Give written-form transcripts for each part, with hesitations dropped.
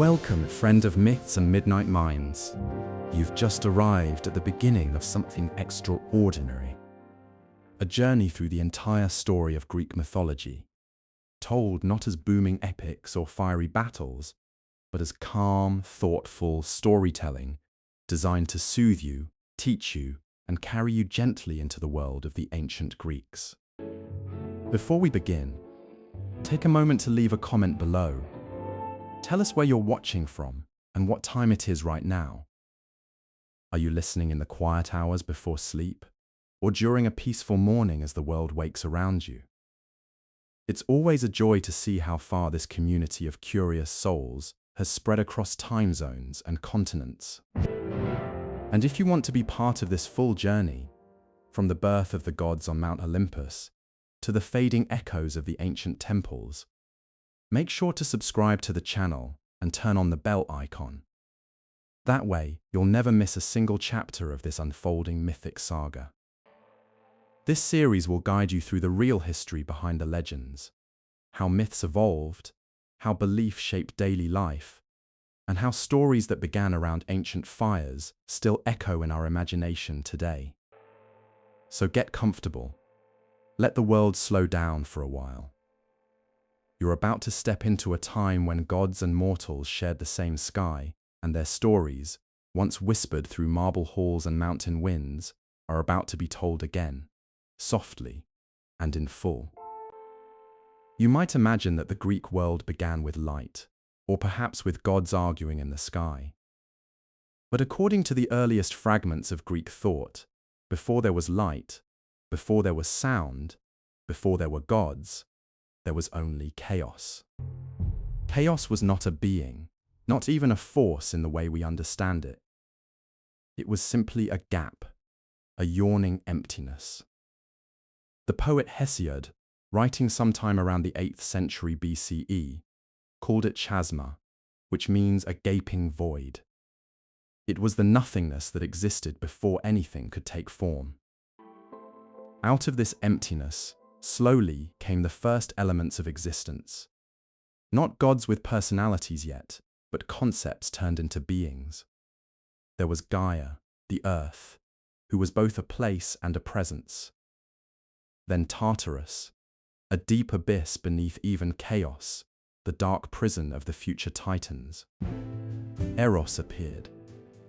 Welcome, friend of myths and midnight minds. You've just arrived at the beginning of something extraordinary. A journey through the entire story of Greek mythology, told not as booming epics or fiery battles, but as calm, thoughtful storytelling designed to soothe you, teach you, and carry you gently into the world of the ancient Greeks. Before we begin, take a moment to leave a comment below. Tell us where you're watching from and what time it is right now. Are you listening in the quiet hours before sleep, or during a peaceful morning as the world wakes around you? It's always a joy to see how far this community of curious souls has spread across time zones and continents. And if you want to be part of this full journey, from the birth of the gods on Mount Olympus to the fading echoes of the ancient temples, make sure to subscribe to the channel and turn on the bell icon. That way, you'll never miss a single chapter of this unfolding mythic saga. This series will guide you through the real history behind the legends, how myths evolved, how belief shaped daily life, and how stories that began around ancient fires still echo in our imagination today. So get comfortable. Let the world slow down for a while. You're about to step into a time when gods and mortals shared the same sky, and their stories, once whispered through marble halls and mountain winds, are about to be told again, softly and in full. You might imagine that the Greek world began with light, or perhaps with gods arguing in the sky. But according to the earliest fragments of Greek thought, before there was light, before there was sound, before there were gods, there was only chaos. Chaos was not a being, not even a force in the way we understand it. It was simply a gap, a yawning emptiness. The poet Hesiod, writing sometime around the 8th century BCE, called it chasma, which means a gaping void. It was the nothingness that existed before anything could take form. Out of this emptiness, slowly came the first elements of existence. Not gods with personalities yet, but concepts turned into beings. There was Gaia, the earth, who was both a place and a presence. Then Tartarus, a deep abyss beneath even chaos, the dark prison of the future titans. Eros appeared,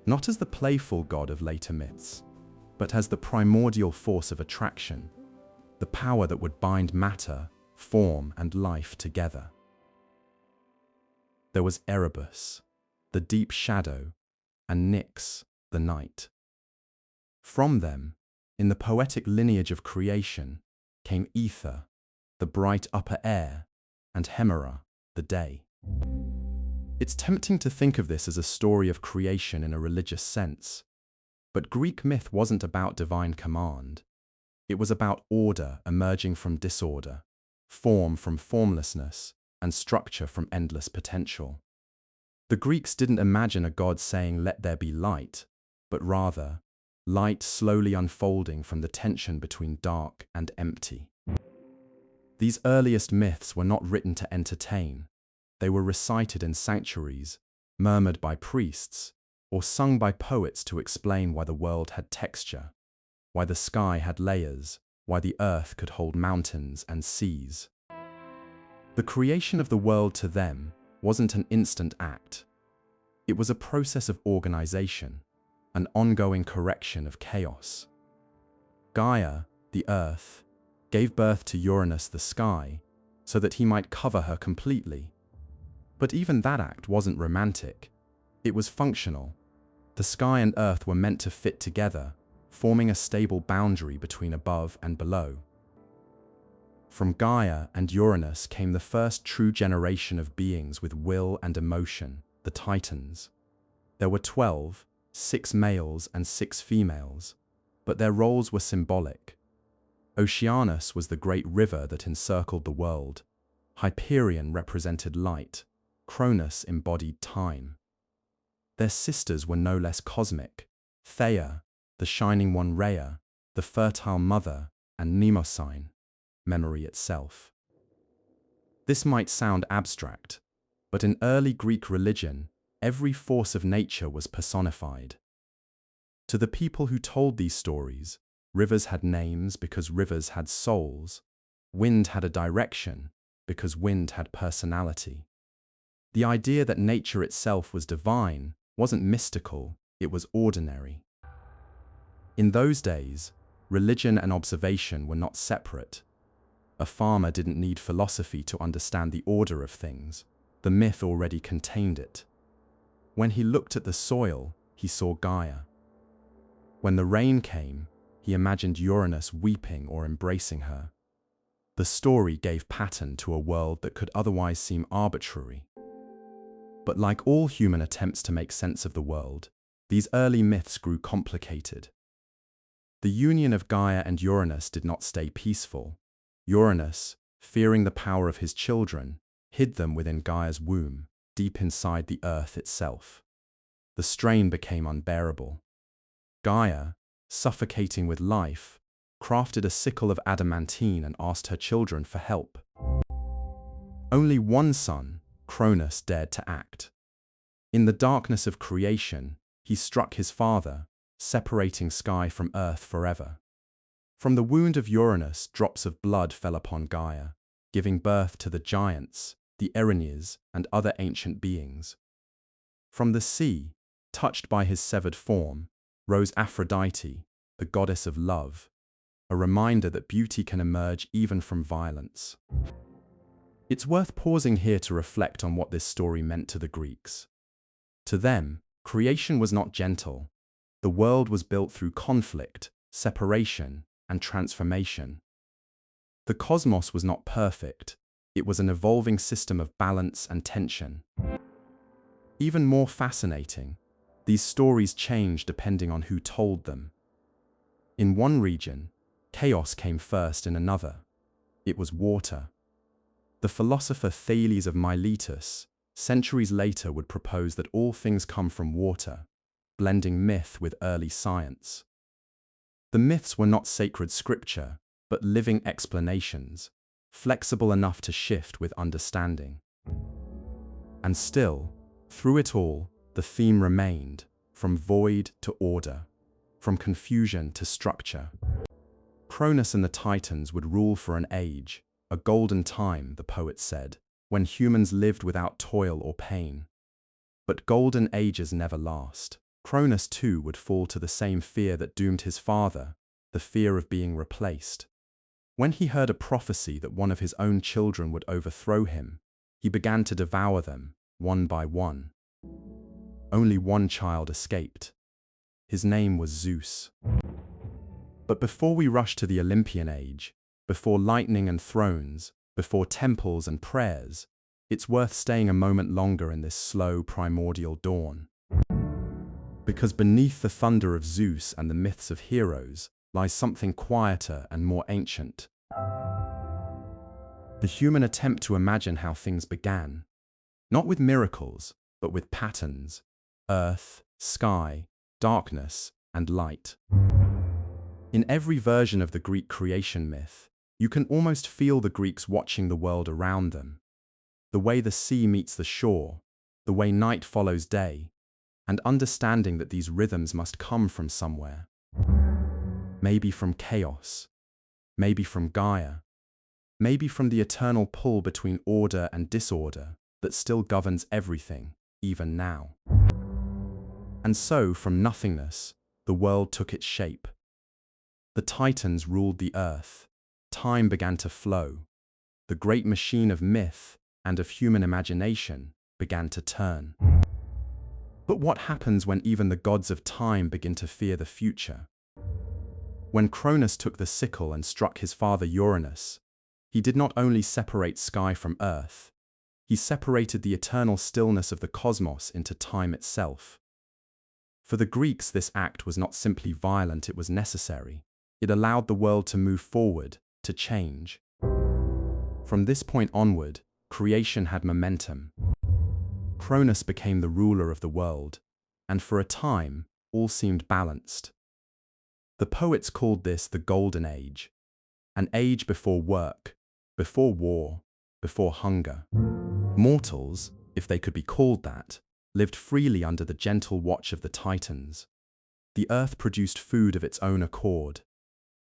not as the playful god of later myths, but as the primordial force of attraction, the power that would bind matter, form, and life together. There was Erebus, the deep shadow, and Nyx, the night. From them, in the poetic lineage of creation, came Ether, the bright upper air, and Hemera, the day. It's tempting to think of this as a story of creation in a religious sense, but Greek myth wasn't about divine command. It was about order emerging from disorder, form from formlessness, and structure from endless potential. The Greeks didn't imagine a god saying, "Let there be light," but rather, light slowly unfolding from the tension between dark and empty. These earliest myths were not written to entertain. They were recited in sanctuaries, murmured by priests, or sung by poets to explain why the world had texture, why the sky had layers, why the earth could hold mountains and seas. The creation of the world to them wasn't an instant act. It was a process of organization, an ongoing correction of chaos. Gaia, the earth, gave birth to Uranus, the sky, so that he might cover her completely. But even that act wasn't romantic. It was functional. The sky and earth were meant to fit together, forming a stable boundary between above and below. From Gaia and Uranus came the first true generation of beings with will and emotion, the Titans. There were 12, 6 males and 6 females, but their roles were symbolic. Oceanus was the great river that encircled the world. Hyperion represented light. Cronus embodied time. Their sisters were no less cosmic. Theia, the shining one, Rhea, the fertile mother, and Mnemosyne, memory itself. This might sound abstract, But in early Greek religion, every force of nature was personified. To the people who told these stories, rivers had names because rivers had souls, wind had a direction because wind had personality. The idea that nature itself was divine wasn't mystical, it was ordinary. In those days, religion and observation were not separate. A farmer didn't need philosophy to understand the order of things. The myth already contained it. When he looked at the soil, he saw Gaia. When the rain came, he imagined Uranus weeping or embracing her. The story gave pattern to a world that could otherwise seem arbitrary. But like all human attempts to make sense of the world, these early myths grew complicated. The union of Gaia and Uranus did not stay peaceful. Uranus, fearing the power of his children, hid them within Gaia's womb, deep inside the earth itself. The strain became unbearable. Gaia, suffocating with life, crafted a sickle of adamantine and asked her children for help. Only one son, Cronus, dared to act. In the darkness of creation, he struck his father, separating sky from earth forever. From the wound of Uranus, drops of blood fell upon Gaia, giving birth to the giants, the Erinyes, and other ancient beings. From the sea, touched by his severed form, rose Aphrodite, the goddess of love, a reminder that beauty can emerge even from violence. It's worth pausing here to reflect on what this story meant to the Greeks. To them, creation was not gentle. The world was built through conflict, separation, and transformation. The cosmos was not perfect. It was an evolving system of balance and tension. Even more fascinating, these stories changed depending on who told them. In one region, chaos came first; in another, it was water. The philosopher Thales of Miletus, centuries later, would propose that all things come from water, blending myth with early science. The myths were not sacred scripture, but living explanations, flexible enough to shift with understanding. And still, through it all, the theme remained, from void to order, from confusion to structure. Cronus and the Titans would rule for an age, a golden time, the poet said, when humans lived without toil or pain. But golden ages never last. Cronus too would fall to the same fear that doomed his father, the fear of being replaced. When he heard a prophecy that one of his own children would overthrow him, he began to devour them, one by one. Only one child escaped. His name was Zeus. But before we rush to the Olympian age, before lightning and thrones, before temples and prayers, it's worth staying a moment longer in this slow primordial dawn. Because beneath the thunder of Zeus and the myths of heroes lies something quieter and more ancient. The human attempt to imagine how things began, not with miracles, but with patterns: earth, sky, darkness, and light. In every version of the Greek creation myth, you can almost feel the Greeks watching the world around them. The way the sea meets the shore, the way night follows day, and understanding that these rhythms must come from somewhere. Maybe from chaos, maybe from Gaia, maybe from the eternal pull between order and disorder that still governs everything, even now. And so, from nothingness, the world took its shape. The Titans ruled the earth. Time began to flow. The great machine of myth and of human imagination began to turn. But what happens when even the gods of time begin to fear the future? When Cronus took the sickle and struck his father Uranus, he did not only separate sky from earth, he separated the eternal stillness of the cosmos into time itself. For the Greeks, this act was not simply violent, it was necessary. It allowed the world to move forward, to change. From this point onward, creation had momentum. Cronus became the ruler of the world, and for a time, all seemed balanced. The poets called this the Golden Age, an age before work, before war, before hunger. Mortals, if they could be called that, lived freely under the gentle watch of the Titans. The earth produced food of its own accord,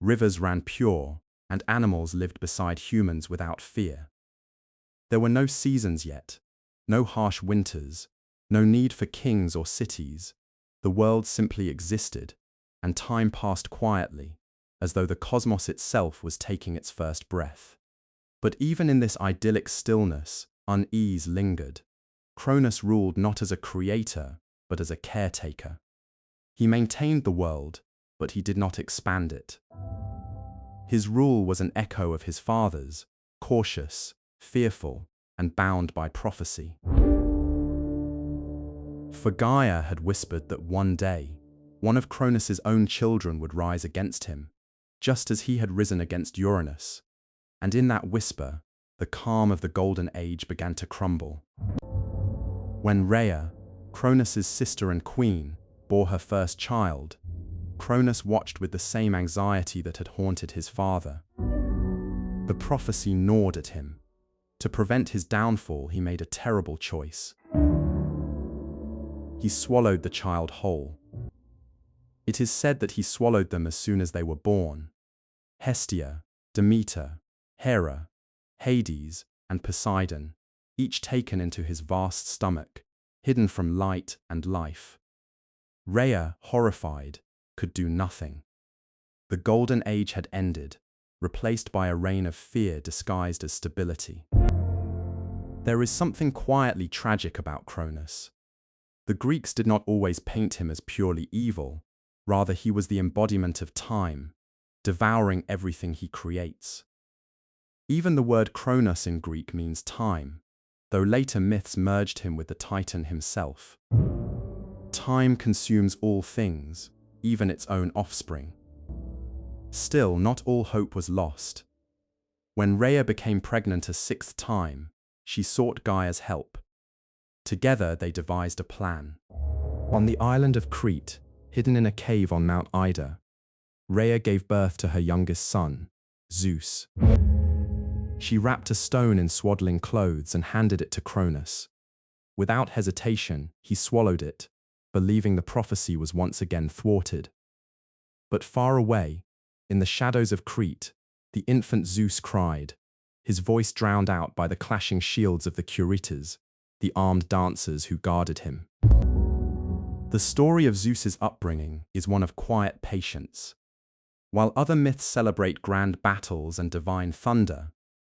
rivers ran pure, and animals lived beside humans without fear. There were no seasons yet, no harsh winters, no need for kings or cities. The world simply existed, and time passed quietly, as though the cosmos itself was taking its first breath. But even in this idyllic stillness, unease lingered. Cronus ruled not as a creator, but as a caretaker. He maintained the world, but he did not expand it. His rule was an echo of his father's, cautious, fearful, and bound by prophecy. For Gaia had whispered that one day, one of Cronus's own children would rise against him, just as he had risen against Uranus. And in that whisper, the calm of the Golden Age began to crumble. When Rhea, Cronus's sister and queen, bore her first child, Cronus watched with the same anxiety that had haunted his father. The prophecy gnawed at him. To prevent his downfall, he made a terrible choice. He swallowed the child whole. It is said that he swallowed them as soon as they were born. Hestia, Demeter, Hera, Hades, and Poseidon, each taken into his vast stomach, hidden from light and life. Rhea, horrified, could do nothing. The Golden Age had ended, replaced by a reign of fear disguised as stability. There is something quietly tragic about Cronus. The Greeks did not always paint him as purely evil, rather he was the embodiment of time, devouring everything he creates. Even the word Kronos in Greek means time, though later myths merged him with the Titan himself. Time consumes all things, even its own offspring. Still, not all hope was lost. When Rhea became pregnant a sixth time, she sought Gaia's help. Together they devised a plan. On the island of Crete, hidden in a cave on Mount Ida, Rhea gave birth to her youngest son, Zeus. She wrapped a stone in swaddling clothes and handed it to Cronus. Without hesitation, he swallowed it, believing the prophecy was once again thwarted. But far away, in the shadows of Crete, the infant Zeus cried, his voice drowned out by the clashing shields of the Curetes, the armed dancers who guarded him. The story of Zeus's upbringing is one of quiet patience. While other myths celebrate grand battles and divine thunder,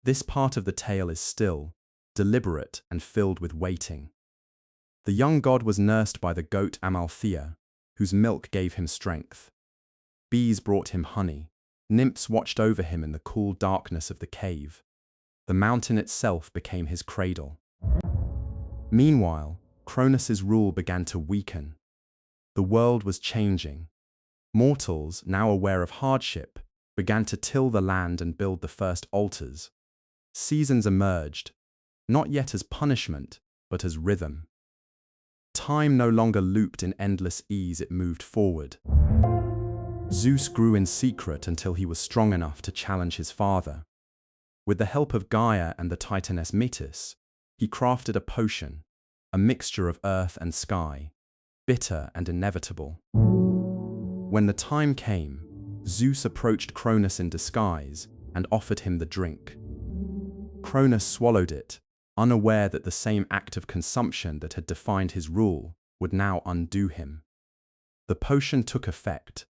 this part of the tale is still, deliberate, and filled with waiting. The young god was nursed by the goat Amalthea, whose milk gave him strength. Bees brought him honey. Nymphs watched over him in the cool darkness of the cave. The mountain itself became his cradle. Meanwhile, Cronus's rule began to weaken. The world was changing. Mortals, now aware of hardship, began to till the land and build the first altars. Seasons emerged, not yet as punishment, but as rhythm. Time no longer looped in endless ease, it moved forward. Zeus grew in secret until he was strong enough to challenge his father. With the help of Gaia and the Titaness Metis, he crafted a potion, a mixture of earth and sky, bitter and inevitable. When the time came, Zeus approached Cronus in disguise and offered him the drink. Cronus swallowed it, unaware that the same act of consumption that had defined his rule would now undo him. The potion took effect.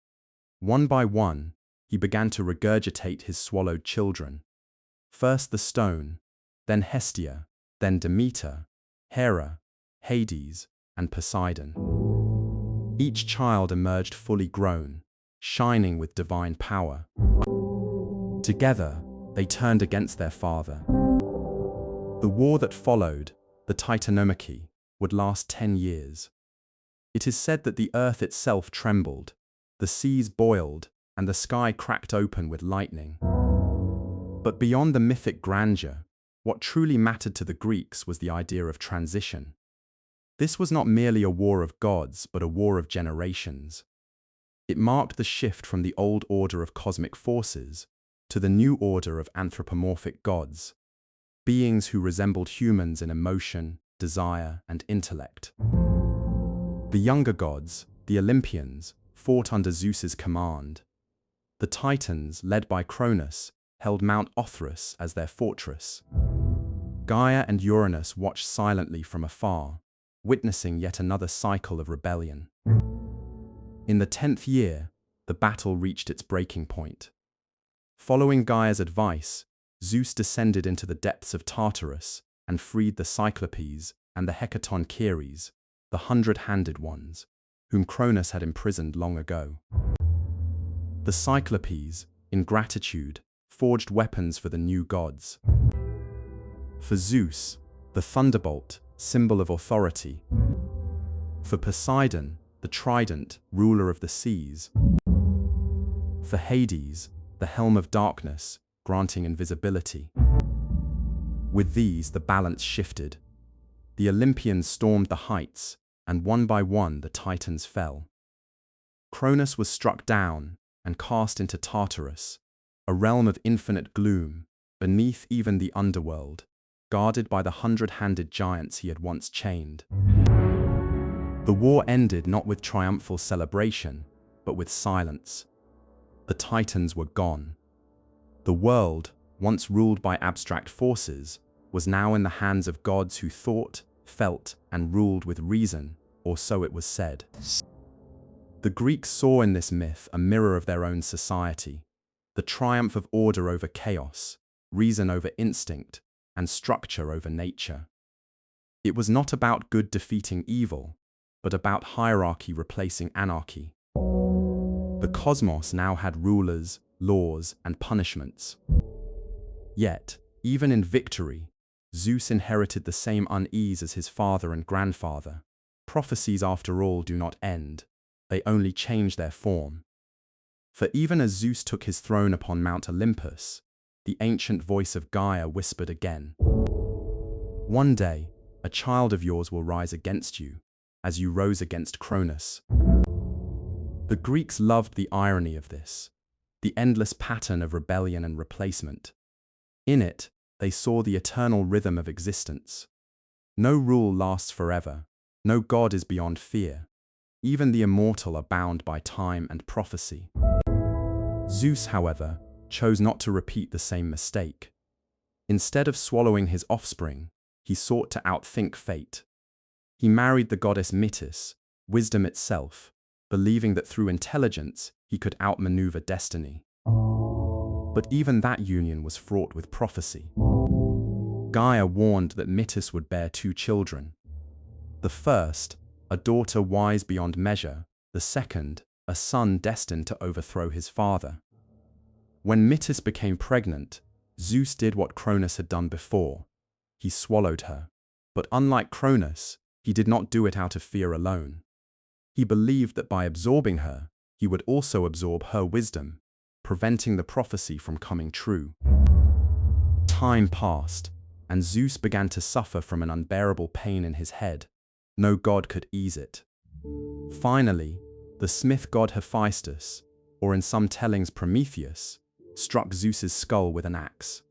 One by one, he began to regurgitate his swallowed children. First the stone, then Hestia, then Demeter, Hera, Hades, and Poseidon. Each child emerged fully grown, shining with divine power. Together, they turned against their father. The war that followed, the Titanomachy, would last 10 years. It is said that the earth itself trembled, the seas boiled, and the sky cracked open with lightning. But beyond the mythic grandeur, what truly mattered to the Greeks was the idea of transition. This was not merely a war of gods, but a war of generations. It marked the shift from the old order of cosmic forces to the new order of anthropomorphic gods, beings who resembled humans in emotion, desire, and intellect. The younger gods, the Olympians, fought under Zeus's command. The Titans, led by Cronus, held Mount Othrys as their fortress. Gaia and Uranus watched silently from afar, witnessing yet another cycle of rebellion. In the 10th year, the battle reached its breaking point. Following Gaia's advice, Zeus descended into the depths of Tartarus and freed the Cyclopes and the Hecatoncheires, the hundred-handed ones, whom Cronus had imprisoned long ago. The Cyclopes, in gratitude, forged weapons for the new gods. For Zeus, the thunderbolt, symbol of authority. For Poseidon, the trident, ruler of the seas. For Hades, the helm of darkness, granting invisibility. With these, the balance shifted. The Olympians stormed the heights, and one by one the Titans fell. Cronus was struck down and cast into Tartarus, a realm of infinite gloom, beneath even the underworld, guarded by the hundred-handed giants he had once chained. The war ended not with triumphal celebration, but with silence. The Titans were gone. The world, once ruled by abstract forces, was now in the hands of gods who thought, felt, and ruled with reason, or so it was said. The Greeks saw in this myth a mirror of their own society, the triumph of order over chaos, reason over instinct, and structure over nature. It was not about good defeating evil, but about hierarchy replacing anarchy. The cosmos now had rulers, laws, and punishments. Yet, even in victory, Zeus inherited the same unease as his father and grandfather. Prophecies, after all, do not end. They only change their form. For even as Zeus took his throne upon Mount Olympus, the ancient voice of Gaia whispered again, "One day, a child of yours will rise against you, as you rose against Cronus." The Greeks loved the irony of this, the endless pattern of rebellion and replacement. In it, they saw the eternal rhythm of existence. No rule lasts forever, no god is beyond fear. Even the immortal are bound by time and prophecy. Zeus, however, chose not to repeat the same mistake. Instead of swallowing his offspring, he sought to outthink fate. He married the goddess Metis, wisdom itself, believing that through intelligence he could outmaneuver destiny. But even that union was fraught with prophecy. Gaia warned that Metis would bear 2 children. The first, a daughter wise beyond measure, the second, a son destined to overthrow his father. When Metis became pregnant, Zeus did what Cronus had done before. He swallowed her. But unlike Cronus, he did not do it out of fear alone. He believed that by absorbing her, he would also absorb her wisdom, preventing the prophecy from coming true. Time passed, and Zeus began to suffer from an unbearable pain in his head. No god could ease it. Finally, the smith god Hephaestus, or in some tellings Prometheus, struck Zeus's skull with an axe.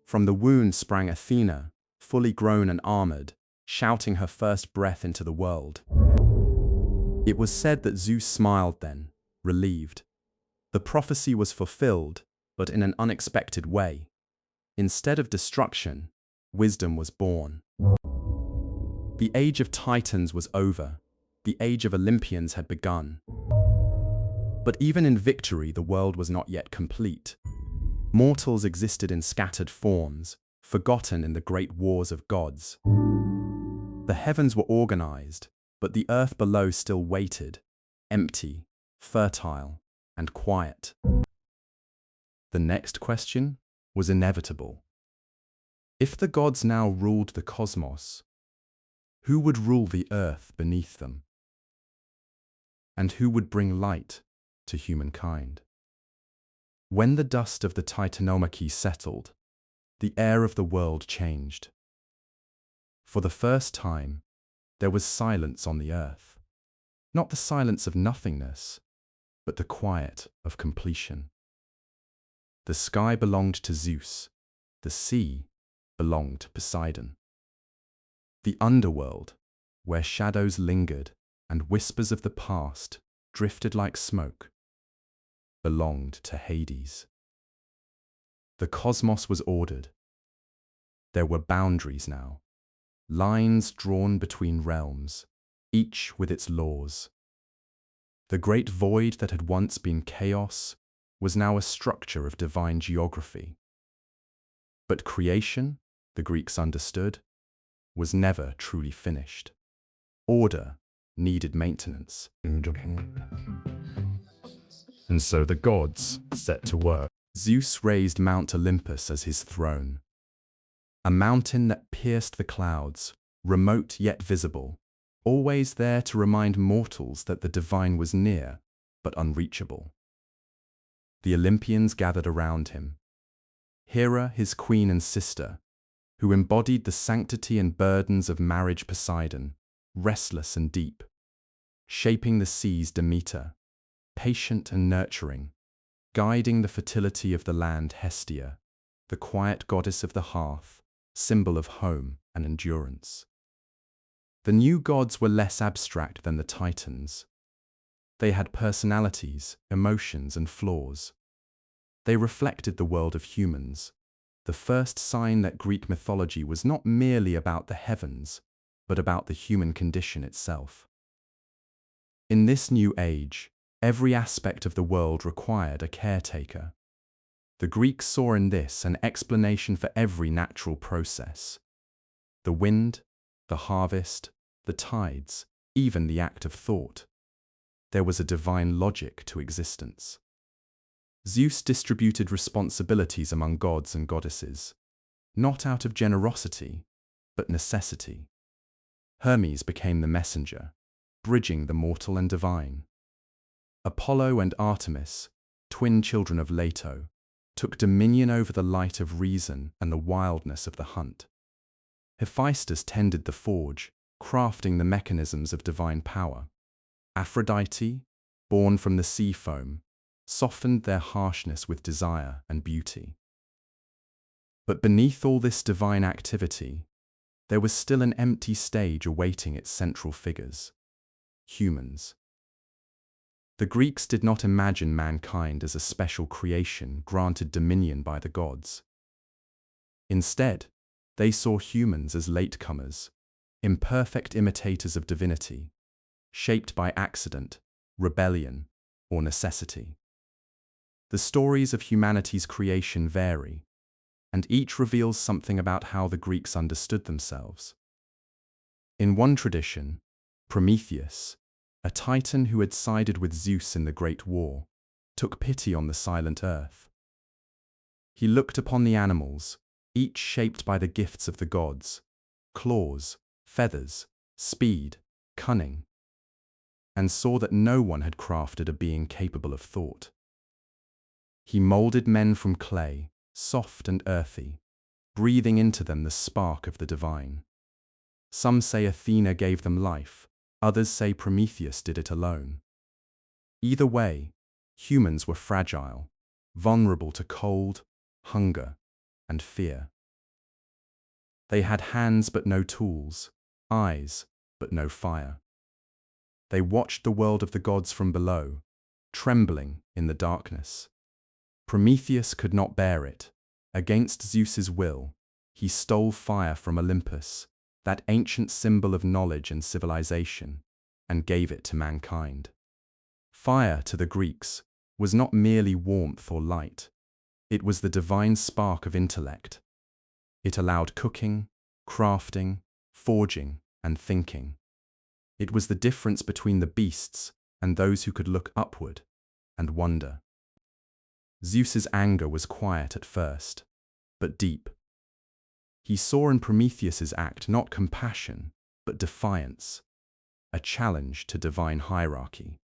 From the wound sprang Athena, fully grown and armored, shouting her first breath into the world. It was said that Zeus smiled then, relieved. The prophecy was fulfilled, but in an unexpected way. Instead of destruction, wisdom was born. The age of Titans was over. The age of Olympians had begun. But even in victory, the world was not yet complete. Mortals existed in scattered forms, forgotten in the great wars of gods. The heavens were organized, but the earth below still waited, empty, fertile, and quiet. The next question was inevitable. If the gods now ruled the cosmos, who would rule the earth beneath them? And who would bring light to humankind? When the dust of the Titanomachy settled, the air of the world changed. For the first time, there was silence on the earth. Not the silence of nothingness, but the quiet of completion. The sky belonged to Zeus, the sea belonged to Poseidon. The underworld, where shadows lingered and whispers of the past drifted like smoke, belonged to Hades. The cosmos was ordered. There were boundaries now, lines drawn between realms, each with its laws. The great void that had once been chaos was now a structure of divine geography. But creation, the Greeks understood, was never truly finished. Order needed maintenance. And so the gods set to work. Zeus raised Mount Olympus as his throne, a mountain that pierced the clouds, remote yet visible, always there to remind mortals that the divine was near, but unreachable. The Olympians gathered around him. Hera, his queen and sister, who embodied the sanctity and burdens of marriage Poseidon, restless and deep, shaping the seas Demeter, patient and nurturing, guiding the fertility of the land Hestia, the quiet goddess of the hearth, symbol of home and endurance. The new gods were less abstract than the Titans. They had personalities, emotions, and flaws. They reflected the world of humans, the first sign that Greek mythology was not merely about the heavens, but about the human condition itself. In this new age, every aspect of the world required a caretaker. The Greeks saw in this an explanation for every natural process. The wind, the harvest, the tides, even the act of thought. There was a divine logic to existence. Zeus distributed responsibilities among gods and goddesses, not out of generosity, but necessity. Hermes became the messenger, bridging the mortal and divine. Apollo and Artemis, twin children of Leto, took dominion over the light of reason and the wildness of the hunt. Hephaestus tended the forge, crafting the mechanisms of divine power. Aphrodite, born from the sea foam, softened their harshness with desire and beauty. But beneath all this divine activity, there was still an empty stage awaiting its central figures: humans. The Greeks did not imagine mankind as a special creation granted dominion by the gods. Instead, they saw humans as latecomers, imperfect imitators of divinity, shaped by accident, rebellion, or necessity. The stories of humanity's creation vary, and each reveals something about how the Greeks understood themselves. In one tradition, Prometheus, a titan who had sided with Zeus in the Great War, took pity on the silent earth. He looked upon the animals, each shaped by the gifts of the gods: claws, feathers, speed, cunning, and saw that no one had crafted a being capable of thought. He molded men from clay, soft and earthy, breathing into them the spark of the divine. Some say Athena gave them life, others say Prometheus did it alone. Either way, humans were fragile, vulnerable to cold, hunger, and fear. They had hands but no tools, eyes but no fire. They watched the world of the gods from below, trembling in the darkness. Prometheus could not bear it. Against Zeus's will, he stole fire from Olympus, that ancient symbol of knowledge and civilization, and gave it to mankind. Fire, to the Greeks, was not merely warmth or light. It was the divine spark of intellect. It allowed cooking, crafting, forging, and thinking. It was the difference between the beasts and those who could look upward and wonder. Zeus's anger was quiet at first, but deep. He saw in Prometheus's act not compassion, but defiance, a challenge to divine hierarchy.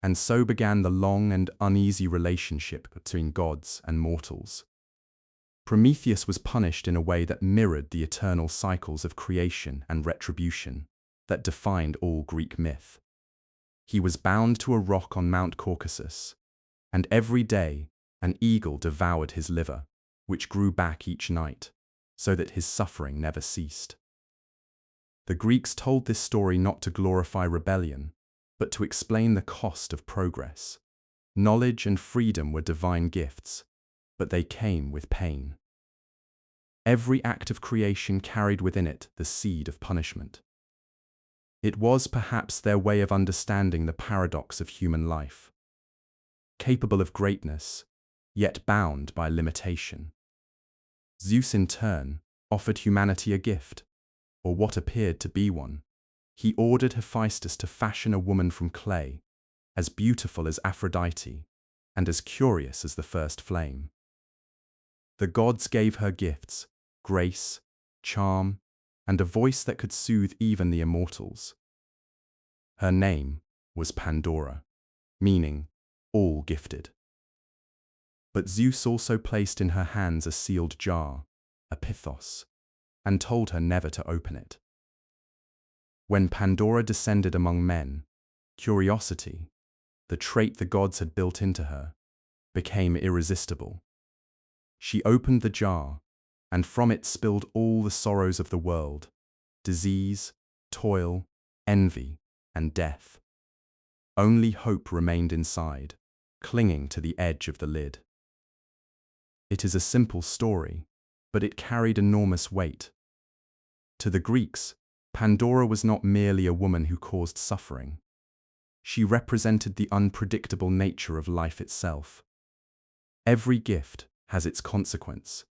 And so began the long and uneasy relationship between gods and mortals. Prometheus was punished in a way that mirrored the eternal cycles of creation and retribution that defined all Greek myth. He was bound to a rock on Mount Caucasus, and every day an eagle devoured his liver, which grew back each night, so that his suffering never ceased. The Greeks told this story not to glorify rebellion, but to explain the cost of progress. Knowledge and freedom were divine gifts, but they came with pain. Every act of creation carried within it the seed of punishment. It was perhaps their way of understanding the paradox of human life. Capable of greatness, yet bound by limitation. Zeus, in turn, offered humanity a gift, or what appeared to be one. He ordered Hephaestus to fashion a woman from clay, as beautiful as Aphrodite, and as curious as the first flame. The gods gave her gifts, grace, charm, and a voice that could soothe even the immortals. Her name was Pandora, meaning all gifted. But Zeus also placed in her hands a sealed jar, a pythos, and told her never to open it. When Pandora descended among men, curiosity, the trait the gods had built into her, became irresistible. She opened the jar, and from it spilled all the sorrows of the world, disease, toil, envy, and death. Only hope remained inside, clinging to the edge of the lid. It is a simple story, but it carried enormous weight. To the Greeks, Pandora was not merely a woman who caused suffering. She represented the unpredictable nature of life itself. Every gift has its consequence.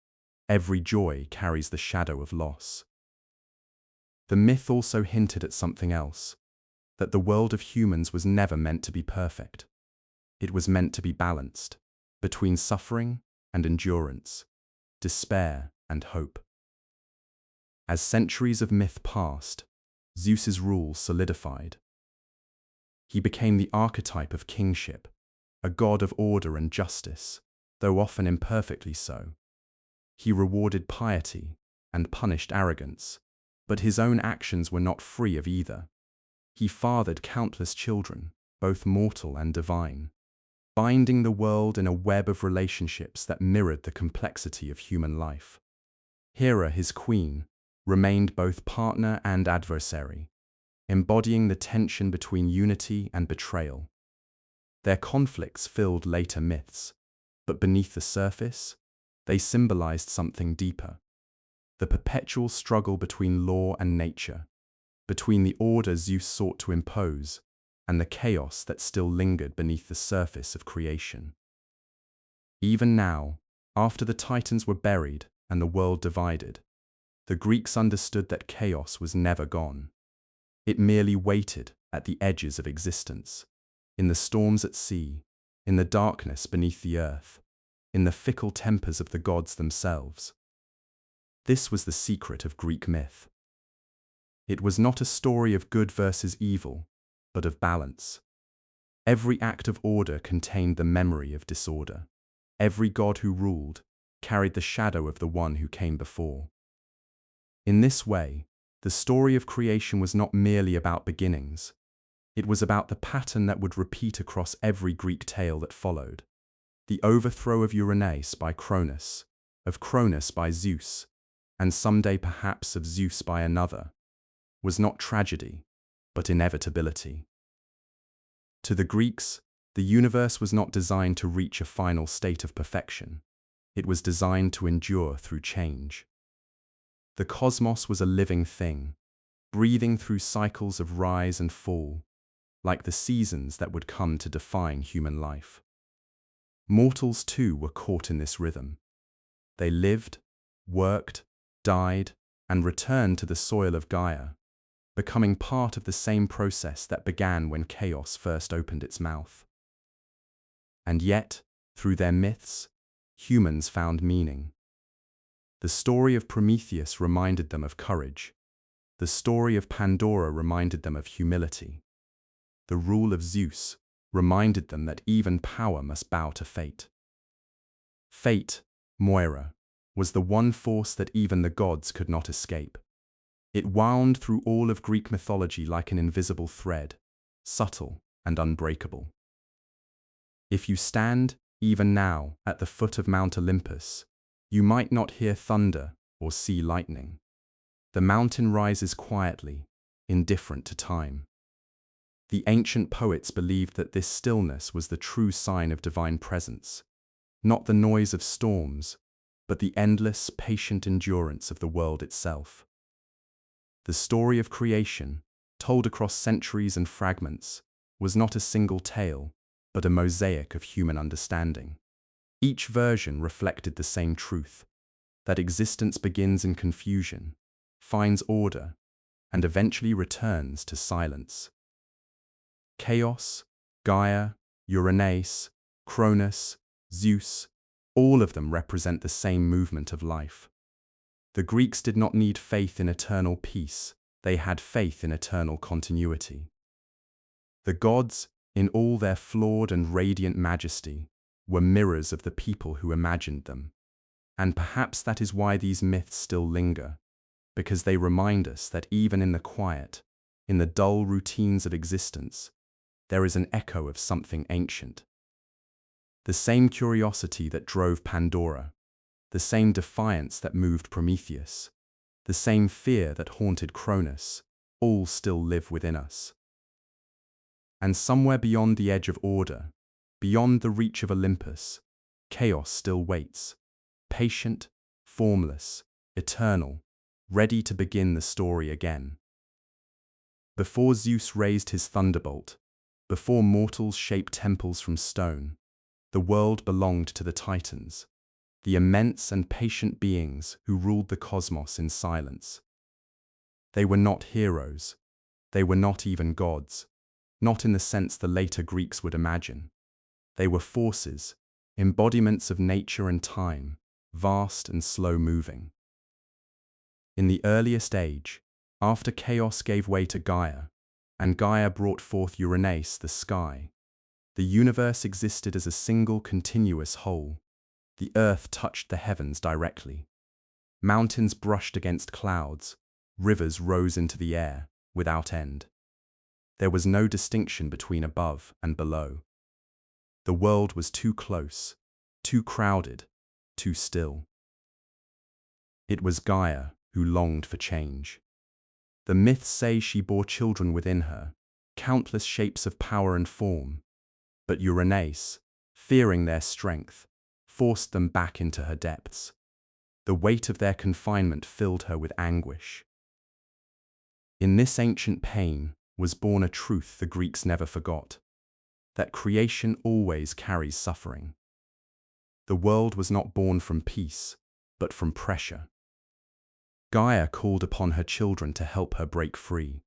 Every joy carries the shadow of loss. The myth also hinted at something else, that the world of humans was never meant to be perfect. It was meant to be balanced, between suffering and endurance, despair and hope. As centuries of myth passed, Zeus's rule solidified. He became the archetype of kingship, a god of order and justice, though often imperfectly so. He rewarded piety and punished arrogance, but his own actions were not free of either. He fathered countless children, both mortal and divine, binding the world in a web of relationships that mirrored the complexity of human life. Hera, his queen, remained both partner and adversary, embodying the tension between unity and betrayal. Their conflicts filled later myths, but beneath the surface, they symbolized something deeper: the perpetual struggle between law and nature, between the order Zeus sought to impose and the chaos that still lingered beneath the surface of creation. Even now, after the Titans were buried and the world divided, the Greeks understood that chaos was never gone. It merely waited at the edges of existence, in the storms at sea, in the darkness beneath the earth, in the fickle tempers of the gods themselves. This was the secret of Greek myth. It was not a story of good versus evil, but of balance. Every act of order contained the memory of disorder. Every god who ruled carried the shadow of the one who came before. In this way, the story of creation was not merely about beginnings. It was about the pattern that would repeat across every Greek tale that followed. The overthrow of Uranus by Cronus, of Cronus by Zeus, and someday perhaps of Zeus by another, was not tragedy, but inevitability. To the Greeks, the universe was not designed to reach a final state of perfection. It was designed to endure through change. The cosmos was a living thing, breathing through cycles of rise and fall, like the seasons that would come to define human life. Mortals too were caught in this rhythm. They lived, worked, died, and returned to the soil of Gaia, becoming part of the same process that began when chaos first opened its mouth. And yet, through their myths, humans found meaning. The story of Prometheus reminded them of courage. The story of Pandora reminded them of humility. The rule of Zeus reminded them that even power must bow to fate. Fate, Moira, was the one force that even the gods could not escape. It wound through all of Greek mythology like an invisible thread, subtle and unbreakable. If you stand, even now, at the foot of Mount Olympus, you might not hear thunder or see lightning. The mountain rises quietly, indifferent to time. The ancient poets believed that this stillness was the true sign of divine presence, not the noise of storms, but the endless, patient endurance of the world itself. The story of creation, told across centuries and fragments, was not a single tale, but a mosaic of human understanding. Each version reflected the same truth, that existence begins in confusion, finds order, and eventually returns to silence. Chaos, Gaia, Uranus, Cronus, Zeus, all of them represent the same movement of life. The Greeks did not need faith in eternal peace, they had faith in eternal continuity. The gods, in all their flawed and radiant majesty, were mirrors of the people who imagined them. And perhaps that is why these myths still linger, because they remind us that even in the quiet, in the dull routines of existence, there is an echo of something ancient. The same curiosity that drove Pandora, the same defiance that moved Prometheus, the same fear that haunted Cronus, all still live within us. And somewhere beyond the edge of order, beyond the reach of Olympus, chaos still waits, patient, formless, eternal, ready to begin the story again. Before Zeus raised his thunderbolt, before mortals shaped temples from stone, the world belonged to the Titans, the immense and patient beings who ruled the cosmos in silence. They were not heroes, they were not even gods, not in the sense the later Greeks would imagine. They were forces, embodiments of nature and time, vast and slow-moving. In the earliest age, after chaos gave way to Gaia, and Gaia brought forth Uranus, the sky, the universe existed as a single continuous whole. The earth touched the heavens directly. Mountains brushed against clouds, rivers rose into the air, without end. There was no distinction between above and below. The world was too close, too crowded, too still. It was Gaia who longed for change. The myths say she bore children within her, countless shapes of power and form, but Uranus, fearing their strength, forced them back into her depths. The weight of their confinement filled her with anguish. In this ancient pain was born a truth the Greeks never forgot, that creation always carries suffering. The world was not born from peace, but from pressure. Gaia called upon her children to help her break free.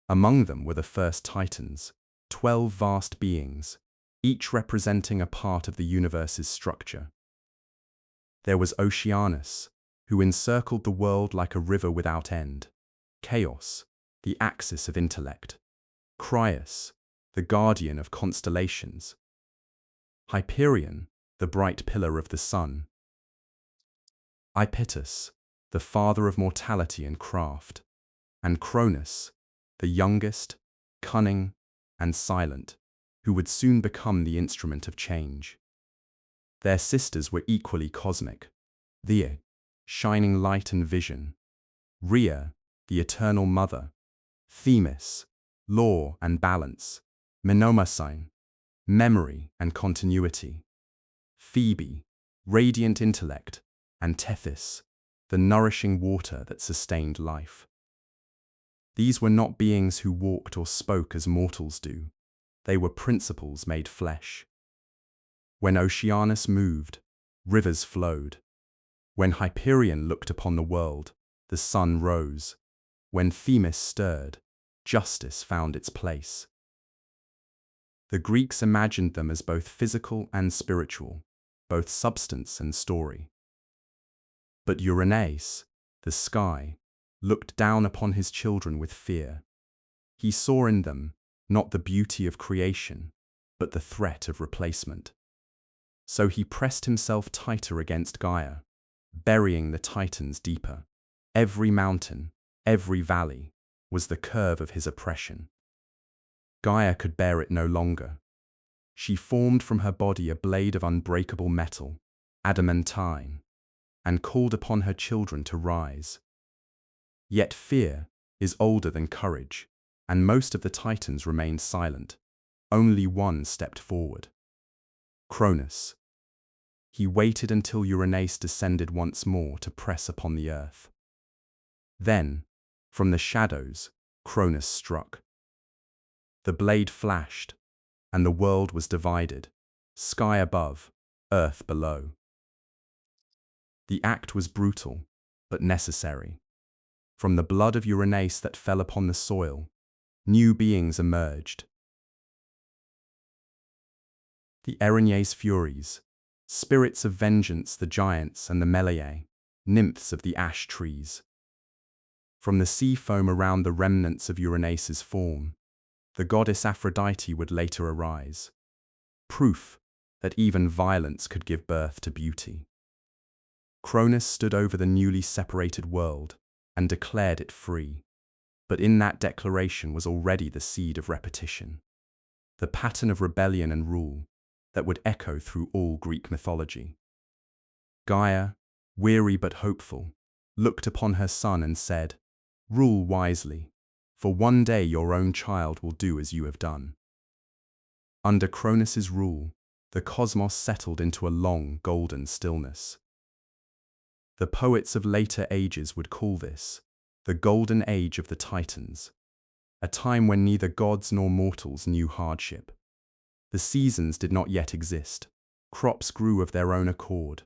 Among them were the first Titans, 12 vast beings, each representing a part of the universe's structure. There was Oceanus, who encircled the world like a river without end, Chaos, the axis of intellect, Crius, the guardian of constellations, Hyperion, the bright pillar of the sun, Iphitus, the father of mortality and craft, and Cronus, the youngest, cunning, and silent, who would soon become the instrument of change. Their sisters were equally cosmic, Thea, shining light and vision, Rhea, the eternal mother, Themis, law and balance, Mnemosyne, memory and continuity, Phoebe, radiant intellect, and Tethys, the nourishing water that sustained life. These were not beings who walked or spoke as mortals do. They were principles made flesh. When Oceanus moved, rivers flowed. When Hyperion looked upon the world, the sun rose. When Themis stirred, justice found its place. The Greeks imagined them as both physical and spiritual, both substance and story. But Uranus, the sky, looked down upon his children with fear. He saw in them not the beauty of creation, but the threat of replacement. So he pressed himself tighter against Gaia, burying the Titans deeper. Every mountain, every valley, was the curve of his oppression. Gaia could bear it no longer. She formed from her body a blade of unbreakable metal, adamantine, and called upon her children to rise. Yet fear is older than courage, and most of the Titans remained silent. Only one stepped forward. Cronus. He waited until Uranus descended once more to press upon the earth. Then, from the shadows, Cronus struck. The blade flashed, and the world was divided, sky above, earth below. The act was brutal, but necessary. From the blood of Uranus that fell upon the soil, new beings emerged. The Erinyes Furies, spirits of vengeance, the giants, and the Meliae, nymphs of the ash trees. From the sea foam around the remnants of Uranus's form, the goddess Aphrodite would later arise, proof that even violence could give birth to beauty. Cronus stood over the newly separated world and declared it free, but in that declaration was already the seed of repetition, the pattern of rebellion and rule that would echo through all Greek mythology. Gaia, weary but hopeful, looked upon her son and said, "Rule wisely, for one day your own child will do as you have done." Under Cronus's rule, the cosmos settled into a long, golden stillness. The poets of later ages would call this the golden age of the Titans, a time when neither gods nor mortals knew hardship. The seasons did not yet exist. Crops grew of their own accord.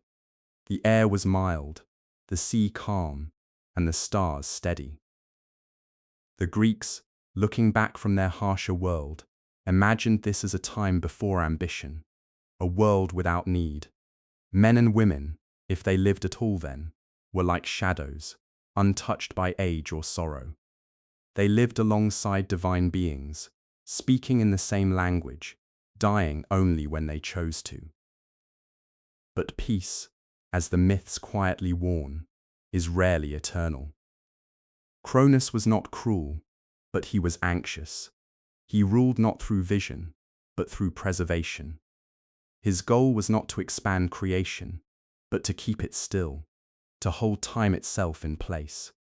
The air was mild, the sea calm, and the stars steady. The Greeks, looking back from their harsher world, imagined this as a time before ambition, a world without need. Men and women, if they lived at all then, were like shadows, untouched by age or sorrow. They lived alongside divine beings, speaking in the same language, dying only when they chose to. But peace, as the myths quietly warn, is rarely eternal. Cronus was not cruel, but he was anxious. He ruled not through vision, but through preservation. His goal was not to expand creation, but to keep it still, to hold time itself in place.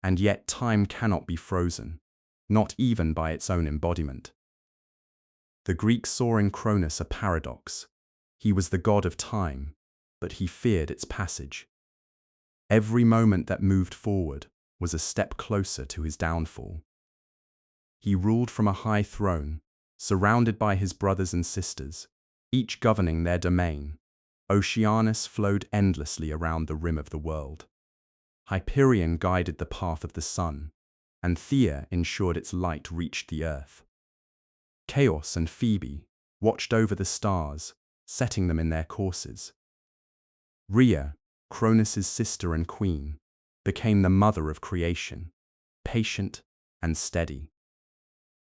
And yet time cannot be frozen, not even by its own embodiment. The Greeks saw in Cronus a paradox. He was the god of time, but he feared its passage. Every moment that moved forward was a step closer to his downfall. He ruled from a high throne, surrounded by his brothers and sisters, each governing their domain. Oceanus flowed endlessly around the rim of the world. Hyperion guided the path of the sun, and Thea ensured its light reached the earth. Chaos and Phoebe watched over the stars, setting them in their courses. Rhea, Cronus's sister and queen, became the mother of creation, patient and steady.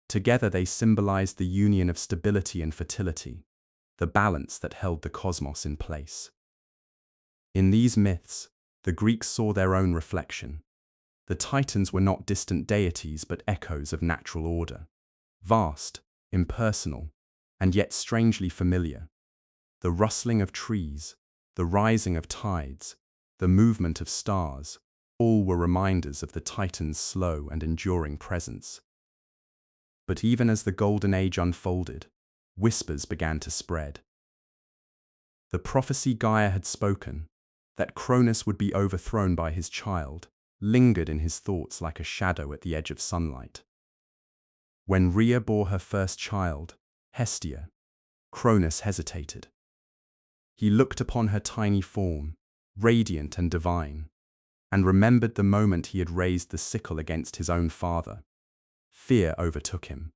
Together they symbolized the union of stability and fertility, the balance that held the cosmos in place. In these myths, the Greeks saw their own reflection. The Titans were not distant deities but echoes of natural order, vast, impersonal, and yet strangely familiar. The rustling of trees, the rising of tides, the movement of stars, all were reminders of the Titans' slow and enduring presence. But even as the Golden Age unfolded, whispers began to spread. The prophecy Gaia had spoken, that Cronus would be overthrown by his child, lingered in his thoughts like a shadow at the edge of sunlight. When Rhea bore her first child, Hestia, Cronus hesitated. He looked upon her tiny form, radiant and divine, and remembered the moment he had raised the sickle against his own father. Fear overtook him.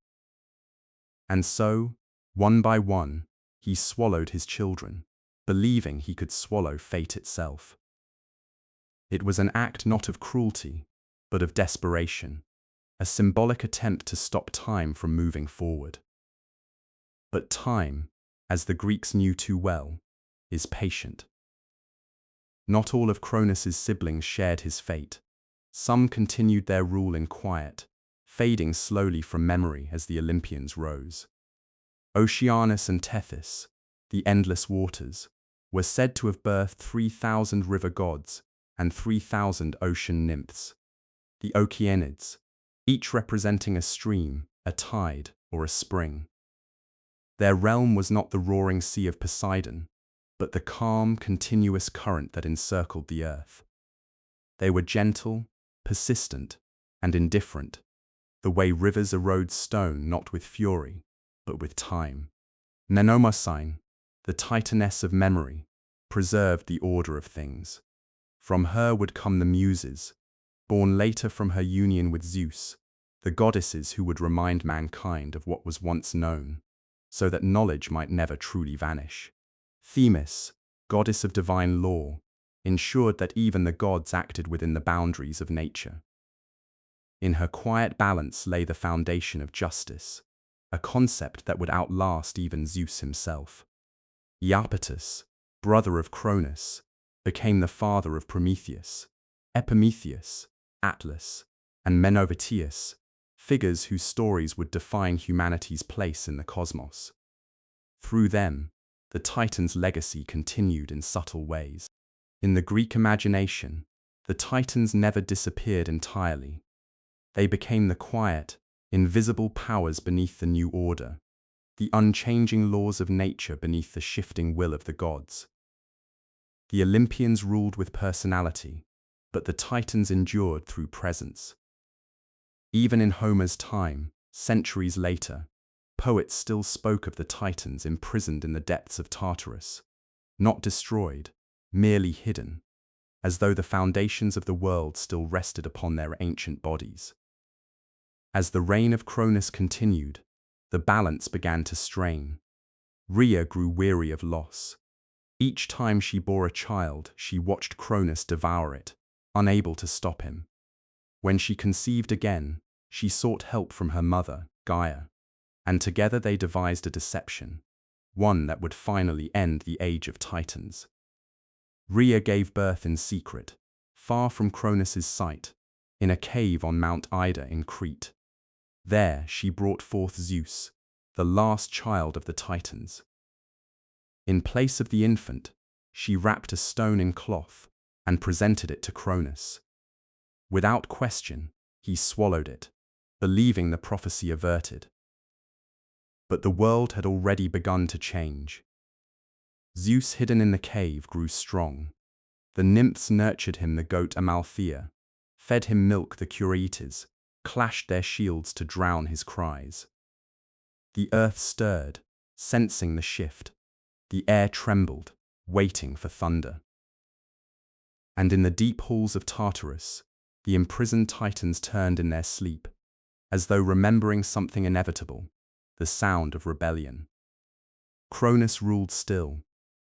And so, one by one, he swallowed his children, believing he could swallow fate itself. It was an act not of cruelty, but of desperation, a symbolic attempt to stop time from moving forward. But time, as the Greeks knew too well, is patient. Not all of Cronus's siblings shared his fate. Some continued their rule in quiet, fading slowly from memory as the Olympians rose. Oceanus and Tethys, the endless waters, were said to have birthed 3,000 river gods and 3,000 ocean nymphs. the Oceanids, each representing a stream, a tide, or a spring. Their realm was not the roaring sea of Poseidon, but the calm, continuous current that encircled the earth. They were gentle, persistent, and indifferent, the way rivers erode stone not with fury, but with time. Mnemosyne, the titaness of memory, preserved the order of things. From her would come the Muses, born later from her union with Zeus, the goddesses who would remind mankind of what was once known, so that knowledge might never truly vanish. Themis, goddess of divine law, ensured that even the gods acted within the boundaries of nature. In her quiet balance lay the foundation of justice, a concept that would outlast even Zeus himself. Iapetus, brother of Cronus, became the father of Prometheus, Epimetheus, Atlas, and Menoetius, figures whose stories would define humanity's place in the cosmos. Through them, the Titans' legacy continued in subtle ways. In the Greek imagination, the Titans never disappeared entirely. They became the quiet, invisible powers beneath the new order, the unchanging laws of nature beneath the shifting will of the gods. The Olympians ruled with personality, but the Titans endured through presence. Even in Homer's time, centuries later, poets still spoke of the Titans imprisoned in the depths of Tartarus, not destroyed, merely hidden, as though the foundations of the world still rested upon their ancient bodies. As the reign of Cronus continued, the balance began to strain. Rhea grew weary of loss. Each time she bore a child, she watched Cronus devour it, unable to stop him. When she conceived again, she sought help from her mother, Gaia, and together they devised a deception, one that would finally end the age of Titans. Rhea gave birth in secret, far from Cronus's sight, in a cave on Mount Ida in Crete. There she brought forth Zeus, the last child of the Titans. In place of the infant, she wrapped a stone in cloth and presented it to Cronus. Without question, he swallowed it, believing the prophecy averted. But the world had already begun to change. Zeus, hidden in the cave, grew strong. The nymphs nurtured him, the goat Amalthea, fed him milk, the Curetes clashed their shields to drown his cries. The earth stirred, sensing the shift. The air trembled, waiting for thunder. And in the deep halls of Tartarus, the imprisoned Titans turned in their sleep, as though remembering something inevitable, the sound of rebellion. Cronus ruled still,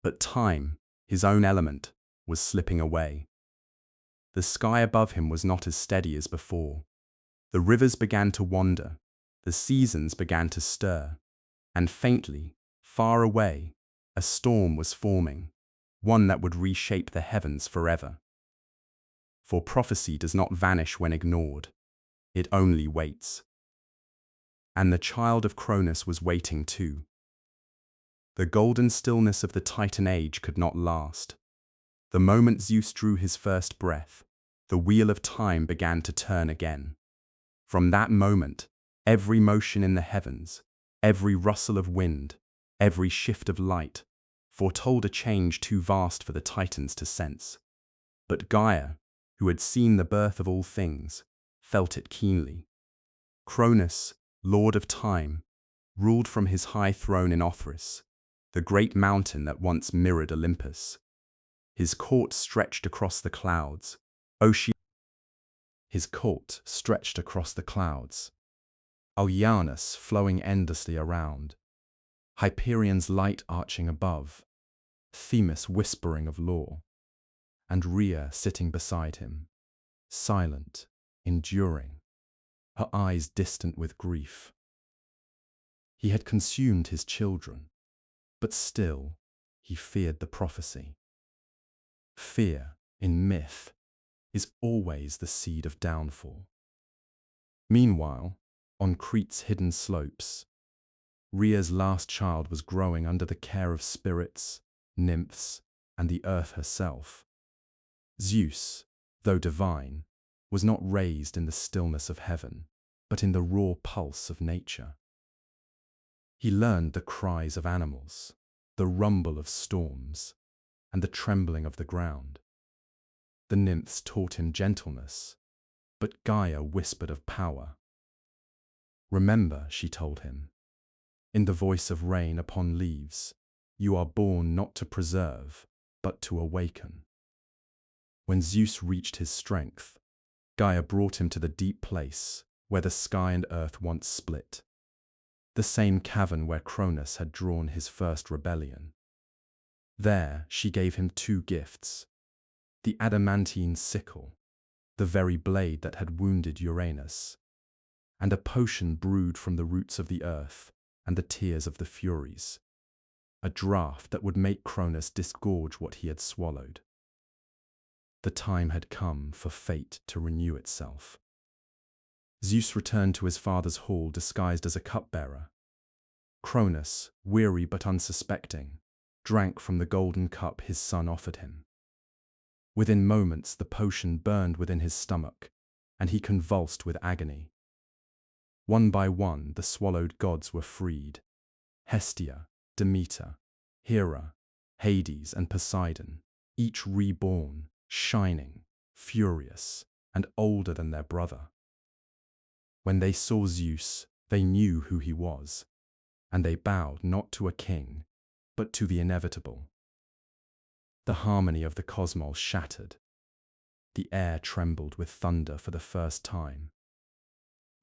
but time, his own element, was slipping away. The sky above him was not as steady as before. The rivers began to wander, the seasons began to stir, and faintly, far away, a storm was forming, one that would reshape the heavens forever. For prophecy does not vanish when ignored, it only waits. And the child of Cronus was waiting too. The golden stillness of the Titan age could not last. The moment Zeus drew his first breath, the wheel of time began to turn again. From that moment, every motion in the heavens, every rustle of wind, every shift of light, foretold a change too vast for the Titans to sense. But Gaia, who had seen the birth of all things, felt it keenly. Cronus, lord of time, ruled from his high throne in Othrys, the great mountain that once mirrored Olympus. His court stretched across the clouds, Oceanus flowing endlessly around, Hyperion's light arching above, Themis whispering of law, and Rhea sitting beside him, silent, enduring, her eyes distant with grief. He had consumed his children, but still he feared the prophecy. Fear, in myth, is always the seed of downfall. Meanwhile, on Crete's hidden slopes, Rhea's last child was growing under the care of spirits, nymphs, and the earth herself. Zeus, though divine, was not raised in the stillness of heaven, but in the raw pulse of nature. He learned the cries of animals, the rumble of storms, and the trembling of the ground. The nymphs taught him gentleness, but Gaia whispered of power. "Remember," she told him, in the voice of rain upon leaves, "you are born not to preserve, but to awaken." When Zeus reached his strength, Gaia brought him to the deep place where the sky and earth once split, the same cavern where Cronus had drawn his first rebellion. There she gave him two gifts: the adamantine sickle, the very blade that had wounded Uranus, and a potion brewed from the roots of the earth and the tears of the Furies, a draught that would make Cronus disgorge what he had swallowed. The time had come for fate to renew itself. Zeus returned to his father's hall disguised as a cupbearer. Cronus, weary but unsuspecting, drank from the golden cup his son offered him. Within moments the potion burned within his stomach, and he convulsed with agony. One by one the swallowed gods were freed: Hestia, Demeter, Hera, Hades, and Poseidon, each reborn, shining, furious, and older than their brother. When they saw Zeus, they knew who he was, and they bowed not to a king, but to the inevitable. The harmony of the cosmos shattered. The air trembled with thunder for the first time.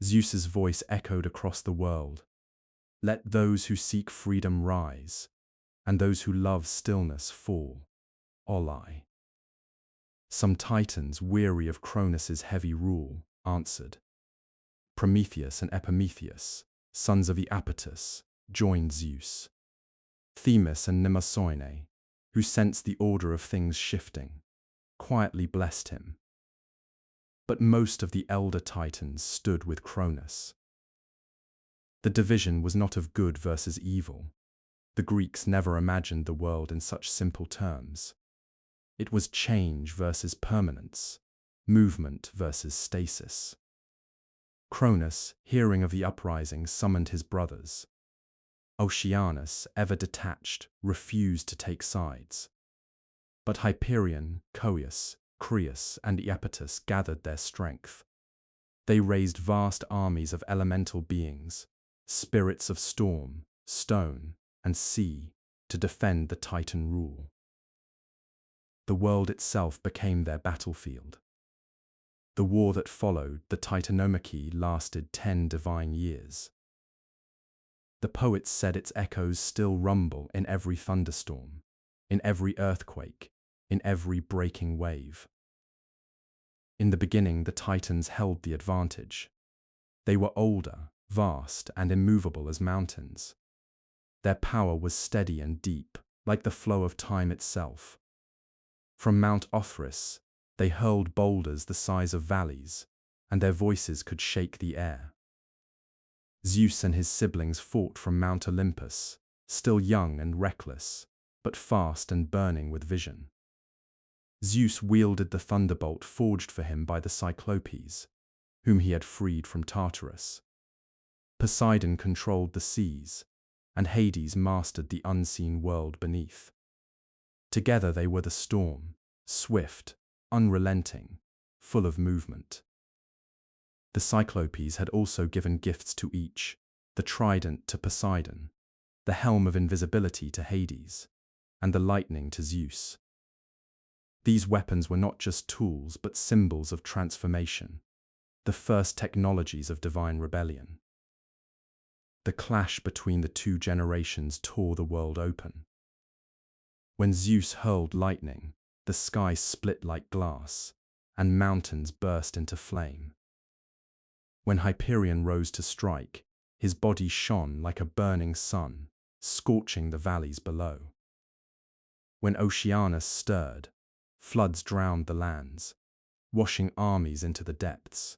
Zeus's voice echoed across the world: "Let those who seek freedom rise, and those who love stillness fall. Olai." Some titans, weary of Cronus's heavy rule, answered. Prometheus and Epimetheus, sons of Iapetus, joined Zeus. Themis and Mnemosyne, who sensed the order of things shifting, quietly blessed him. But most of the elder titans stood with Cronus. The division was not of good versus evil. The Greeks never imagined the world in such simple terms. It was change versus permanence, movement versus stasis. Cronus, hearing of the uprising, summoned his brothers. Oceanus, ever detached, refused to take sides. But Hyperion, Coeus, Creus, and Iapetus gathered their strength. They raised vast armies of elemental beings, spirits of storm, stone, and sea, to defend the Titan rule. The world itself became their battlefield. The war that followed, the Titanomachy, lasted 10 divine years. The poets said its echoes still rumble in every thunderstorm, in every earthquake, in every breaking wave. In the beginning, the Titans held the advantage. They were older, vast, and immovable as mountains. Their power was steady and deep, like the flow of time itself. From Mount Othrys, they hurled boulders the size of valleys, and their voices could shake the air. Zeus and his siblings fought from Mount Olympus, still young and reckless, but fast and burning with vision. Zeus wielded the thunderbolt forged for him by the Cyclopes, whom he had freed from Tartarus. Poseidon controlled the seas, and Hades mastered the unseen world beneath. Together they were the storm, swift, unrelenting, full of movement. The Cyclopes had also given gifts to each: the trident to Poseidon, the helm of invisibility to Hades, and the lightning to Zeus. These weapons were not just tools but symbols of transformation, the first technologies of divine rebellion. The clash between the two generations tore the world open. When Zeus hurled lightning, the sky split like glass, and mountains burst into flame. When Hyperion rose to strike, his body shone like a burning sun, scorching the valleys below. When Oceanus stirred, floods drowned the lands, washing armies into the depths.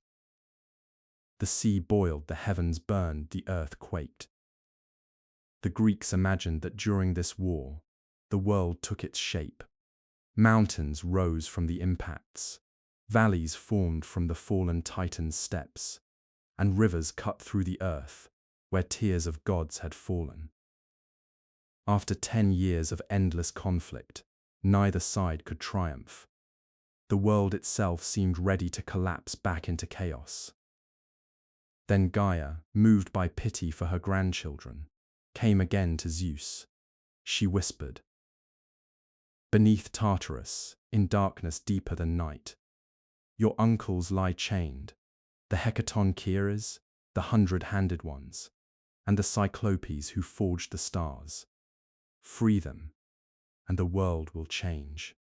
The sea boiled, the heavens burned, the earth quaked. The Greeks imagined that during this war, the world took its shape. Mountains rose from the impacts, Valleys formed from the fallen Titan's steps, and rivers cut through the earth, where tears of gods had fallen. After 10 years of endless conflict, neither side could triumph. The world itself seemed ready to collapse back into chaos. Then Gaia, moved by pity for her grandchildren, came again to Zeus. She whispered, "Beneath Tartarus, in darkness deeper than night, your uncles lie chained, the Hecatoncheires, the 100-handed ones, and the Cyclopes who forged the stars. Free them, and the world will change."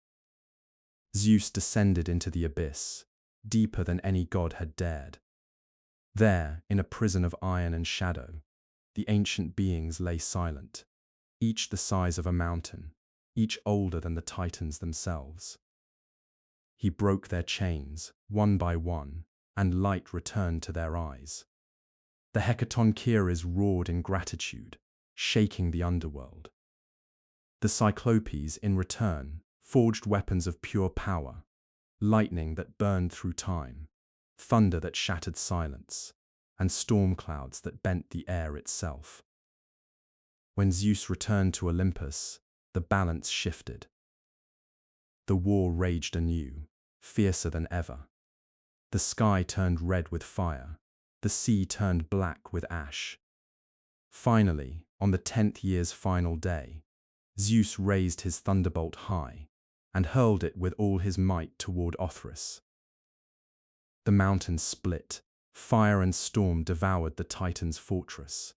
Zeus descended into the abyss, deeper than any god had dared. There, in a prison of iron and shadow, the ancient beings lay silent, each the size of a mountain, each older than the Titans themselves. He broke their chains, one by one, and light returned to their eyes. The Hecatoncheires roared in gratitude, shaking the underworld. The Cyclopes, in return, forged weapons of pure power, lightning that burned through time, thunder that shattered silence, and storm clouds that bent the air itself. When Zeus returned to Olympus, the balance shifted. The war raged anew, fiercer than ever. The sky turned red with fire, the sea turned black with ash. Finally, on the 10th year's final day, Zeus raised his thunderbolt high and hurled it with all his might toward Othrys. The mountains split, fire and storm devoured the Titan's fortress.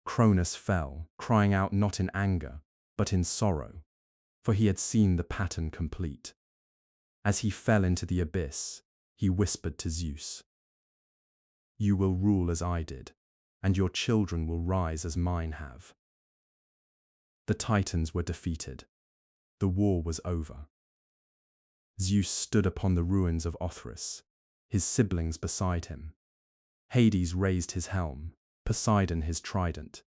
Cronus fell, crying out not in anger, but in sorrow, for he had seen the pattern complete. As he fell into the abyss, he whispered to Zeus, "You will rule as I did, and your children will rise as mine have." The Titans were defeated. The war was over. Zeus stood upon the ruins of Othrys, his siblings beside him. Hades raised his helm, Poseidon his trident,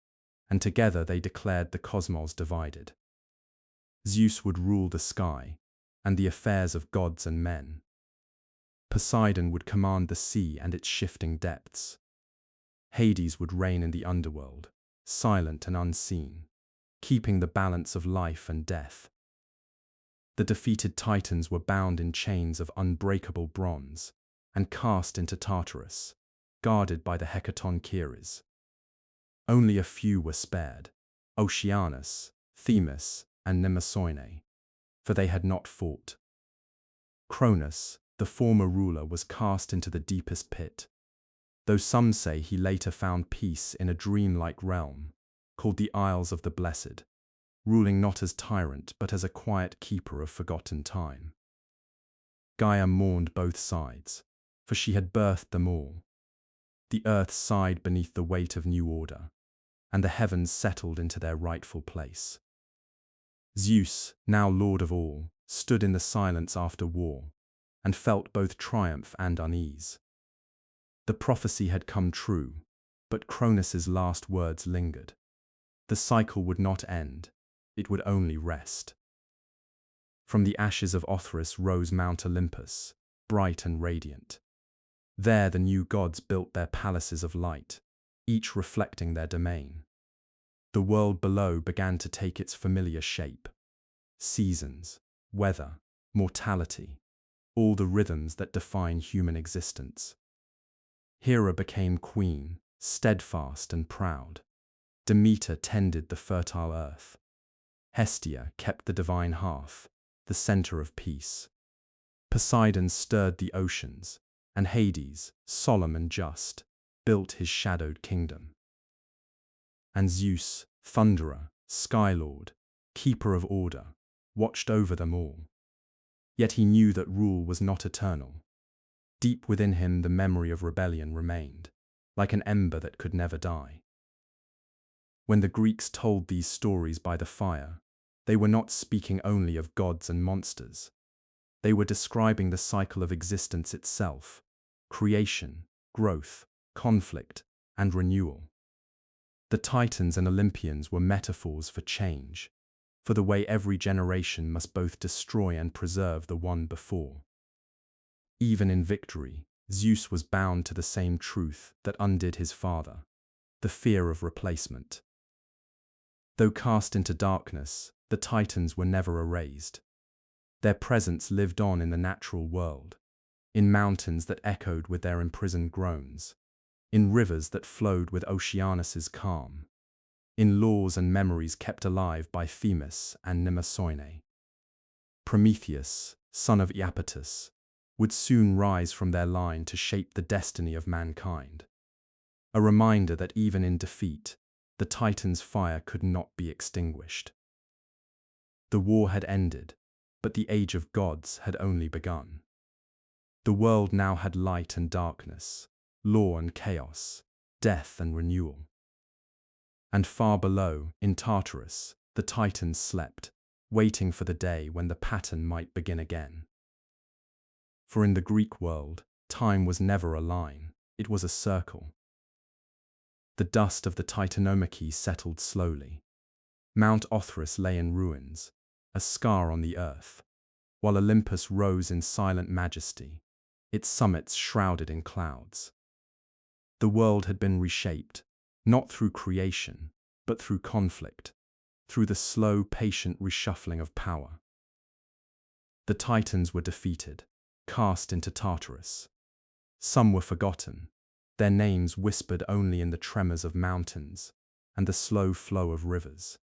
and together they declared the cosmos divided. Zeus would rule the sky and the affairs of gods and men. Poseidon would command the sea and its shifting depths. Hades would reign in the underworld, silent and unseen, keeping the balance of life and death. The defeated Titans were bound in chains of unbreakable bronze and cast into Tartarus, guarded by the Hecatoncheires. Only a few were spared, Oceanus, Themis, and Mnemosyne, for they had not fought. Cronus, the former ruler, was cast into the deepest pit, though some say he later found peace in a dreamlike realm called the Isles of the Blessed, ruling not as tyrant but as a quiet keeper of forgotten time. Gaia mourned both sides, for she had birthed them all. The earth sighed beneath the weight of new order, and the heavens settled into their rightful place. Zeus, now lord of all, stood in the silence after war, and felt both triumph and unease. The prophecy had come true, but Cronus's last words lingered. The cycle would not end, it would only rest. From the ashes of Othrys rose Mount Olympus, bright and radiant. There the new gods built their palaces of light, each reflecting their domain. The world below began to take its familiar shape. Seasons, weather, mortality, all the rhythms that define human existence. Hera became queen, steadfast and proud. Demeter tended the fertile earth. Hestia kept the divine hearth, the center of peace. Poseidon stirred the oceans, and Hades, solemn and just, built his shadowed kingdom. And Zeus, thunderer, skylord, keeper of order, watched over them all. Yet he knew that rule was not eternal. Deep within him the memory of rebellion remained, like an ember that could never die. When the Greeks told these stories by the fire, they were not speaking only of gods and monsters. They were describing the cycle of existence itself: creation, growth, conflict, and renewal. The Titans and Olympians were metaphors for change, for the way every generation must both destroy and preserve the one before. even in victory, Zeus was bound to the same truth that undid his father, the fear of replacement. Though cast into darkness, the Titans were never erased. Their presence lived on in the natural world, in mountains that echoed with their imprisoned groans, in rivers that flowed with Oceanus's calm, in laws and memories kept alive by Themis and Mnemosyne. Prometheus, son of Iapetus, would soon rise from their line to shape the destiny of mankind. A reminder that even in defeat, the Titans' fire could not be extinguished. The war had ended, but the age of gods had only begun. The world now had light and darkness, law and chaos, death and renewal. And far below, in Tartarus, the Titans slept, waiting for the day when the pattern might begin again. For in the Greek world, time was never a line, it was a circle. The dust of the Titanomachy settled slowly. Mount Othrys lay in ruins, a scar on the earth, while Olympus rose in silent majesty, its summits shrouded in clouds. The world had been reshaped, not through creation, but through conflict, through the slow, patient reshuffling of power. The Titans were defeated, cast into Tartarus. Some were forgotten, their names whispered only in the tremors of mountains and the slow flow of rivers.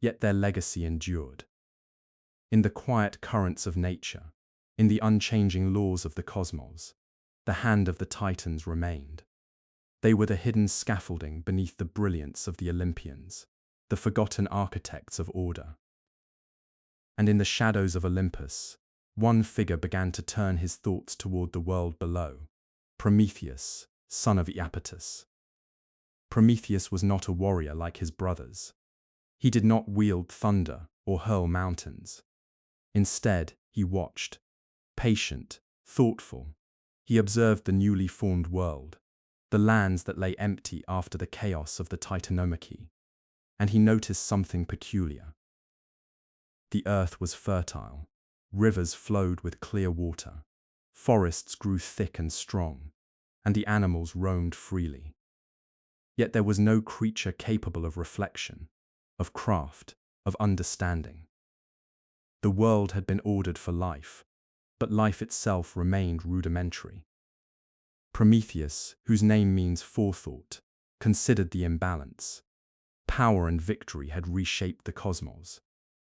Yet their legacy endured. In the quiet currents of nature, in the unchanging laws of the cosmos, the hand of the Titans remained. They were the hidden scaffolding beneath the brilliance of the Olympians, the forgotten architects of order. And in the shadows of Olympus, one figure began to turn his thoughts toward the world below: Prometheus, son of Iapetus. Prometheus was not a warrior like his brothers. He did not wield thunder or hurl mountains. Instead, he watched. Patient, thoughtful, he observed the newly formed world, the lands that lay empty after the chaos of the Titanomachy, and he noticed something peculiar. The earth was fertile, rivers flowed with clear water, forests grew thick and strong, and the animals roamed freely. Yet there was no creature capable of reflection, of craft, of understanding. The world had been ordered for life, but life itself remained rudimentary. Prometheus, whose name means forethought, considered the imbalance. Power and victory had reshaped the cosmos,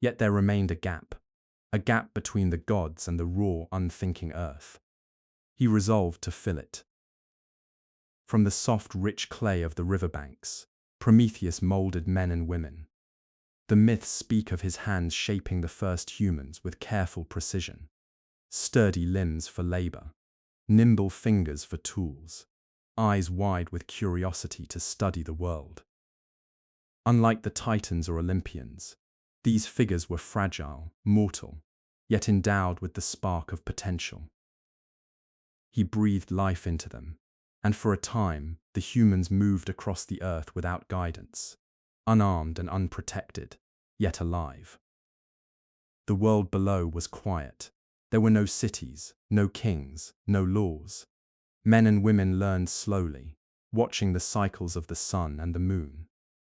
yet there remained a gap between the gods and the raw, unthinking earth. He resolved to fill it. From the soft, rich clay of the riverbanks, Prometheus molded men and women. The myths speak of his hands shaping the first humans with careful precision. Sturdy limbs for labor, nimble fingers for tools, eyes wide with curiosity to study the world. Unlike the Titans or Olympians, these figures were fragile, mortal, yet endowed with the spark of potential. He breathed life into them, and for a time, the humans moved across the earth without guidance, unarmed and unprotected, yet alive. The world below was quiet. There were no cities, no kings, no laws. Men and women learned slowly, watching the cycles of the sun and the moon,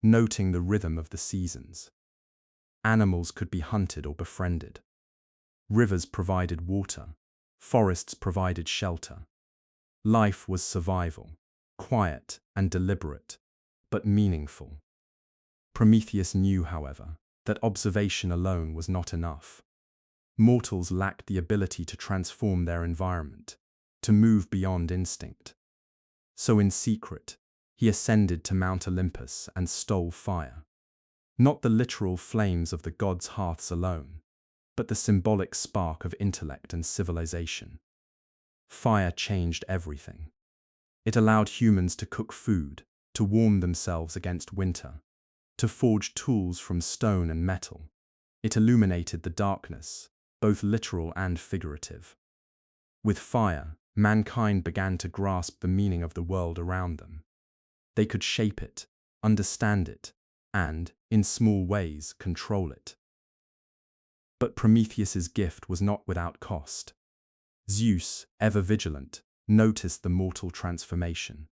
noting the rhythm of the seasons. Animals could be hunted or befriended. Rivers provided water, forests provided shelter. Life was survival, quiet and deliberate, but meaningful. Prometheus knew, however, that observation alone was not enough. Mortals lacked the ability to transform their environment, to move beyond instinct. So in secret, he ascended to Mount Olympus and stole fire. Not the literal flames of the gods' hearths alone, but the symbolic spark of intellect and civilization. Fire changed everything. It allowed humans to cook food, to warm themselves against winter, to forge tools from stone and metal. It illuminated the darkness, both literal and figurative. With fire, mankind began to grasp the meaning of the world around them. They could shape it, understand it, and, in small ways, control it. But Prometheus's gift was not without cost. Zeus, ever vigilant, noticed the mortal transformation.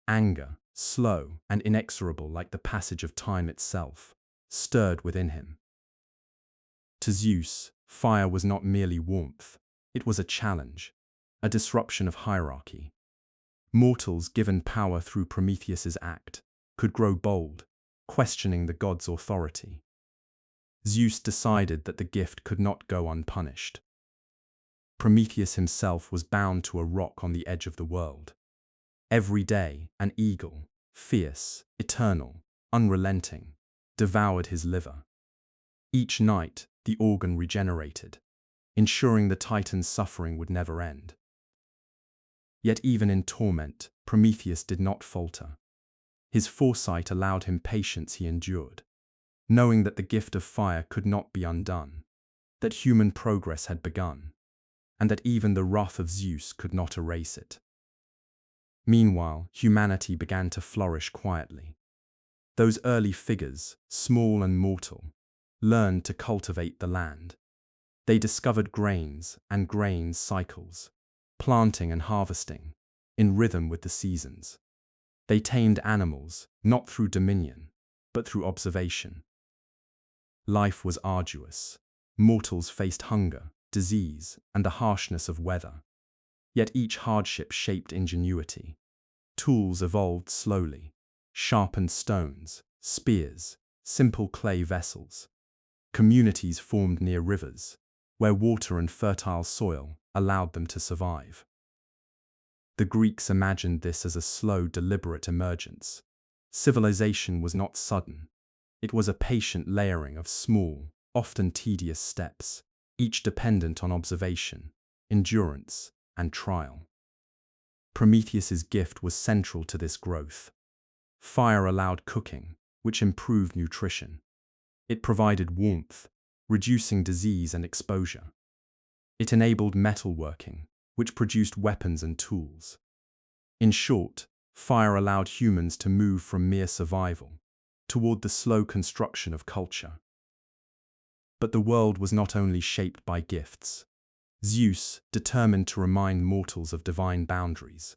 Anger, slow and inexorable like the passage of time itself, stirred within him. To Zeus, fire was not merely warmth, it was a challenge, a disruption of hierarchy. Mortals given power through Prometheus's act could grow bold, questioning the god's authority. Zeus decided that the gift could not go unpunished. Prometheus himself was bound to a rock on the edge of the world. Every day, an eagle, fierce, eternal, unrelenting, devoured his liver. Each night, the organ regenerated, ensuring the Titan's suffering would never end. Yet even in torment, Prometheus did not falter. His foresight allowed him patience. He endured, knowing that the gift of fire could not be undone, that human progress had begun, and that even the wrath of Zeus could not erase it. Meanwhile, humanity began to flourish quietly. Those early figures, small and mortal, learned to cultivate the land. They discovered grains and grain cycles, planting and harvesting, in rhythm with the seasons. They tamed animals, not through dominion, but through observation. Life was arduous. Mortals faced hunger, disease, and the harshness of weather. Yet each hardship shaped ingenuity. Tools evolved slowly: sharpened stones, spears, simple clay vessels. Communities formed near rivers, where water and fertile soil allowed them to survive. The Greeks imagined this as a slow, deliberate emergence. Civilization was not sudden. It was a patient layering of small, often tedious steps, each dependent on observation, endurance, and trial. Prometheus's gift was central to this growth. Fire allowed cooking, which improved nutrition. It provided warmth, reducing disease and exposure. It enabled metalworking, which produced weapons and tools. In short, fire allowed humans to move from mere survival toward the slow construction of culture. But the world was not only shaped by gifts. Zeus, determined to remind mortals of divine boundaries,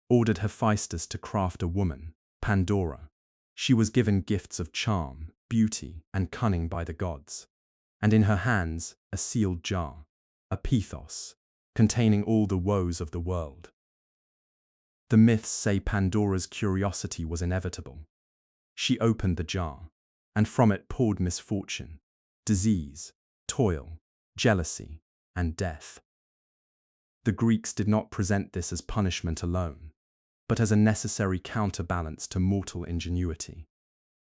ordered Hephaestus to craft a woman, Pandora. She was given gifts of charm, beauty, and cunning by the gods, and in her hands a sealed jar, a pithos, containing all the woes of the world. The myths say Pandora's curiosity was inevitable. She opened the jar, and from it poured misfortune, disease, toil, jealousy, and death. The Greeks did not present this as punishment alone, but as a necessary counterbalance to mortal ingenuity.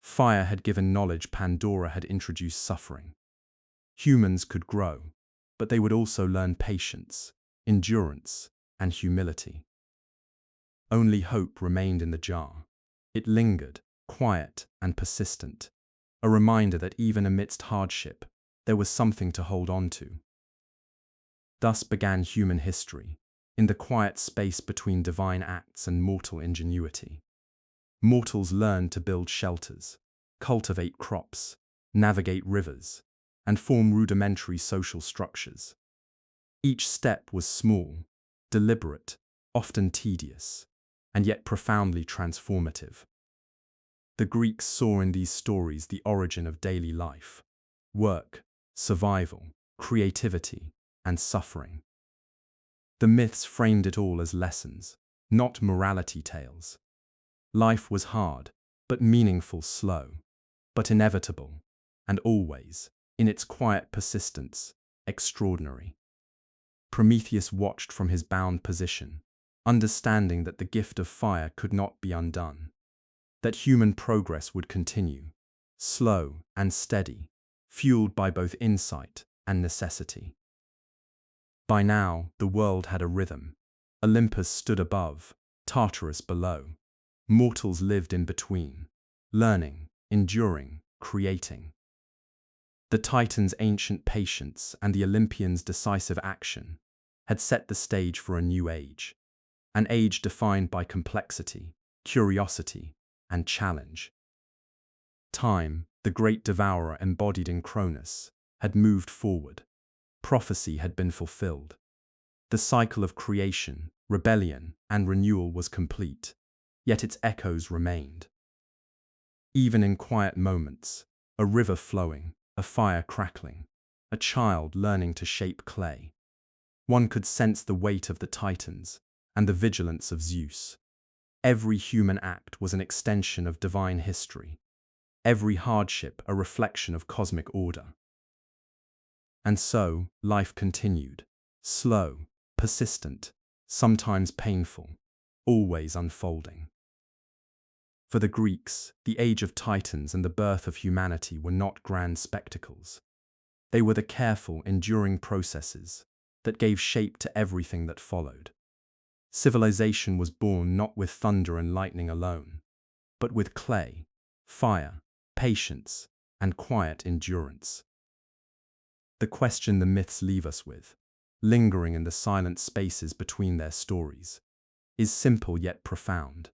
Fire had given knowledge, Pandora had introduced suffering. Humans could grow, but they would also learn patience, endurance, and humility. Only hope remained in the jar. It lingered, quiet and persistent, a reminder that even amidst hardship, there was something to hold on to. Thus began human history, in the quiet space between divine acts and mortal ingenuity. Mortals learned to build shelters, cultivate crops, navigate rivers, and form rudimentary social structures. Each step was small, deliberate, often tedious, and yet profoundly transformative. The Greeks saw in these stories the origin of daily life: work, survival, creativity, and suffering. The myths framed it all as lessons, not morality tales. Life was hard, but meaningful, slow, but inevitable, and always, in its quiet persistence, extraordinary. Prometheus watched from his bound position, understanding that the gift of fire could not be undone, that human progress would continue, slow and steady, fueled by both insight and necessity. By now, the world had a rhythm. Olympus stood above, Tartarus below. Mortals lived in between, learning, enduring, creating. The Titan's ancient patience and the Olympians' decisive action had set the stage for a new age, an age defined by complexity, curiosity, and challenge. Time, the great devourer embodied in Cronus, had moved forward. Prophecy had been fulfilled. The cycle of creation, rebellion, and renewal was complete, yet its echoes remained. Even in quiet moments, a river flowing, a fire crackling, a child learning to shape clay, one could sense the weight of the Titans and the vigilance of Zeus. Every human act was an extension of divine history, every hardship a reflection of cosmic order. And so, life continued, slow, persistent, sometimes painful, always unfolding. For the Greeks, the age of Titans and the birth of humanity were not grand spectacles. They were the careful, enduring processes that gave shape to everything that followed. Civilization was born not with thunder and lightning alone, but with clay, fire, patience, and quiet endurance. The question the myths leave us with, lingering in the silent spaces between their stories, is simple yet profound.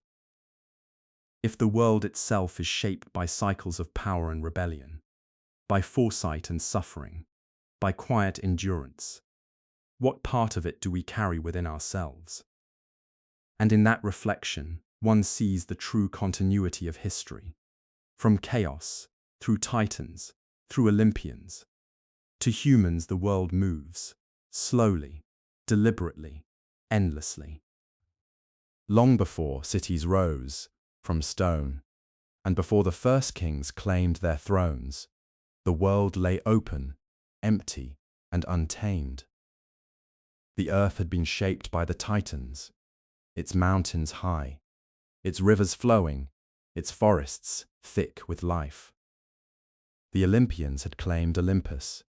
If the world itself is shaped by cycles of power and rebellion, by foresight and suffering, by quiet endurance, what part of it do we carry within ourselves? And in that reflection, one sees the true continuity of history. From chaos, through Titans, through Olympians, to humans the world moves, slowly, deliberately, endlessly. Long before cities rose from stone, and before the first kings claimed their thrones, the world lay open, empty, and untamed. The earth had been shaped by the Titans, its mountains high, its rivers flowing, its forests thick with life. The Olympians had claimed Olympus,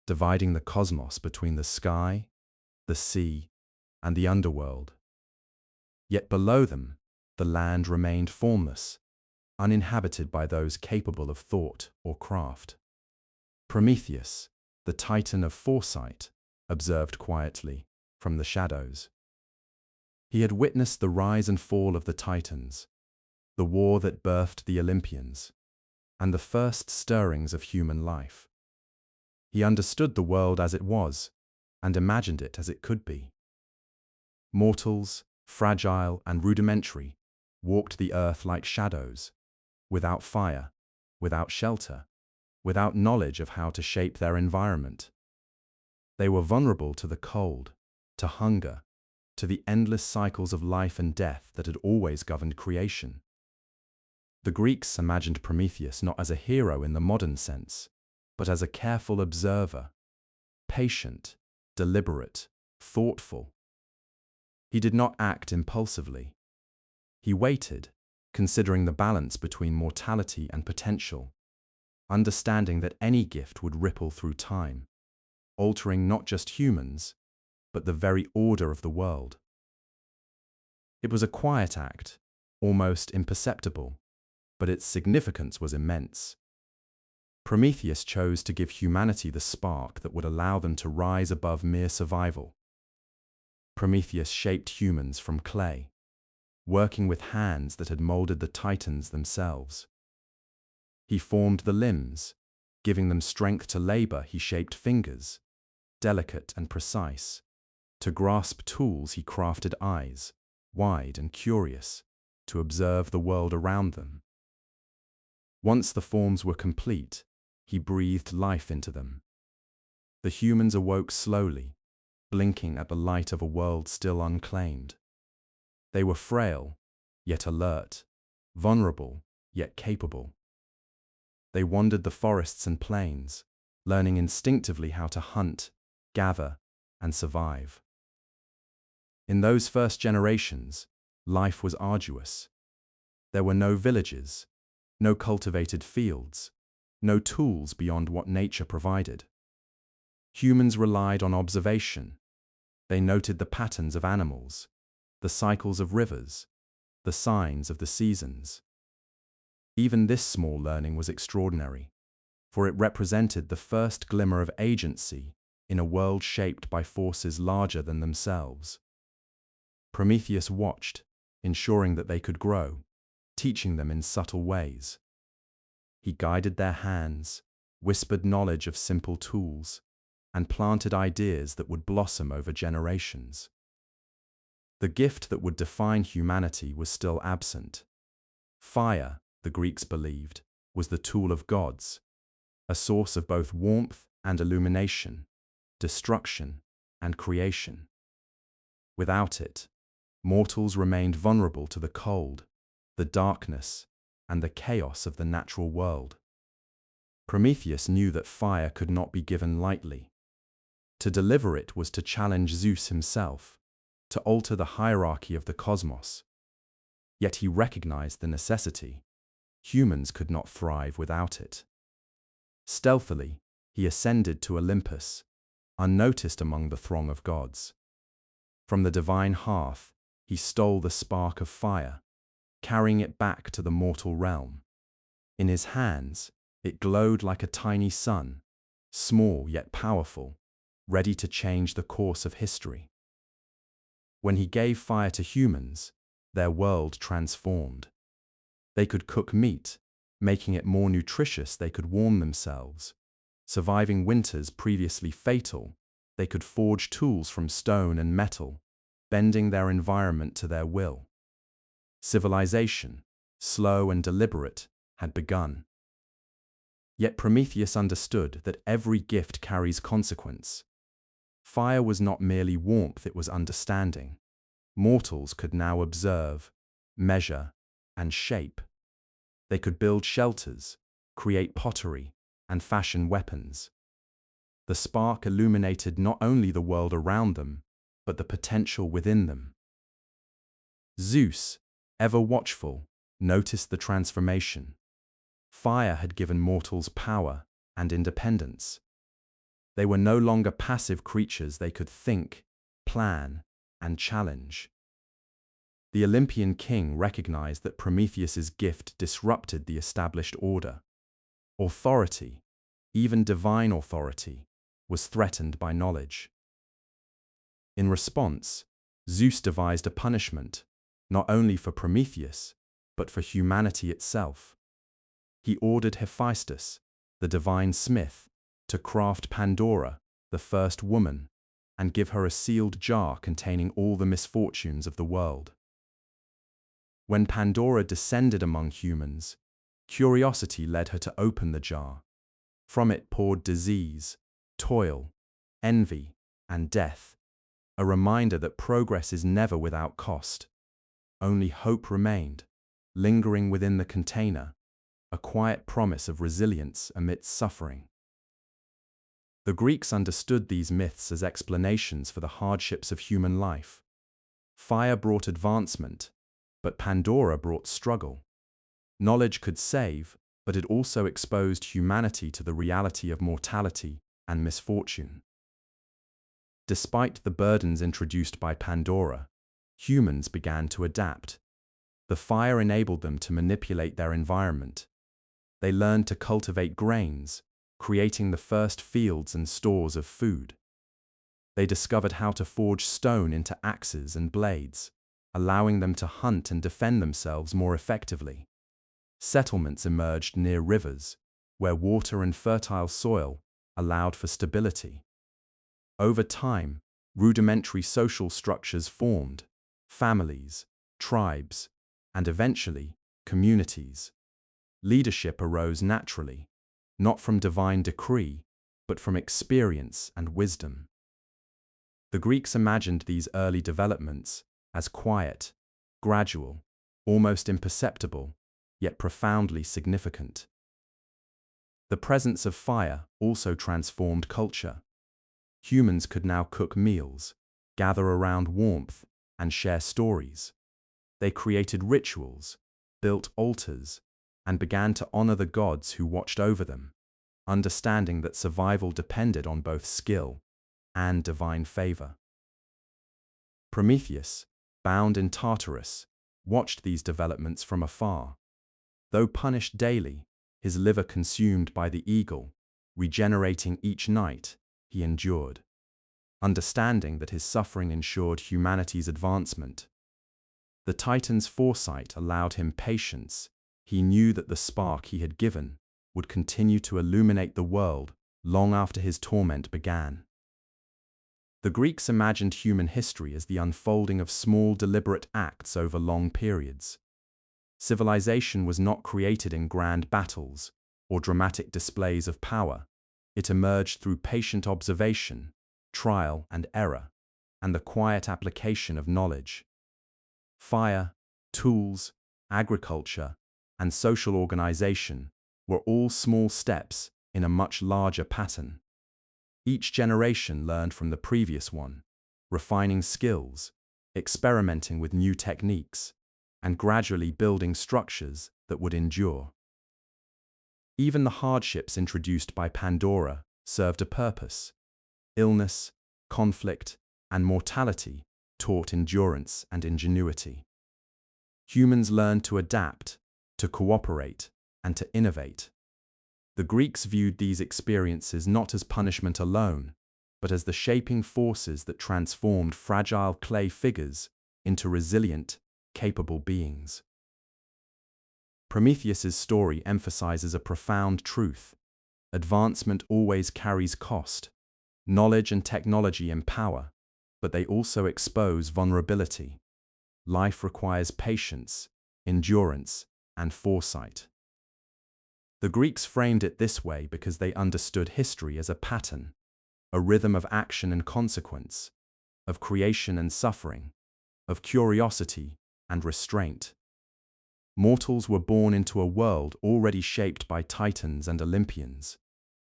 dividing the cosmos between the sky, the sea, and the underworld. Yet below them, the land remained formless, uninhabited by those capable of thought or craft. Prometheus, the Titan of foresight, observed quietly from the shadows. He had witnessed the rise and fall of the Titans, the war that birthed the Olympians, and the first stirrings of human life. He understood the world as it was, and imagined it as it could be. Mortals, fragile and rudimentary, walked the earth like shadows, without fire, without shelter, without knowledge of how to shape their environment. They were vulnerable to the cold, to hunger, to the endless cycles of life and death that had always governed creation. The Greeks imagined Prometheus not as a hero in the modern sense, but as a careful observer, patient, deliberate, thoughtful. He did not act impulsively. He waited, considering the balance between mortality and potential, understanding that any gift would ripple through time, altering not just humans, but the very order of the world. It was a quiet act, almost imperceptible, but its significance was immense. Prometheus chose to give humanity the spark that would allow them to rise above mere survival. Prometheus shaped humans from clay, working with hands that had molded the Titans themselves. He formed the limbs, giving them strength to labor. He shaped fingers, delicate and precise. To grasp tools he crafted eyes, wide and curious, to observe the world around them. Once the forms were complete, he breathed life into them. The humans awoke slowly, blinking at the light of a world still unclaimed. They were frail, yet alert, vulnerable, yet capable. They wandered the forests and plains, learning instinctively how to hunt, gather, and survive. In those first generations, life was arduous. There were no villages, no cultivated fields, no tools beyond what nature provided. Humans relied on observation. They noted the patterns of animals, the cycles of rivers, the signs of the seasons. Even this small learning was extraordinary, for it represented the first glimmer of agency in a world shaped by forces larger than themselves. Prometheus watched, ensuring that they could grow, teaching them in subtle ways. He guided their hands, whispered knowledge of simple tools, and planted ideas that would blossom over generations. The gift that would define humanity was still absent. Fire, the Greeks believed, was the tool of gods, a source of both warmth and illumination, destruction and creation. Without it, mortals remained vulnerable to the cold, the darkness, and the chaos of the natural world. Prometheus knew that fire could not be given lightly. To deliver it was to challenge Zeus himself, to alter the hierarchy of the cosmos. Yet he recognized the necessity. Humans could not thrive without it. Stealthily, he ascended to Olympus, unnoticed among the throng of gods. From the divine hearth, he stole the spark of fire, carrying it back to the mortal realm. In his hands, it glowed like a tiny sun, small yet powerful, ready to change the course of history. When he gave fire to humans, their world transformed. They could cook meat, making it more nutritious. They could warm themselves. Surviving winters previously fatal, they could forge tools from stone and metal, bending their environment to their will. Civilization, slow and deliberate, had begun. Yet Prometheus understood that every gift carries consequence. Fire was not merely warmth, it was understanding. Mortals could now observe, measure, and shape. They could build shelters, create pottery, and fashion weapons. The spark illuminated not only the world around them, but the potential within them. Zeus, ever watchful, noticed the transformation. Fire had given mortals power and independence. They were no longer passive creatures. They could think, plan, and challenge. The Olympian king recognized that Prometheus's gift disrupted the established order. Authority, even divine authority, was threatened by knowledge. In response, Zeus devised a punishment, not only for Prometheus, but for humanity itself. He ordered Hephaestus, the divine smith, to craft Pandora, the first woman, and give her a sealed jar containing all the misfortunes of the world. When Pandora descended among humans, curiosity led her to open the jar. From it poured disease, toil, envy, and death, a reminder that progress is never without cost. Only hope remained, lingering within the container, a quiet promise of resilience amidst suffering. The Greeks understood these myths as explanations for the hardships of human life. Fire brought advancement, but Pandora brought struggle. Knowledge could save, but it also exposed humanity to the reality of mortality and misfortune. Despite the burdens introduced by Pandora, humans began to adapt. The fire enabled them to manipulate their environment. They learned to cultivate grains, creating the first fields and stores of food. They discovered how to forge stone into axes and blades, allowing them to hunt and defend themselves more effectively. Settlements emerged near rivers, where water and fertile soil allowed for stability. Over time, rudimentary social structures formed: families, tribes, and eventually, communities. Leadership arose naturally, not from divine decree, but from experience and wisdom. The Greeks imagined these early developments as quiet, gradual, almost imperceptible, yet profoundly significant. The presence of fire also transformed culture. Humans could now cook meals, gather around warmth, and share stories. They created rituals, built altars, and began to honor the gods who watched over them, understanding that survival depended on both skill and divine favor. Prometheus, bound in Tartarus, watched these developments from afar. Though punished daily, his liver consumed by the eagle, regenerating each night, he endured, understanding that his suffering ensured humanity's advancement. The Titan's foresight allowed him patience. He knew that the spark he had given would continue to illuminate the world long after his torment began. The Greeks imagined human history as the unfolding of small, deliberate acts over long periods. Civilization was not created in grand battles or dramatic displays of power. It emerged through patient observation, trial and error, and the quiet application of knowledge. Fire, tools, agriculture, and social organization were all small steps in a much larger pattern. Each generation learned from the previous one, refining skills, experimenting with new techniques, and gradually building structures that would endure. Even the hardships introduced by Pandora served a purpose. Illness, conflict, and mortality taught endurance and ingenuity. Humans learned to adapt, to cooperate, and to innovate. The Greeks viewed these experiences not as punishment alone, but as the shaping forces that transformed fragile clay figures into resilient, capable beings. Prometheus's story emphasizes a profound truth. Advancement always carries cost. Knowledge and technology empower, but they also expose vulnerability. Life requires patience, endurance, and foresight. The Greeks framed it this way because they understood history as a pattern, a rhythm of action and consequence, of creation and suffering, of curiosity and restraint. Mortals were born into a world already shaped by titans and Olympians,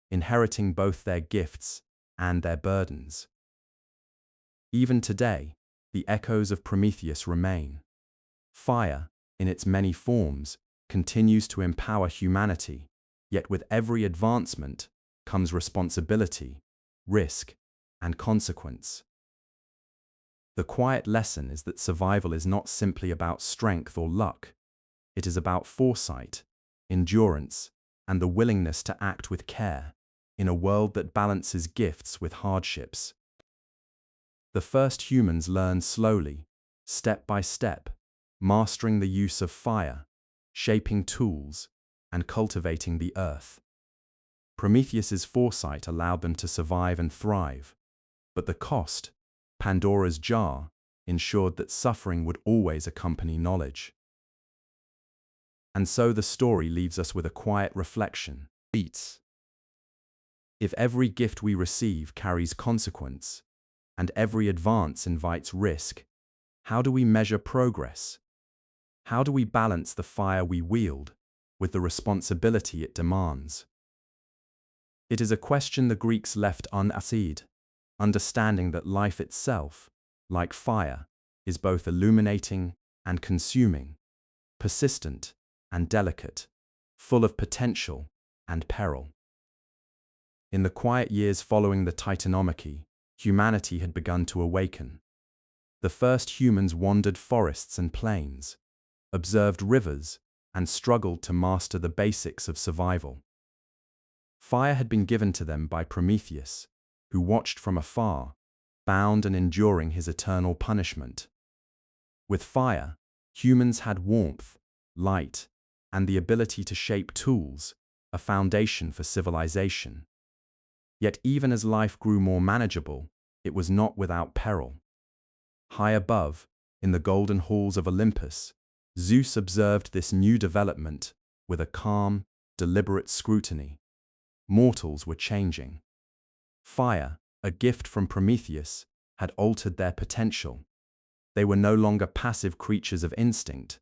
inheriting both their gifts and their burdens. Even today, the echoes of Prometheus remain. Fire, in its many forms, continues to empower humanity, yet with every advancement comes responsibility, risk, and consequence. The quiet lesson is that survival is not simply about strength or luck. It is about foresight, endurance, and the willingness to act with care in a world that balances gifts with hardships. The first humans learned slowly, step by step, mastering the use of fire, shaping tools, and cultivating the earth. Prometheus's foresight allowed them to survive and thrive, but the cost, Pandora's jar, ensured that suffering would always accompany knowledge. And so the story leaves us with a quiet reflection. If every gift we receive carries consequence, and every advance invites risk, how do we measure progress? How do we balance the fire we wield with the responsibility it demands? It is a question the Greeks left unanswered, understanding that life itself, like fire, is both illuminating and consuming, persistent and delicate, full of potential and peril. In the quiet years following the Titanomachy, humanity had begun to awaken. The first humans wandered forests and plains, observed rivers, and struggled to master the basics of survival. Fire had been given to them by Prometheus, who watched from afar, bound and enduring his eternal punishment. With fire, humans had warmth, light, and the ability to shape tools, a foundation for civilization. Yet even as life grew more manageable, it was not without peril. High above, in the golden halls of Olympus, Zeus observed this new development with a calm, deliberate scrutiny. Mortals were changing. Fire, a gift from Prometheus, had altered their potential. They were no longer passive creatures of instinct.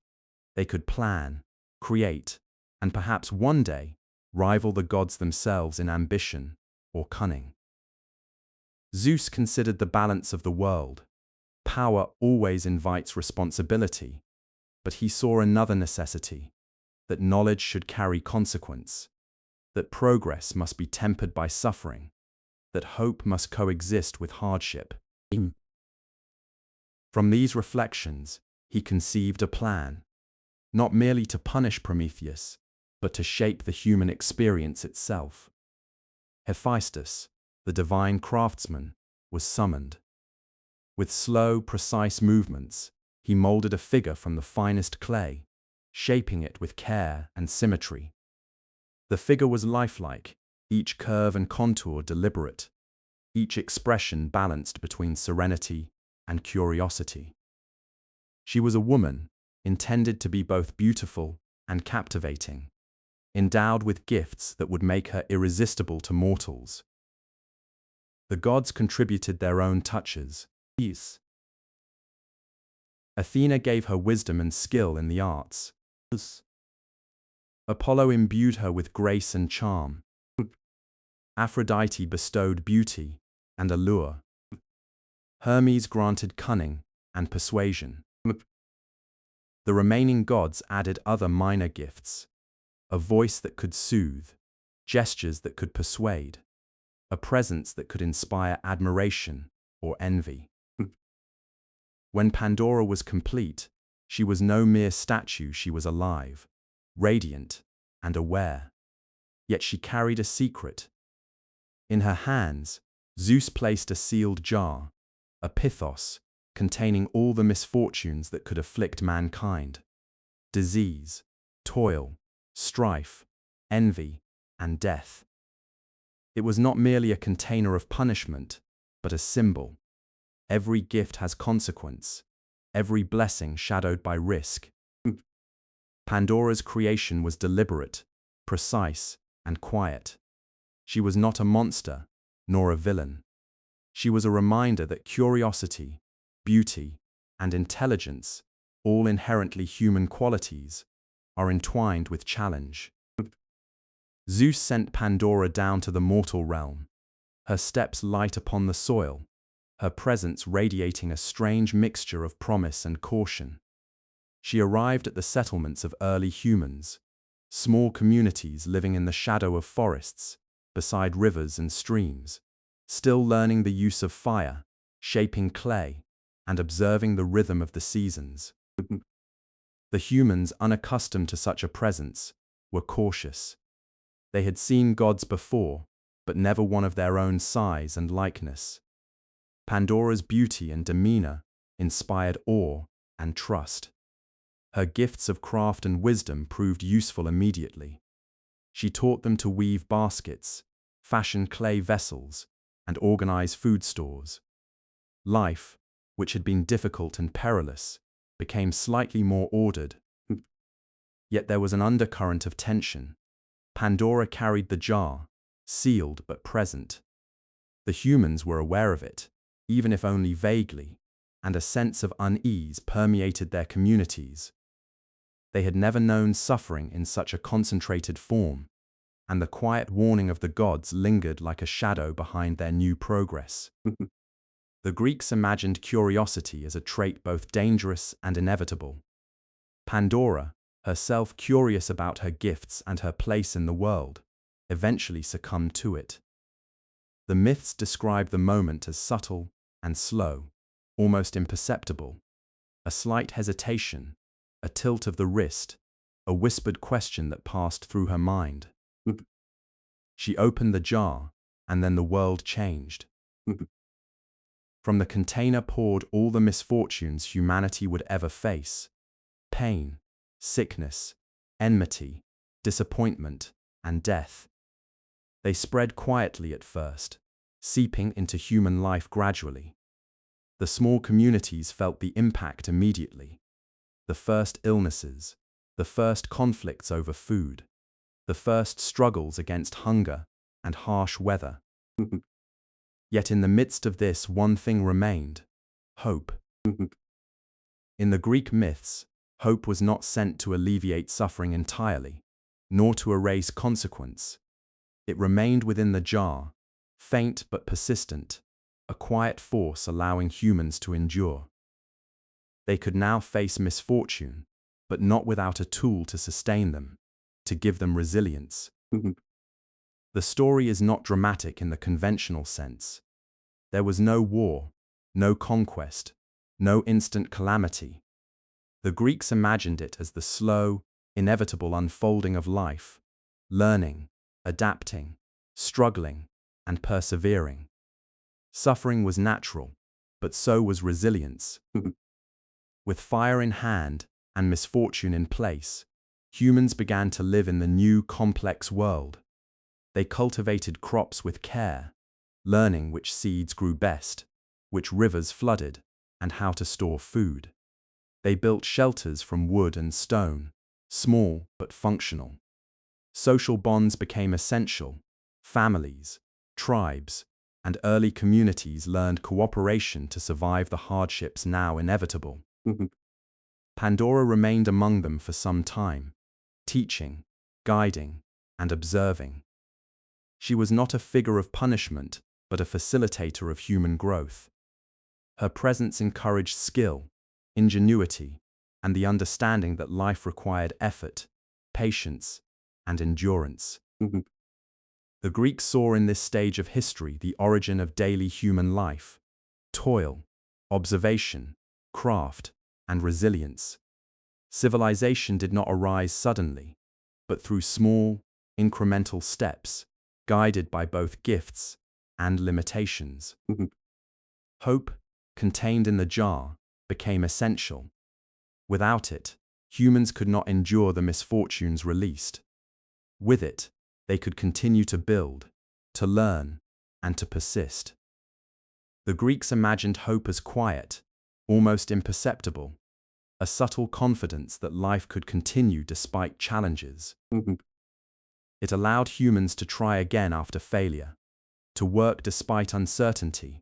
They could plan, create, and perhaps one day rival the gods themselves in ambition or cunning. Zeus considered the balance of the world. Power always invites responsibility, but he saw another necessity, that knowledge should carry consequence, that progress must be tempered by suffering, that hope must coexist with hardship. From these reflections, he conceived a plan, not merely to punish Prometheus, but to shape the human experience itself. Hephaestus, the divine craftsman, was summoned. With slow, precise movements, he molded a figure from the finest clay, shaping it with care and symmetry. The figure was lifelike, each curve and contour deliberate. each expression balanced between serenity and curiosity. She was a woman, intended to be both beautiful and captivating, endowed with gifts that would make her irresistible to mortals. The gods contributed their own touches. Athena gave her wisdom and skill in the arts. Apollo imbued her with grace and charm. Aphrodite bestowed beauty and allure. Hermes granted cunning and persuasion. The remaining gods added other minor gifts: a voice that could soothe, gestures that could persuade, a presence that could inspire admiration or envy. When Pandora was complete, she was no mere statue, she was alive, radiant, and aware. Yet she carried a secret. In her hands, Zeus placed a sealed jar, a pythos, containing all the misfortunes that could afflict mankind: disease, toil, strife, envy, and death. It was not merely a container of punishment, but a symbol. Every gift has consequence, every blessing shadowed by risk. Pandora's creation was deliberate, precise, and quiet. She was not a monster, nor a villain. She was a reminder that curiosity, beauty, and intelligence, all inherently human qualities, are entwined with challenge. Zeus sent Pandora down to the mortal realm, her steps light upon the soil, her presence radiating a strange mixture of promise and caution. She arrived at the settlements of early humans, small communities living in the shadow of forests, beside rivers and streams, still learning the use of fire, shaping clay, and observing the rhythm of the seasons. The humans, unaccustomed to such a presence, were cautious. They had seen gods before, but never one of their own size and likeness. Pandora's beauty and demeanor inspired awe and trust. Her gifts of craft and wisdom proved useful immediately. She taught them to weave baskets, fashion clay vessels, and organize food stores. Life, which had been difficult and perilous, became slightly more ordered. Yet there was an undercurrent of tension. Pandora carried the jar, sealed but present. The humans were aware of it, even if only vaguely, and a sense of unease permeated their communities. They had never known suffering in such a concentrated form, and the quiet warning of the gods lingered like a shadow behind their new progress. The Greeks imagined curiosity as a trait both dangerous and inevitable. Pandora, herself curious about her gifts and her place in the world, eventually succumbed to it. The myths describe the moment as subtle and slow, almost imperceptible: a slight hesitation, a tilt of the wrist, a whispered question that passed through her mind. She opened the jar, and then the world changed. From the container poured all the misfortunes humanity would ever face: pain, sickness, enmity, disappointment, and death. They spread quietly at first, seeping into human life gradually. The small communities felt the impact immediately: the first illnesses, the first conflicts over food, the first struggles against hunger and harsh weather. Yet in the midst of this, one thing remained: hope. In the Greek myths, hope was not sent to alleviate suffering entirely, nor to erase consequence. It remained within the jar, faint but persistent, a quiet force allowing humans to endure. They could now face misfortune, but not without a tool to sustain them, to give them resilience. The story is not dramatic in the conventional sense. There was no war, no conquest, no instant calamity. The Greeks imagined it as the slow, inevitable unfolding of life: learning, adapting, struggling, and persevering. Suffering was natural, but so was resilience. With fire in hand and misfortune in place, humans began to live in the new, complex world. They cultivated crops with care, learning which seeds grew best, which rivers flooded, and how to store food. They built shelters from wood and stone, small but functional. Social bonds became essential. Families, tribes, and early communities learned cooperation to survive the hardships now inevitable. Pandora remained among them for some time, teaching, guiding, and observing. She was not a figure of punishment, but a facilitator of human growth. Her presence encouraged skill, ingenuity, and the understanding that life required effort, patience, and endurance. The Greeks saw in this stage of history the origin of daily human life: toil, observation, craft, and resilience. Civilization did not arise suddenly, but through small, incremental steps, guided by both gifts and limitations. Hope, contained in the jar, became essential. Without it, humans could not endure the misfortunes released. With it, they could continue to build, to learn, and to persist. The Greeks imagined hope as quiet, almost imperceptible, a subtle confidence that life could continue despite challenges. It allowed humans to try again after failure, to work despite uncertainty,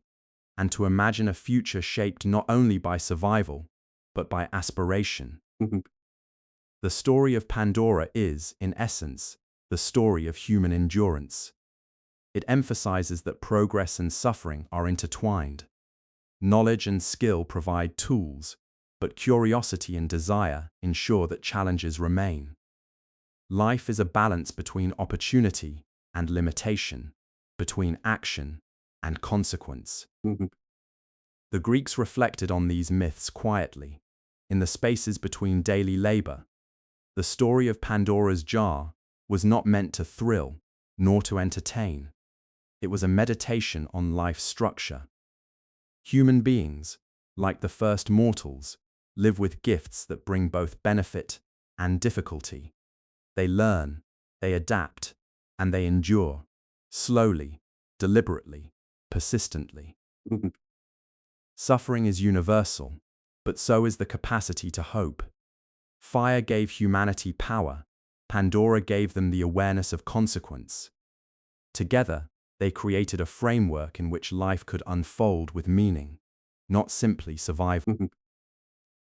and to imagine a future shaped not only by survival, but by aspiration. The story of Pandora is, in essence, the story of human endurance. It emphasizes that progress and suffering are intertwined. Knowledge and skill provide tools, but curiosity and desire ensure that challenges remain. Life is a balance between opportunity and limitation, between action and consequence. The Greeks reflected on these myths quietly. In the spaces between daily labor, the story of Pandora's jar was not meant to thrill, nor to entertain. It was a meditation on life's structure. Human beings, like the first mortals, live with gifts that bring both benefit and difficulty. They learn, they adapt, and they endure, slowly, deliberately, persistently. Suffering is universal, but so is the capacity to hope. Fire gave humanity power. Pandora gave them the awareness of consequence. Together, they created a framework in which life could unfold with meaning, not simply survival.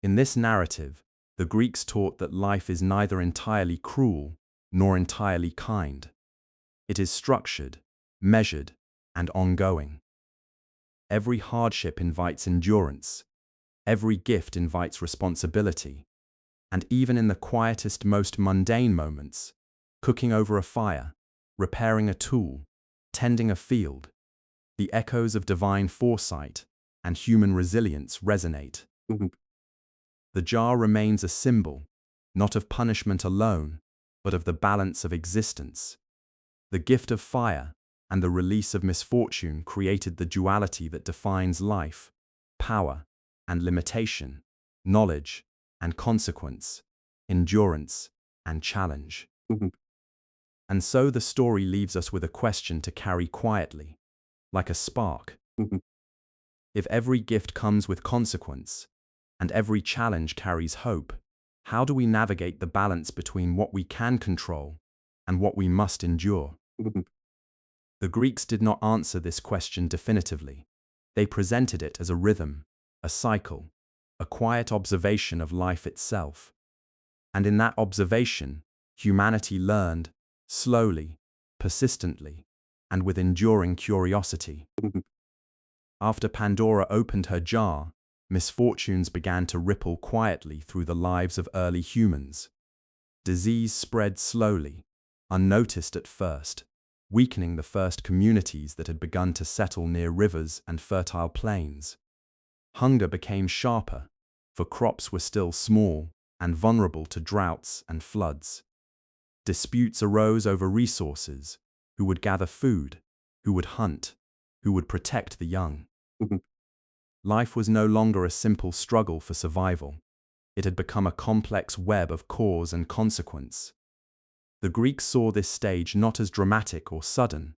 In this narrative, the Greeks taught that life is neither entirely cruel nor entirely kind. It is structured, measured, and ongoing. Every hardship invites endurance. Every gift invites responsibility. And even in the quietest, most mundane moments, cooking over a fire, repairing a tool, tending a field, the echoes of divine foresight and human resilience resonate. The jar remains a symbol, not of punishment alone, but of the balance of existence. The gift of fire and the release of misfortune created the duality that defines life: power and limitation, knowledge and consequence, endurance and challenge. And so the story leaves us with a question to carry quietly, like a spark. If every gift comes with consequence, and every challenge carries hope, how do we navigate the balance between what we can control and what we must endure? The Greeks did not answer this question definitively. They presented it as a rhythm, a cycle, a quiet observation of life itself. And in that observation, humanity learned, slowly, persistently, and with enduring curiosity. After Pandora opened her jar, misfortunes began to ripple quietly through the lives of early humans. Disease spread slowly, unnoticed at first, weakening the first communities that had begun to settle near rivers and fertile plains. Hunger became sharper, for crops were still small and vulnerable to droughts and floods. Disputes arose over resources: who would gather food, who would hunt, who would protect the young. Life was no longer a simple struggle for survival. It had become a complex web of cause and consequence. The Greeks saw this stage not as dramatic or sudden,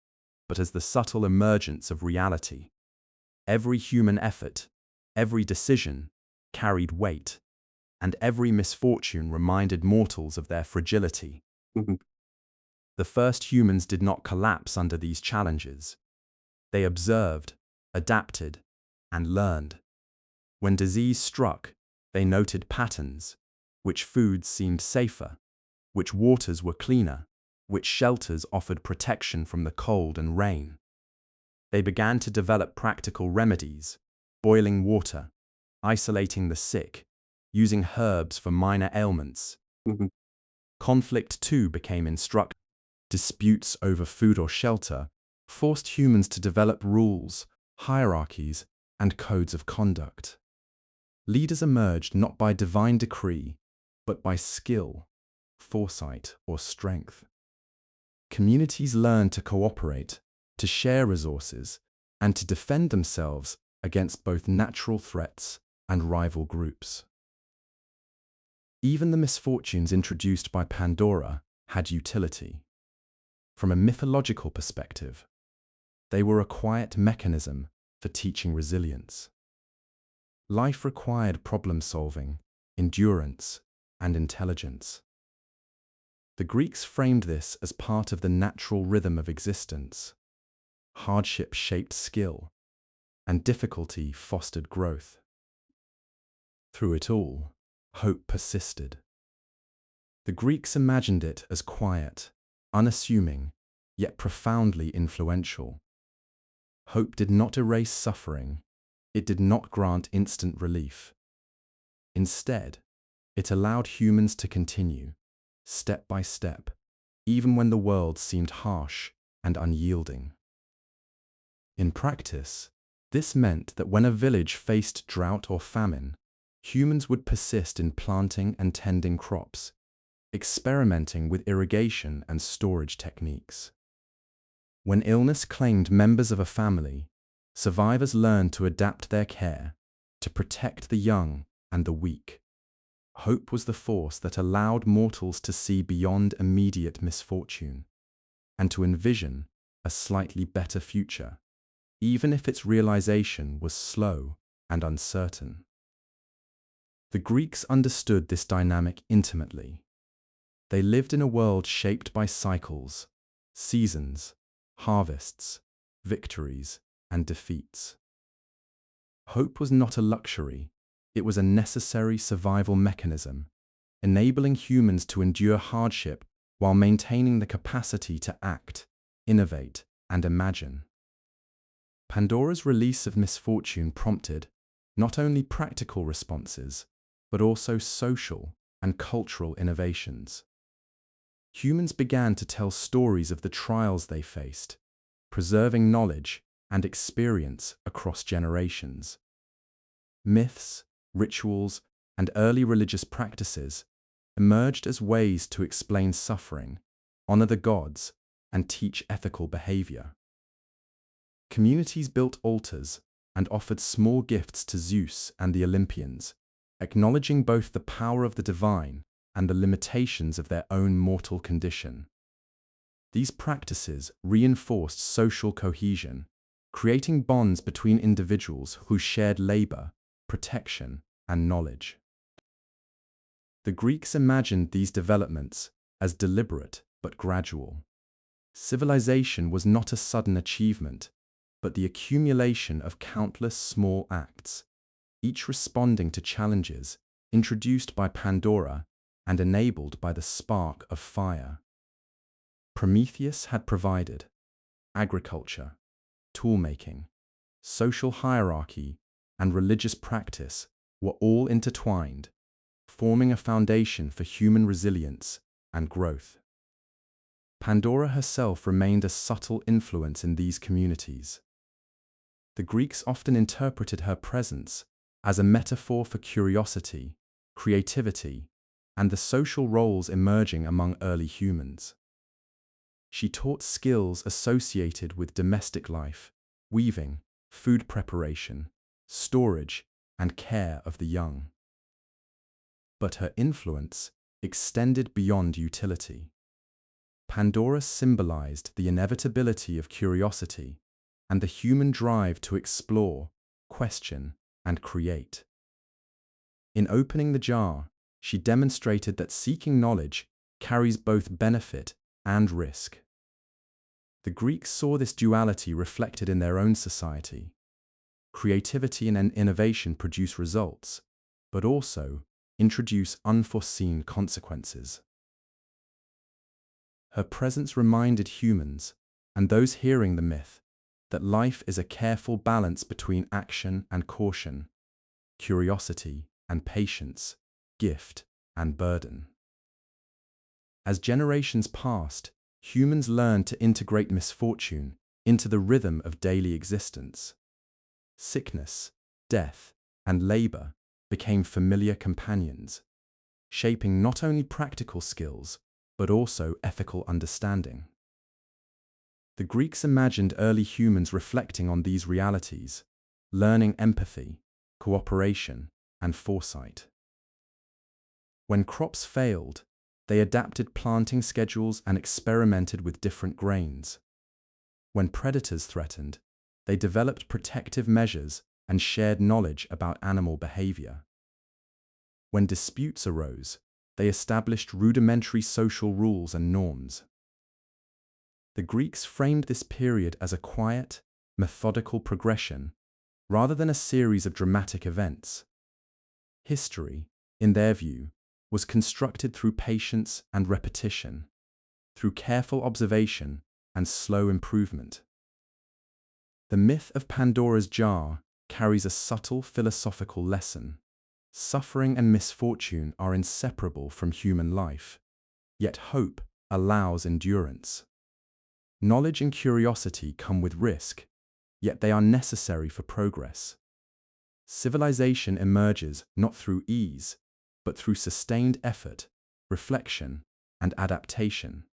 but as the subtle emergence of reality. Every human effort, every decision, carried weight, and every misfortune reminded mortals of their fragility. The first humans did not collapse under these challenges. They observed, adapted, and learned. When disease struck, they noted patterns: which foods seemed safer, which waters were cleaner, which shelters offered protection from the cold and rain. They began to develop practical remedies: boiling water, isolating the sick, using herbs for minor ailments. Conflict too became instructive. Disputes over food or shelter forced humans to develop rules, hierarchies, and codes of conduct. Leaders emerged not by divine decree, but by skill, foresight, or strength. Communities learned to cooperate, to share resources, and to defend themselves against both natural threats and rival groups. Even the misfortunes introduced by Pandora had utility. From a mythological perspective, they were a quiet mechanism for teaching resilience. Life required problem-solving, endurance, and intelligence. The Greeks framed this as part of the natural rhythm of existence. Hardship shaped skill, and difficulty fostered growth. Through it all, hope persisted. The Greeks imagined it as quiet, unassuming, yet profoundly influential. Hope did not erase suffering. It did not grant instant relief. Instead, it allowed humans to continue, step by step, even when the world seemed harsh and unyielding. In practice, this meant that when a village faced drought or famine, humans would persist in planting and tending crops, experimenting with irrigation and storage techniques. When illness claimed members of a family, survivors learned to adapt their care, to protect the young and the weak. Hope was the force that allowed mortals to see beyond immediate misfortune, and to envision a slightly better future, even if its realization was slow and uncertain. The Greeks understood this dynamic intimately. They lived in a world shaped by cycles, seasons, harvests, victories, and defeats. Hope was not a luxury, it was a necessary survival mechanism, enabling humans to endure hardship while maintaining the capacity to act, innovate, and imagine. Pandora's release of misfortune prompted not only practical responses, but also social and cultural innovations. Humans began to tell stories of the trials they faced, preserving knowledge and experience across generations. Myths, rituals, and early religious practices emerged as ways to explain suffering, honor the gods, and teach ethical behavior. Communities built altars and offered small gifts to Zeus and the Olympians, acknowledging both the power of the divine and the limitations of their own mortal condition. These practices reinforced social cohesion, creating bonds between individuals who shared labor, protection, and knowledge. The Greeks imagined these developments as deliberate but gradual. Civilization was not a sudden achievement, but the accumulation of countless small acts, each responding to challenges introduced by Pandora and enabled by the spark of fire. Prometheus had provided agriculture, toolmaking, social hierarchy, and religious practice were all intertwined, forming a foundation for human resilience and growth. Pandora herself remained a subtle influence in these communities. The Greeks often interpreted her presence as a metaphor for curiosity, creativity, and the social roles emerging among early humans. She taught skills associated with domestic life, weaving, food preparation, storage, and care of the young. But her influence extended beyond utility. Pandora symbolized the inevitability of curiosity and the human drive to explore, question, and create. In opening the jar, she demonstrated that seeking knowledge carries both benefit and risk. The Greeks saw this duality reflected in their own society. Creativity and innovation produce results, but also introduce unforeseen consequences. Her presence reminded humans, and those hearing the myth, that life is a careful balance between action and caution, curiosity and patience, gift and burden. As generations passed, humans learned to integrate misfortune into the rhythm of daily existence. Sickness, death, and labor became familiar companions, shaping not only practical skills, but also ethical understanding. The Greeks imagined early humans reflecting on these realities, learning empathy, cooperation, and foresight. When crops failed, they adapted planting schedules and experimented with different grains. When predators threatened, they developed protective measures and shared knowledge about animal behavior. When disputes arose, they established rudimentary social rules and norms. The Greeks framed this period as a quiet, methodical progression, rather than a series of dramatic events. History, in their view, was constructed through patience and repetition, through careful observation and slow improvement. The myth of Pandora's jar carries a subtle philosophical lesson. Suffering and misfortune are inseparable from human life, yet hope allows endurance. Knowledge and curiosity come with risk, yet they are necessary for progress. Civilization emerges not through ease, but through sustained effort, reflection, and adaptation.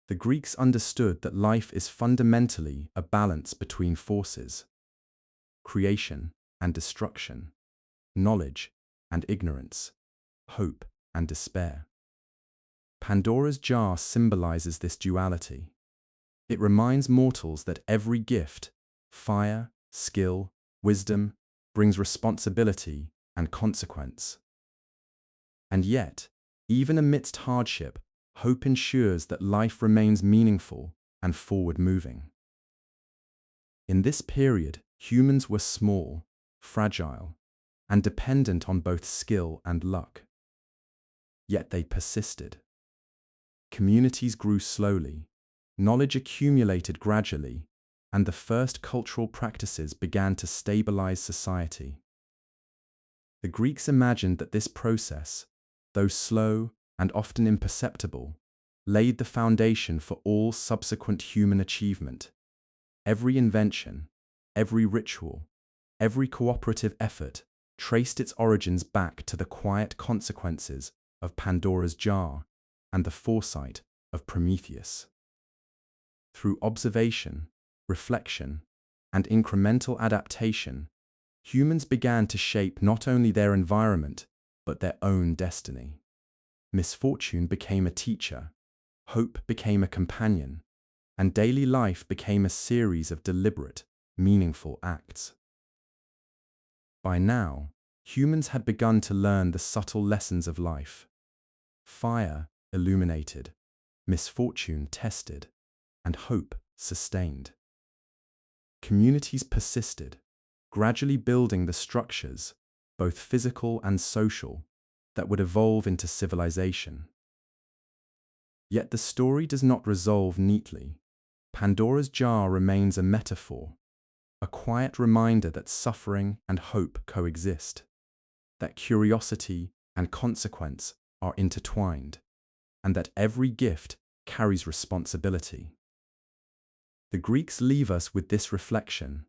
The Greeks understood that life is fundamentally a balance between forces: creation and destruction, knowledge and ignorance, hope and despair. Pandora's jar symbolizes this duality. It reminds mortals that every gift, fire, skill, wisdom, brings responsibility and consequence. And yet, even amidst hardship, hope ensures that life remains meaningful and forward-moving. In this period, humans were small, fragile, and dependent on both skill and luck. Yet they persisted. Communities grew slowly, knowledge accumulated gradually, and the first cultural practices began to stabilize society. The Greeks imagined that this process, though slow and often imperceptible, laid the foundation for all subsequent human achievement. Every invention, every ritual, every cooperative effort traced its origins back to the quiet consequences of Pandora's jar and the foresight of Prometheus. Through observation, reflection, and incremental adaptation, humans began to shape not only their environment, but their own destiny. Misfortune became a teacher, hope became a companion, and daily life became a series of deliberate, meaningful acts. By now, humans had begun to learn the subtle lessons of life. Fire illuminated, misfortune tested, and hope sustained. Communities persisted, gradually building the structures, both physical and social, that would evolve into civilization. Yet the story does not resolve neatly. Pandora's jar remains a metaphor, a quiet reminder that suffering and hope coexist, that curiosity and consequence are intertwined, and that every gift carries responsibility. The Greeks leave us with this reflection.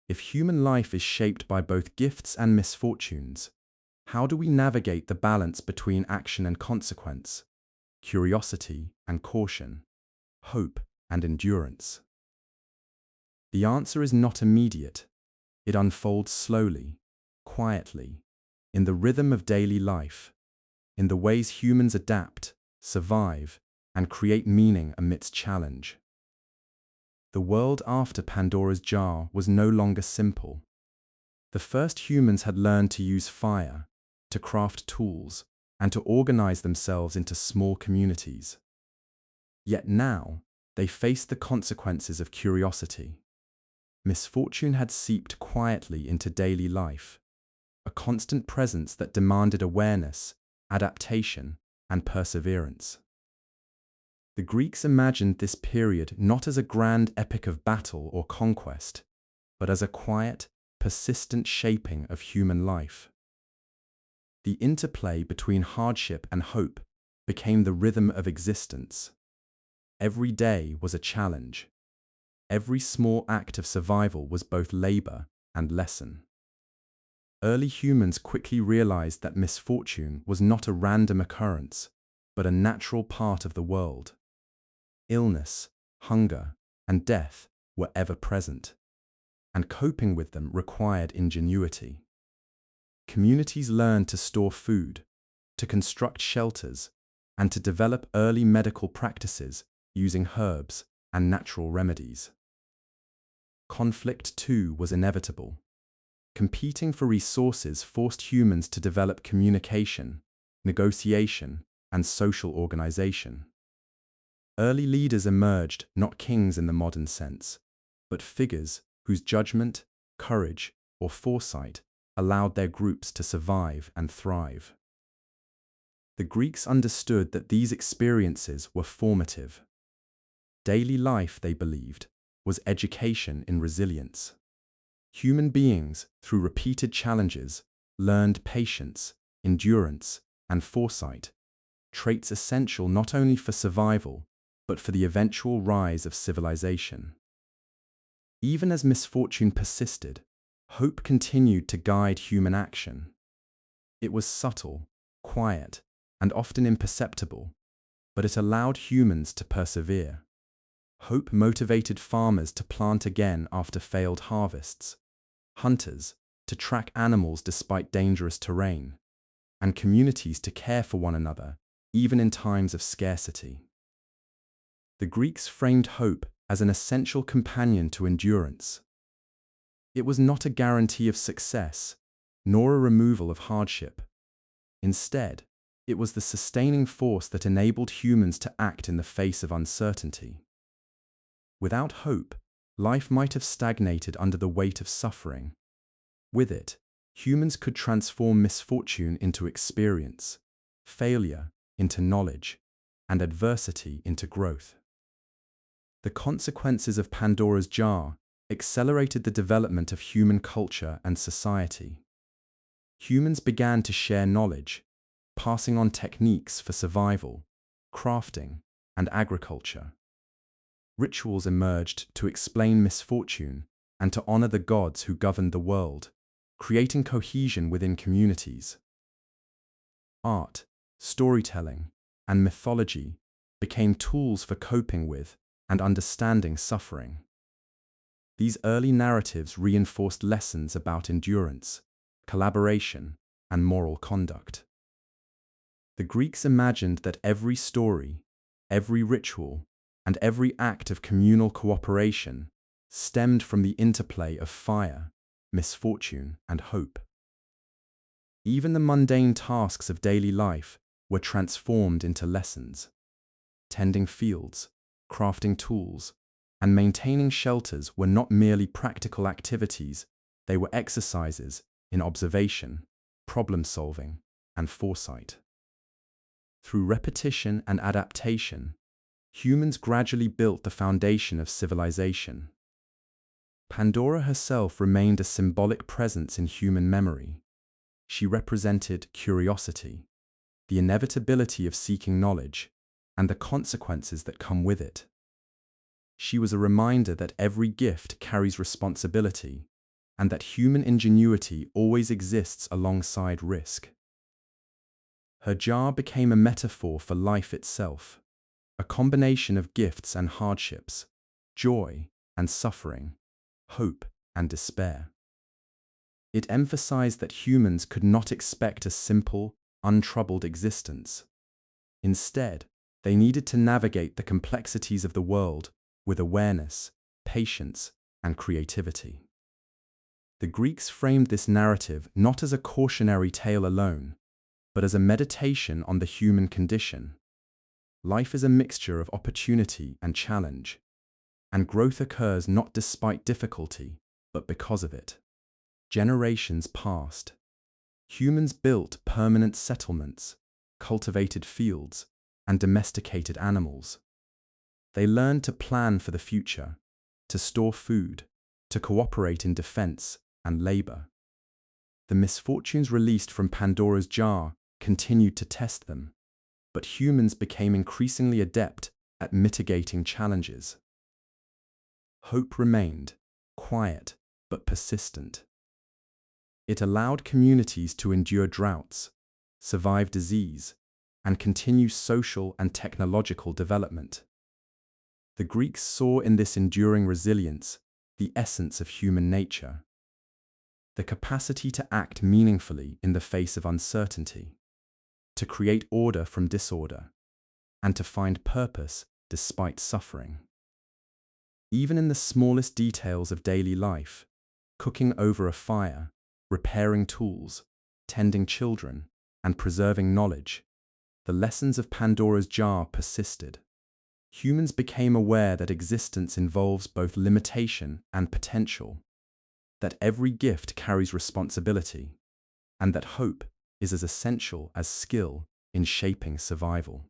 If human life is shaped by both gifts and misfortunes, how do we navigate the balance between action and consequence, curiosity and caution, hope and endurance? The answer is not immediate. It unfolds slowly, quietly, in the rhythm of daily life, in the ways humans adapt, survive, and create meaning amidst challenge. The world after Pandora's jar was no longer simple. The first humans had learned to use fire, to craft tools, and to organize themselves into small communities. Yet now, they faced the consequences of curiosity. Misfortune had seeped quietly into daily life, a constant presence that demanded awareness, adaptation, and perseverance. The Greeks imagined this period not as a grand epic of battle or conquest, but as a quiet, persistent shaping of human life. The interplay between hardship and hope became the rhythm of existence. Every day was a challenge. Every small act of survival was both labor and lesson. Early humans quickly realized that misfortune was not a random occurrence, but a natural part of the world. Illness, hunger, and death were ever present, and coping with them required ingenuity. Communities learned to store food, to construct shelters, and to develop early medical practices using herbs and natural remedies. Conflict, too, was inevitable. Competing for resources forced humans to develop communication, negotiation, and social organization. Early leaders emerged not kings in the modern sense, but figures whose judgment, courage, or foresight allowed their groups to survive and thrive. The Greeks understood that these experiences were formative. Daily life, they believed, was education in resilience. Human beings, through repeated challenges, learned patience, endurance, and foresight, traits essential not only for survival, but for the eventual rise of civilization. Even as misfortune persisted, hope continued to guide human action. It was subtle, quiet, and often imperceptible, but it allowed humans to persevere. Hope motivated farmers to plant again after failed harvests, hunters to track animals despite dangerous terrain, and communities to care for one another, even in times of scarcity. The Greeks framed hope as an essential companion to endurance. It was not a guarantee of success, nor a removal of hardship. Instead, it was the sustaining force that enabled humans to act in the face of uncertainty. Without hope, life might have stagnated under the weight of suffering. With it, humans could transform misfortune into experience, failure into knowledge, and adversity into growth. The consequences of Pandora's jar accelerated the development of human culture and society. Humans began to share knowledge, passing on techniques for survival, crafting, and agriculture. Rituals emerged to explain misfortune and to honor the gods who governed the world, creating cohesion within communities. Art, storytelling, and mythology became tools for coping with and understanding suffering. These early narratives reinforced lessons about endurance, collaboration, and moral conduct. The Greeks imagined that every story, every ritual, and every act of communal cooperation stemmed from the interplay of fire, misfortune, and hope. Even the mundane tasks of daily life were transformed into lessons. Tending fields, crafting tools, and maintaining shelters were not merely practical activities, they were exercises in observation, problem-solving, and foresight. Through repetition and adaptation, humans gradually built the foundation of civilization. Pandora herself remained a symbolic presence in human memory. She represented curiosity, the inevitability of seeking knowledge, and the consequences that come with it. She was a reminder that every gift carries responsibility, and that human ingenuity always exists alongside risk. Her jar became a metaphor for life itself, a combination of gifts and hardships, joy and suffering, hope and despair. It emphasized that humans could not expect a simple, untroubled existence. Instead, They needed to navigate the complexities of the world with awareness, patience, and creativity. The Greeks framed this narrative not as a cautionary tale alone, but as a meditation on the human condition. Life is a mixture of opportunity and challenge, and growth occurs not despite difficulty, but because of it. Generations passed. Humans built permanent settlements, cultivated fields, and domesticated animals. They learned to plan for the future, to store food, to cooperate in defense and labor. The misfortunes released from Pandora's jar continued to test them, but humans became increasingly adept at mitigating challenges. Hope remained, quiet but persistent. It allowed communities to endure droughts, survive disease, and continue social and technological development. The Greeks saw in this enduring resilience the essence of human nature, the capacity to act meaningfully in the face of uncertainty, to create order from disorder, and to find purpose despite suffering. Even in the smallest details of daily life, cooking over a fire, repairing tools, tending children, and preserving knowledge, the lessons of Pandora's jar persisted. Humans became aware that existence involves both limitation and potential, that every gift carries responsibility, and that hope is as essential as skill in shaping survival.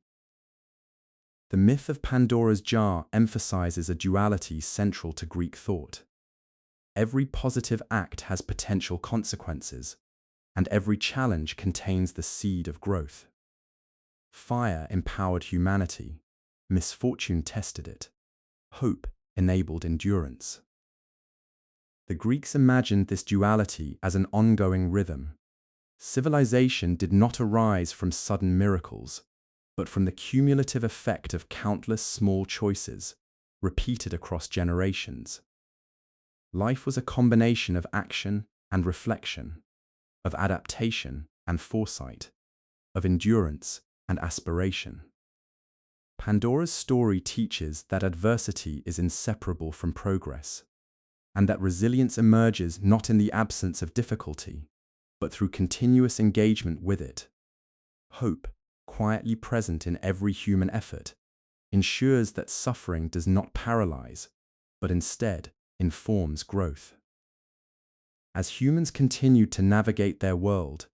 The myth of Pandora's jar emphasizes a duality central to Greek thought. Every positive act has potential consequences, and every challenge contains the seed of growth. Fire empowered humanity, misfortune tested it, hope enabled endurance. The Greeks imagined this duality as an ongoing rhythm. Civilization did not arise from sudden miracles, but from the cumulative effect of countless small choices, repeated across generations. Life was a combination of action and reflection, of adaptation and foresight, of endurance and aspiration. Pandora's story teaches that adversity is inseparable from progress, and that resilience emerges not in the absence of difficulty, but through continuous engagement with it. Hope, quietly present in every human effort, ensures that suffering does not paralyze, but instead informs growth. As humans continued to navigate their world,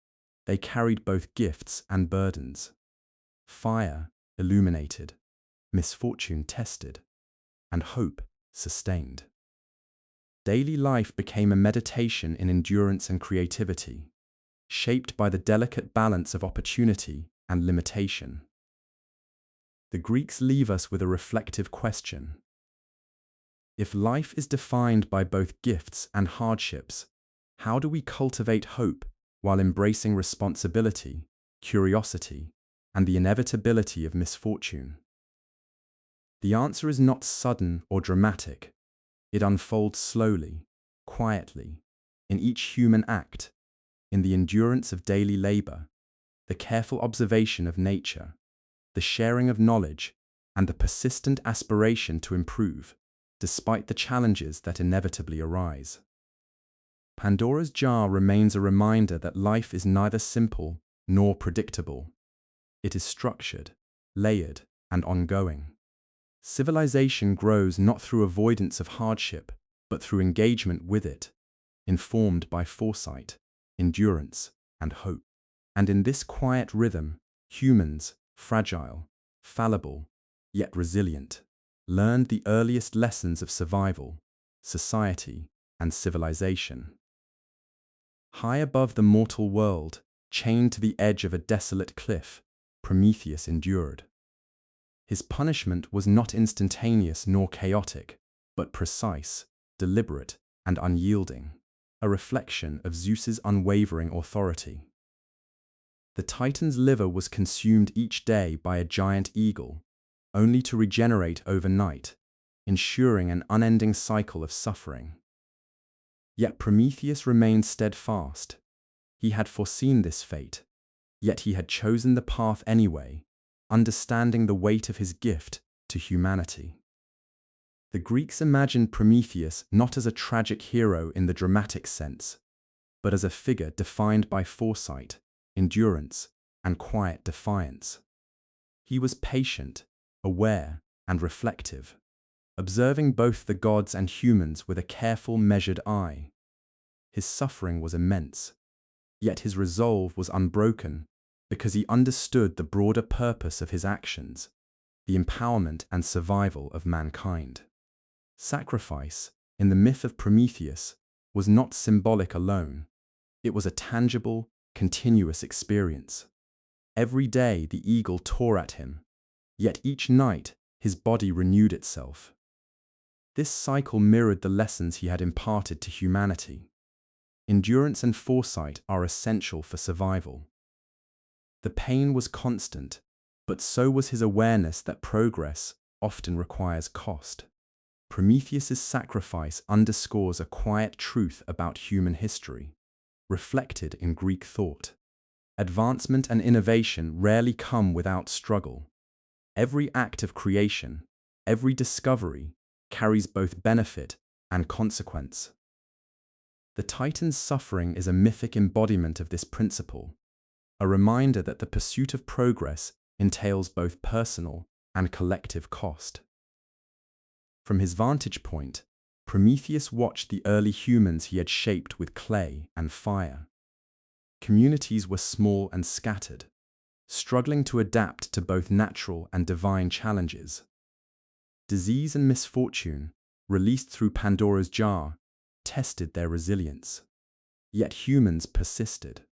they carried both gifts and burdens. Fire illuminated, misfortune tested, and hope sustained. Daily life became a meditation in endurance and creativity, shaped by the delicate balance of opportunity and limitation. The Greeks leave us with a reflective question. If life is defined by both gifts and hardships, how do we cultivate hope while embracing responsibility, curiosity, and the inevitability of misfortune? The answer is not sudden or dramatic. It unfolds slowly, quietly, in each human act, in the endurance of daily labor, the careful observation of nature, the sharing of knowledge, and the persistent aspiration to improve, despite the challenges that inevitably arise. Pandora's jar remains a reminder that life is neither simple nor predictable. It is structured, layered, and ongoing. Civilization grows not through avoidance of hardship, but through engagement with it, informed by foresight, endurance, and hope. And in this quiet rhythm, humans, fragile, fallible, yet resilient, learned the earliest lessons of survival, society, and civilization. High above the mortal world, chained to the edge of a desolate cliff, Prometheus endured. His punishment was not instantaneous nor chaotic, but precise, deliberate, and unyielding, a reflection of Zeus's unwavering authority. The Titan's liver was consumed each day by a giant eagle, only to regenerate overnight, ensuring an unending cycle of suffering. Yet Prometheus remained steadfast. He had foreseen this fate, yet he had chosen the path anyway, understanding the weight of his gift to humanity. The Greeks imagined Prometheus not as a tragic hero in the dramatic sense, but as a figure defined by foresight, endurance, and quiet defiance. He was patient, aware, and reflective, observing both the gods and humans with a careful, measured eye. His suffering was immense, yet his resolve was unbroken because he understood the broader purpose of his actions, the empowerment and survival of mankind. Sacrifice, in the myth of Prometheus, was not symbolic alone. It was a tangible, continuous experience. Every day the eagle tore at him, yet each night his body renewed itself. This cycle mirrored the lessons he had imparted to humanity. Endurance and foresight are essential for survival. The pain was constant, but so was his awareness that progress often requires cost. Prometheus's sacrifice underscores a quiet truth about human history, reflected in Greek thought. Advancement and innovation rarely come without struggle. Every act of creation, every discovery, carries both benefit and consequence. The Titan's suffering is a mythic embodiment of this principle, a reminder that the pursuit of progress entails both personal and collective cost. From his vantage point, Prometheus watched the early humans he had shaped with clay and fire. Communities were small and scattered, struggling to adapt to both natural and divine challenges. Disease and misfortune, released through Pandora's jar, tested their resilience. Yet humans persisted.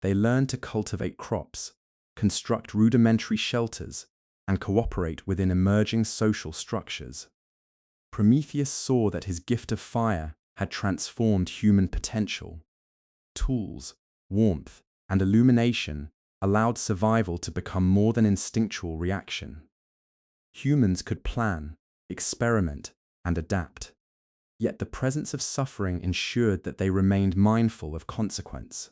They learned to cultivate crops, construct rudimentary shelters, and cooperate within emerging social structures. Prometheus saw that his gift of fire had transformed human potential. Tools, warmth, and illumination allowed survival to become more than instinctual reaction. Humans could plan, experiment, and adapt. Yet the presence of suffering ensured that they remained mindful of consequence.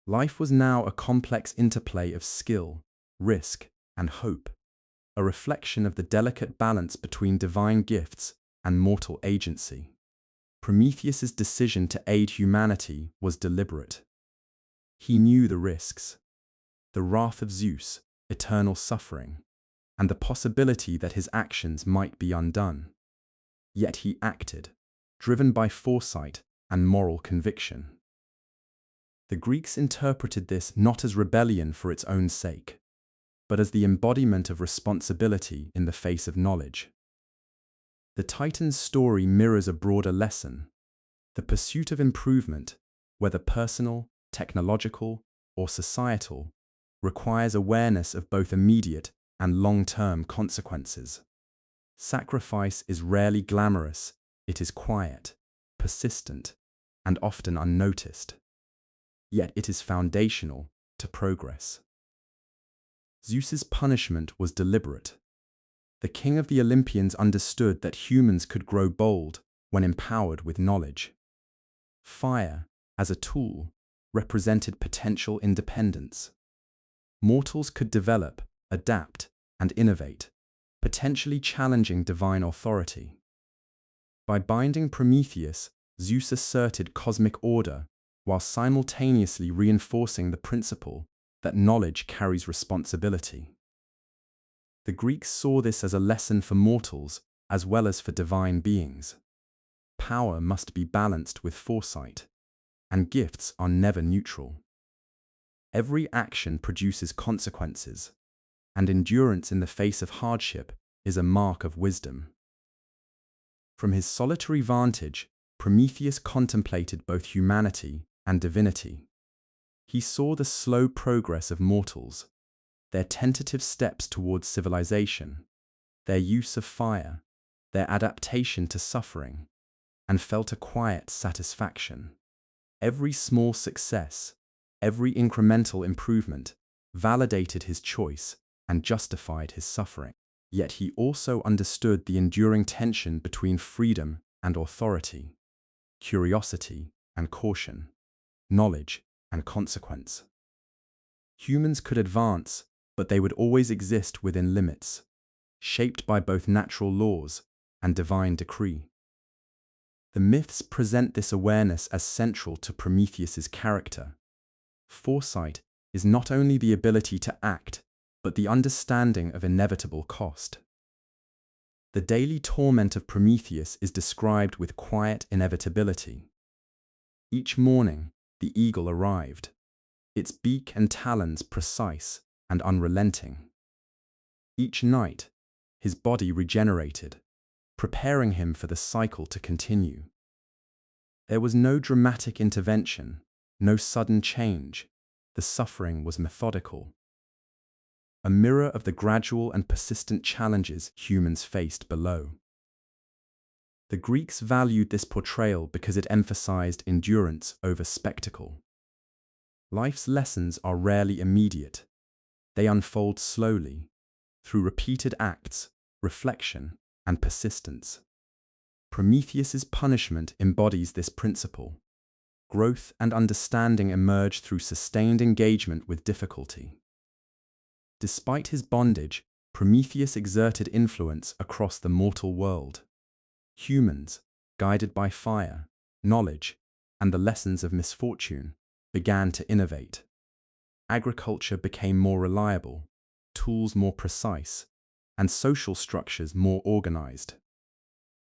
Life was now a complex interplay of skill, risk, and hope, a reflection of the delicate balance between divine gifts and mortal agency. Prometheus's decision to aid humanity was deliberate. He knew the risks: the wrath of Zeus, eternal suffering, and the possibility that his actions might be undone. Yet he acted, driven by foresight and moral conviction. The Greeks interpreted this not as rebellion for its own sake, but as the embodiment of responsibility in the face of knowledge. The Titan's story mirrors a broader lesson. The pursuit of improvement, whether personal, technological, or societal, requires awareness of both immediate and long-term consequences. Sacrifice is rarely glamorous, it is quiet, persistent, and often unnoticed. Yet it is foundational to progress. Zeus's punishment was deliberate. The king of the Olympians understood that humans could grow bold when empowered with knowledge. Fire, as a tool, represented potential independence. Mortals could develop, adapt, and innovate, potentially challenging divine authority. By binding Prometheus, Zeus asserted cosmic order while simultaneously reinforcing the principle that knowledge carries responsibility. The Greeks saw this as a lesson for mortals as well as for divine beings. Power must be balanced with foresight, and gifts are never neutral. Every action produces consequences, and endurance in the face of hardship is a mark of wisdom. From his solitary vantage, Prometheus contemplated both humanity and divinity. He saw the slow progress of mortals, their tentative steps towards civilization, their use of fire, their adaptation to suffering, and felt a quiet satisfaction. Every small success, every incremental improvement, validated his choice and justified his suffering. Yet he also understood the enduring tension between freedom and authority, curiosity and caution, knowledge and consequence. Humans could advance, but they would always exist within limits, shaped by both natural laws and divine decree. The myths present this awareness as central to Prometheus's character. Foresight is not only the ability to act, but the understanding of inevitable cost. The daily torment of Prometheus is described with quiet inevitability. Each morning, the eagle arrived, its beak and talons precise and unrelenting. Each night, his body regenerated, preparing him for the cycle to continue. There was no dramatic intervention, no sudden change. The suffering was methodical, a mirror of the gradual and persistent challenges humans faced below. The Greeks valued this portrayal because it emphasized endurance over spectacle. Life's lessons are rarely immediate. They unfold slowly, through repeated acts, reflection, and persistence. Prometheus's punishment embodies this principle. Growth and understanding emerge through sustained engagement with difficulty. Despite his bondage, Prometheus exerted influence across the mortal world. Humans, guided by fire, knowledge, and the lessons of misfortune, began to innovate. Agriculture became more reliable, tools more precise, and social structures more organized.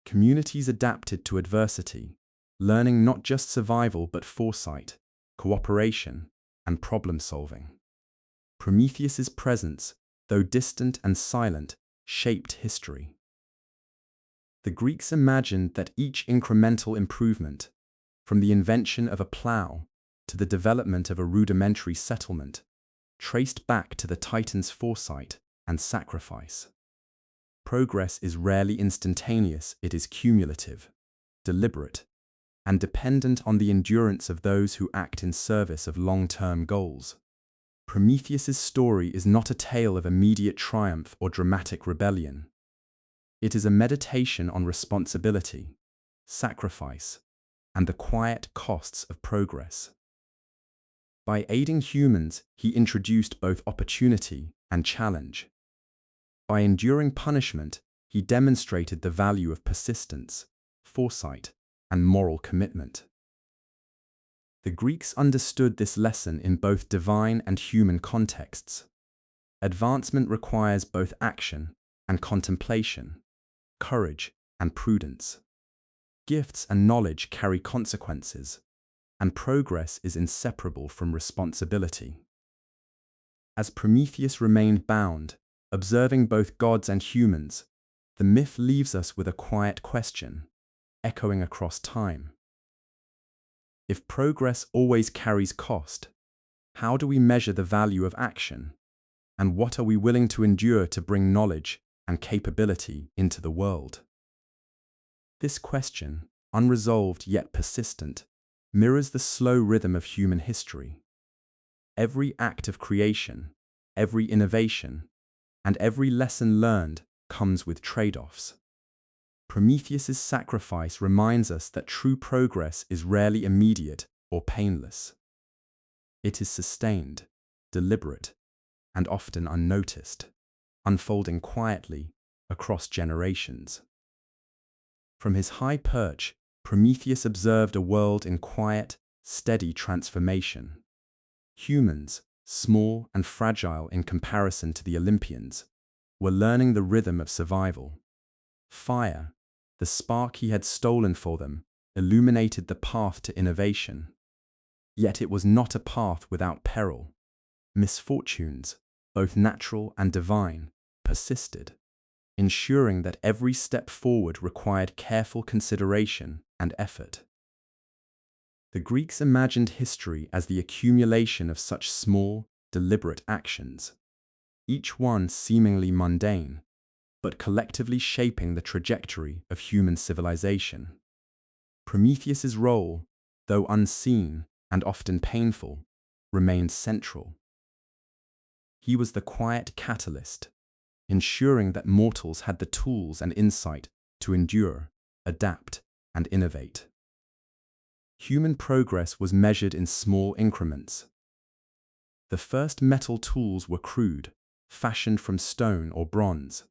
Communities adapted to adversity, learning not just survival but foresight, cooperation, and problem-solving. Prometheus's presence, though distant and silent, shaped history. The Greeks imagined that each incremental improvement, from the invention of a plow to the development of a rudimentary settlement, traced back to the Titan's foresight and sacrifice. Progress is rarely instantaneous, it is cumulative, deliberate, and dependent on the endurance of those who act in service of long-term goals. Prometheus's story is not a tale of immediate triumph or dramatic rebellion. It is a meditation on responsibility, sacrifice, and the quiet costs of progress. By aiding humans, he introduced both opportunity and challenge. By enduring punishment, he demonstrated the value of persistence, foresight, and moral commitment. The Greeks understood this lesson in both divine and human contexts. Advancement requires both action and contemplation, courage and prudence. Gifts and knowledge carry consequences, and progress is inseparable from responsibility. As Prometheus remained bound, observing both gods and humans, the myth leaves us with a quiet question, echoing across time. If progress always carries cost, how do we measure the value of action? And what are we willing to endure to bring knowledge and capability into the world? This question, unresolved yet persistent, mirrors the slow rhythm of human history. Every act of creation, every innovation, and every lesson learned comes with trade-offs. Prometheus's sacrifice reminds us that true progress is rarely immediate or painless. It is sustained, deliberate, and often unnoticed, unfolding quietly across generations. From his high perch, Prometheus observed a world in quiet, steady transformation. Humans, small and fragile in comparison to the Olympians, were learning the rhythm of survival. Fire, the spark he had stolen for them, illuminated the path to innovation. Yet it was not a path without peril. Misfortunes, both natural and divine, persisted, ensuring that every step forward required careful consideration and effort. The Greeks imagined history as the accumulation of such small, deliberate actions, each one seemingly mundane, but collectively shaping the trajectory of human civilization. Prometheus's role, though unseen and often painful, remained central. He was the quiet catalyst, ensuring that mortals had the tools and insight to endure, adapt, and innovate. Human progress was measured in small increments. The first metal tools were crude, fashioned from stone or bronze.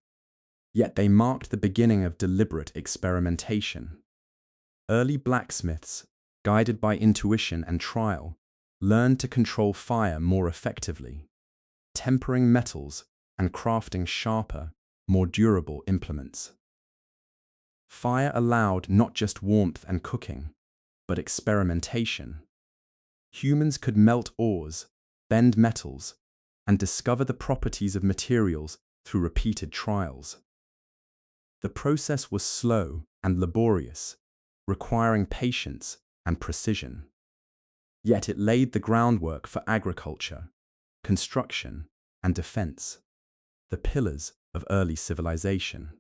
Yet they marked the beginning of deliberate experimentation. Early blacksmiths, guided by intuition and trial, learned to control fire more effectively, tempering metals and crafting sharper, more durable implements. Fire allowed not just warmth and cooking, but experimentation. Humans could melt ores, bend metals, and discover the properties of materials through repeated trials. The process was slow and laborious, requiring patience and precision. Yet it laid the groundwork for agriculture, construction, and defense, the pillars of early civilization.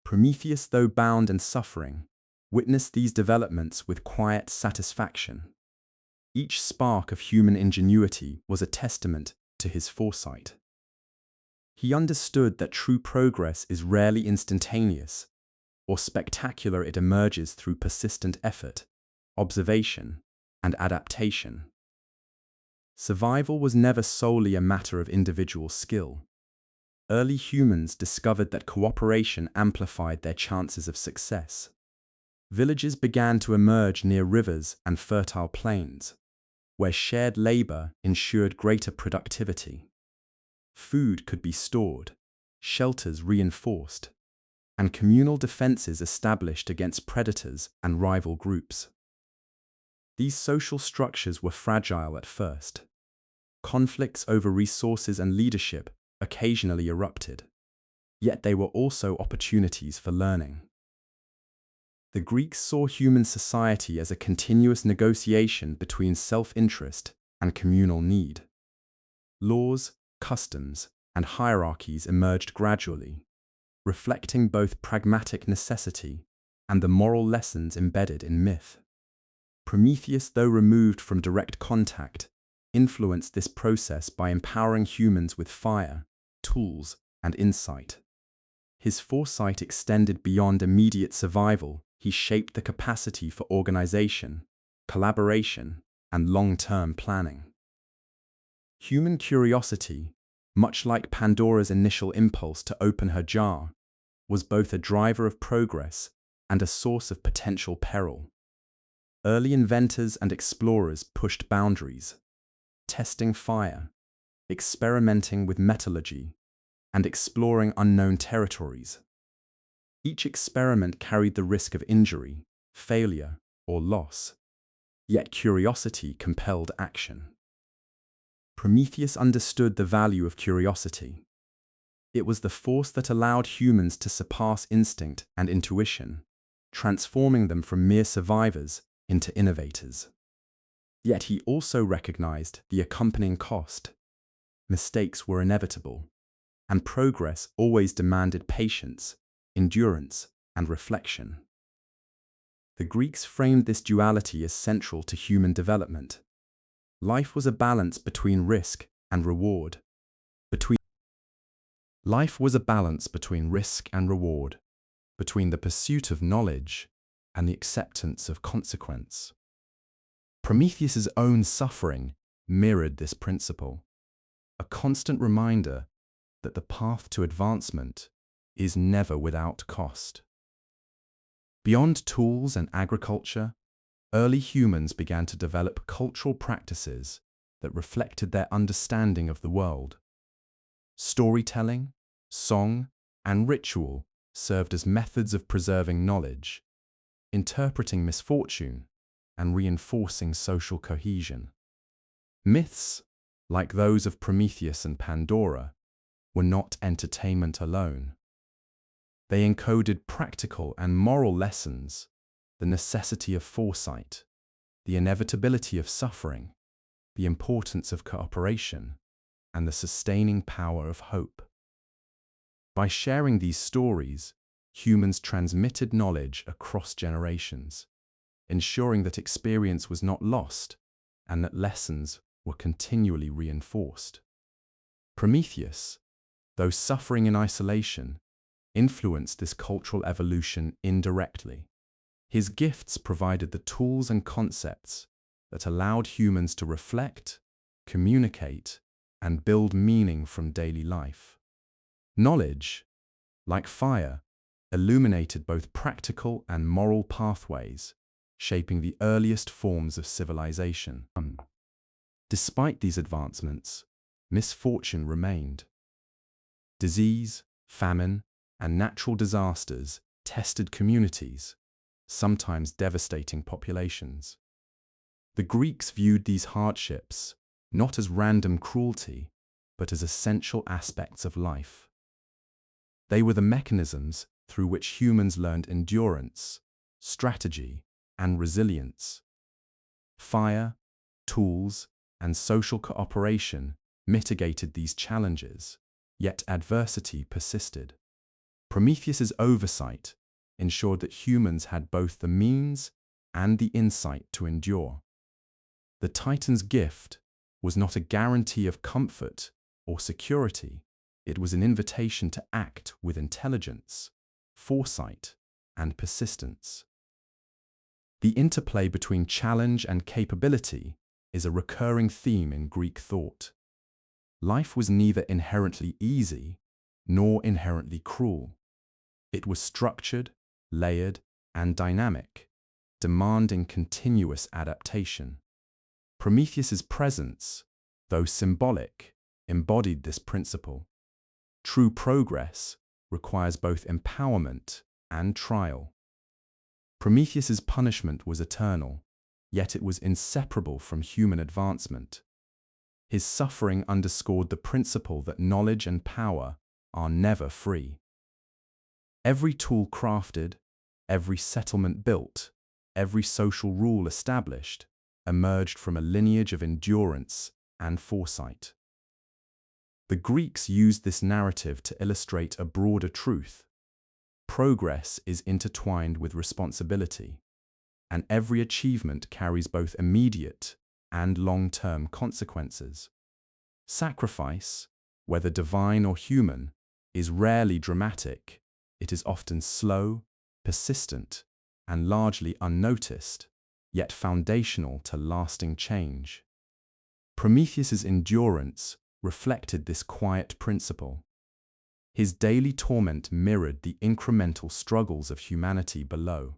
Prometheus, though bound and suffering, witnessed these developments with quiet satisfaction. Each spark of human ingenuity was a testament to his foresight. He understood that true progress is rarely instantaneous, or spectacular. It emerges through persistent effort, observation, and adaptation. Survival was never solely a matter of individual skill. Early humans discovered that cooperation amplified their chances of success. Villages began to emerge near rivers and fertile plains, where shared labor ensured greater productivity. Food could be stored, shelters reinforced, and communal defenses established against predators and rival groups. These social structures were fragile at first. Conflicts over resources and leadership occasionally erupted, yet they were also opportunities for learning. The Greeks saw human society as a continuous negotiation between self-interest and communal need. Laws, customs, and hierarchies emerged gradually, reflecting both pragmatic necessity and the moral lessons embedded in myth. Prometheus, though removed from direct contact, influenced this process by empowering humans with fire, tools, and insight. His foresight extended beyond immediate survival. He shaped the capacity for organization, collaboration, and long-term planning. Human curiosity, much like Pandora's initial impulse to open her jar, was both a driver of progress and a source of potential peril. Early inventors and explorers pushed boundaries, testing fire, experimenting with metallurgy, and exploring unknown territories. Each experiment carried the risk of injury, failure, or loss, yet curiosity compelled action. Prometheus understood the value of curiosity. It was the force that allowed humans to surpass instinct and intuition, transforming them from mere survivors into innovators. Yet he also recognized the accompanying cost. Mistakes were inevitable, and progress always demanded patience, endurance, and reflection. The Greeks framed this duality as central to human development. Life was a balance between risk and reward. Life was a balance between risk and reward, between the pursuit of knowledge and the acceptance of consequence. Prometheus's own suffering mirrored this principle, a constant reminder that the path to advancement is never without cost. Beyond tools and agriculture, early humans began to develop cultural practices that reflected their understanding of the world. Storytelling, song, and ritual served as methods of preserving knowledge, interpreting misfortune, and reinforcing social cohesion. Myths, like those of Prometheus and Pandora, were not entertainment alone. They encoded practical and moral lessons, the necessity of foresight, the inevitability of suffering, the importance of cooperation, and the sustaining power of hope. By sharing these stories, humans transmitted knowledge across generations, ensuring that experience was not lost and that lessons were continually reinforced. Prometheus, though suffering in isolation, influenced this cultural evolution indirectly. His gifts provided the tools and concepts that allowed humans to reflect, communicate, and build meaning from daily life. Knowledge, like fire, illuminated both practical and moral pathways, shaping the earliest forms of civilization. Despite these advancements, misfortune remained. Disease, famine, and natural disasters tested communities, sometimes devastating populations. The Greeks viewed these hardships not as random cruelty, but as essential aspects of life. They were the mechanisms through which humans learned endurance, strategy, and resilience. Fire, tools, and social cooperation mitigated these challenges, yet adversity persisted. Prometheus's oversight ensured that humans had both the means and the insight to endure. The Titan's gift was not a guarantee of comfort or security, it was an invitation to act with intelligence, foresight, and persistence. The interplay between challenge and capability is a recurring theme in Greek thought. Life was neither inherently easy nor inherently cruel. It was structured, layered, and dynamic, demanding continuous adaptation. Prometheus's presence, though symbolic, embodied this principle. True progress requires both empowerment and trial. Prometheus's punishment was eternal, yet it was inseparable from human advancement. His suffering underscored the principle that knowledge and power are never free. Every tool crafted, every settlement built, every social rule established, emerged from a lineage of endurance and foresight. The Greeks used this narrative to illustrate a broader truth. Progress is intertwined with responsibility, and every achievement carries both immediate and long-term consequences. Sacrifice, whether divine or human, is rarely dramatic. It is often slow, persistent, and largely unnoticed, yet foundational to lasting change. Prometheus's endurance reflected this quiet principle. His daily torment mirrored the incremental struggles of humanity below.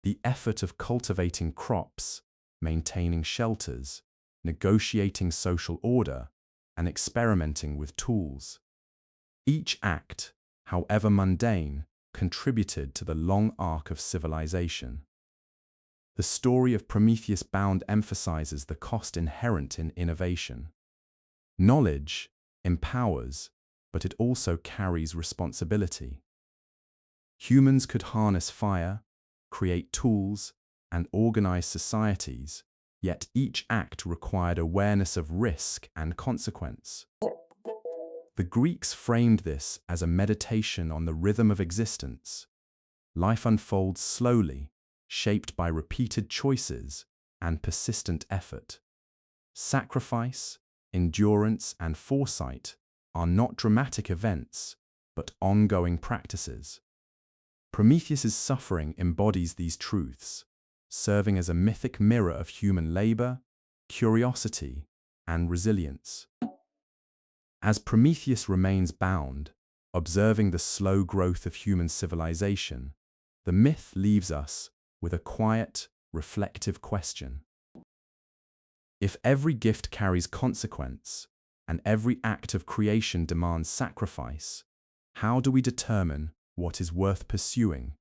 The effort of cultivating crops, maintaining shelters, negotiating social order, and experimenting with tools. Each act, however mundane, contributed to the long arc of civilization. The story of Prometheus Bound emphasizes the cost inherent in innovation. Knowledge empowers, but it also carries responsibility. Humans could harness fire, create tools, and organize societies, yet each act required awareness of risk and consequence. The Greeks framed this as a meditation on the rhythm of existence. Life unfolds slowly, shaped by repeated choices and persistent effort. Sacrifice, endurance, and foresight are not dramatic events, but ongoing practices. Prometheus's suffering embodies these truths, serving as a mythic mirror of human labor, curiosity, and resilience. As Prometheus remains bound, observing the slow growth of human civilization, the myth leaves us with a quiet, reflective question. If every gift carries consequence, and every act of creation demands sacrifice, how do we determine what is worth pursuing,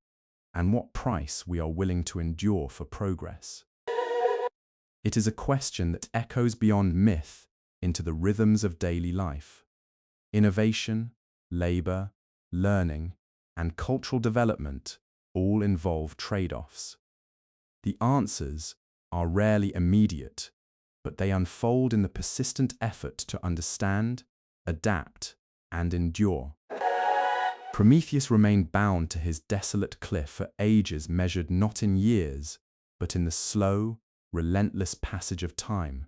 and what price we are willing to endure for progress? It is a question that echoes beyond myth into the rhythms of daily life. Innovation, labor, learning, and cultural development all involve trade-offs. The answers are rarely immediate, but they unfold in the persistent effort to understand, adapt, and endure. Prometheus remained bound to his desolate cliff for ages measured not in years, but in the slow, relentless passage of time.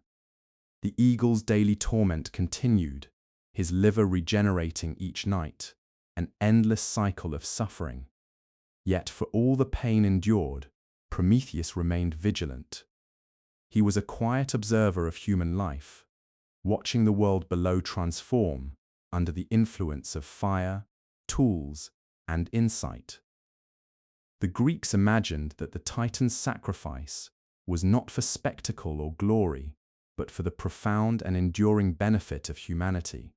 The eagle's daily torment continued, his liver regenerating each night, an endless cycle of suffering. Yet for all the pain endured, Prometheus remained vigilant. He was a quiet observer of human life, watching the world below transform under the influence of fire, tools, and insight. The Greeks imagined that the Titan's sacrifice was not for spectacle or glory, but for the profound and enduring benefit of humanity.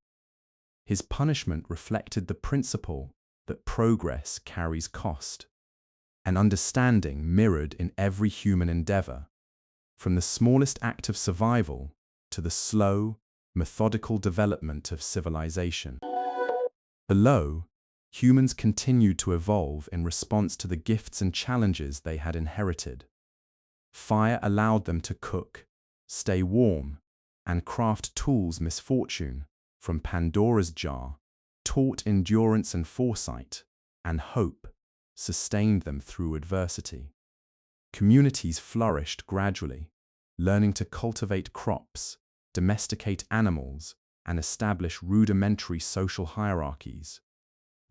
His punishment reflected the principle that progress carries cost, an understanding mirrored in every human endeavor, from the smallest act of survival to the slow, methodical development of civilization. Below, humans continued to evolve in response to the gifts and challenges they had inherited. Fire allowed them to cook, stay warm, and craft tools. Misfortune, from Pandora's jar, taught endurance and foresight, and hope sustained them through adversity. Communities flourished gradually, learning to cultivate crops, domesticate animals, and establish rudimentary social hierarchies.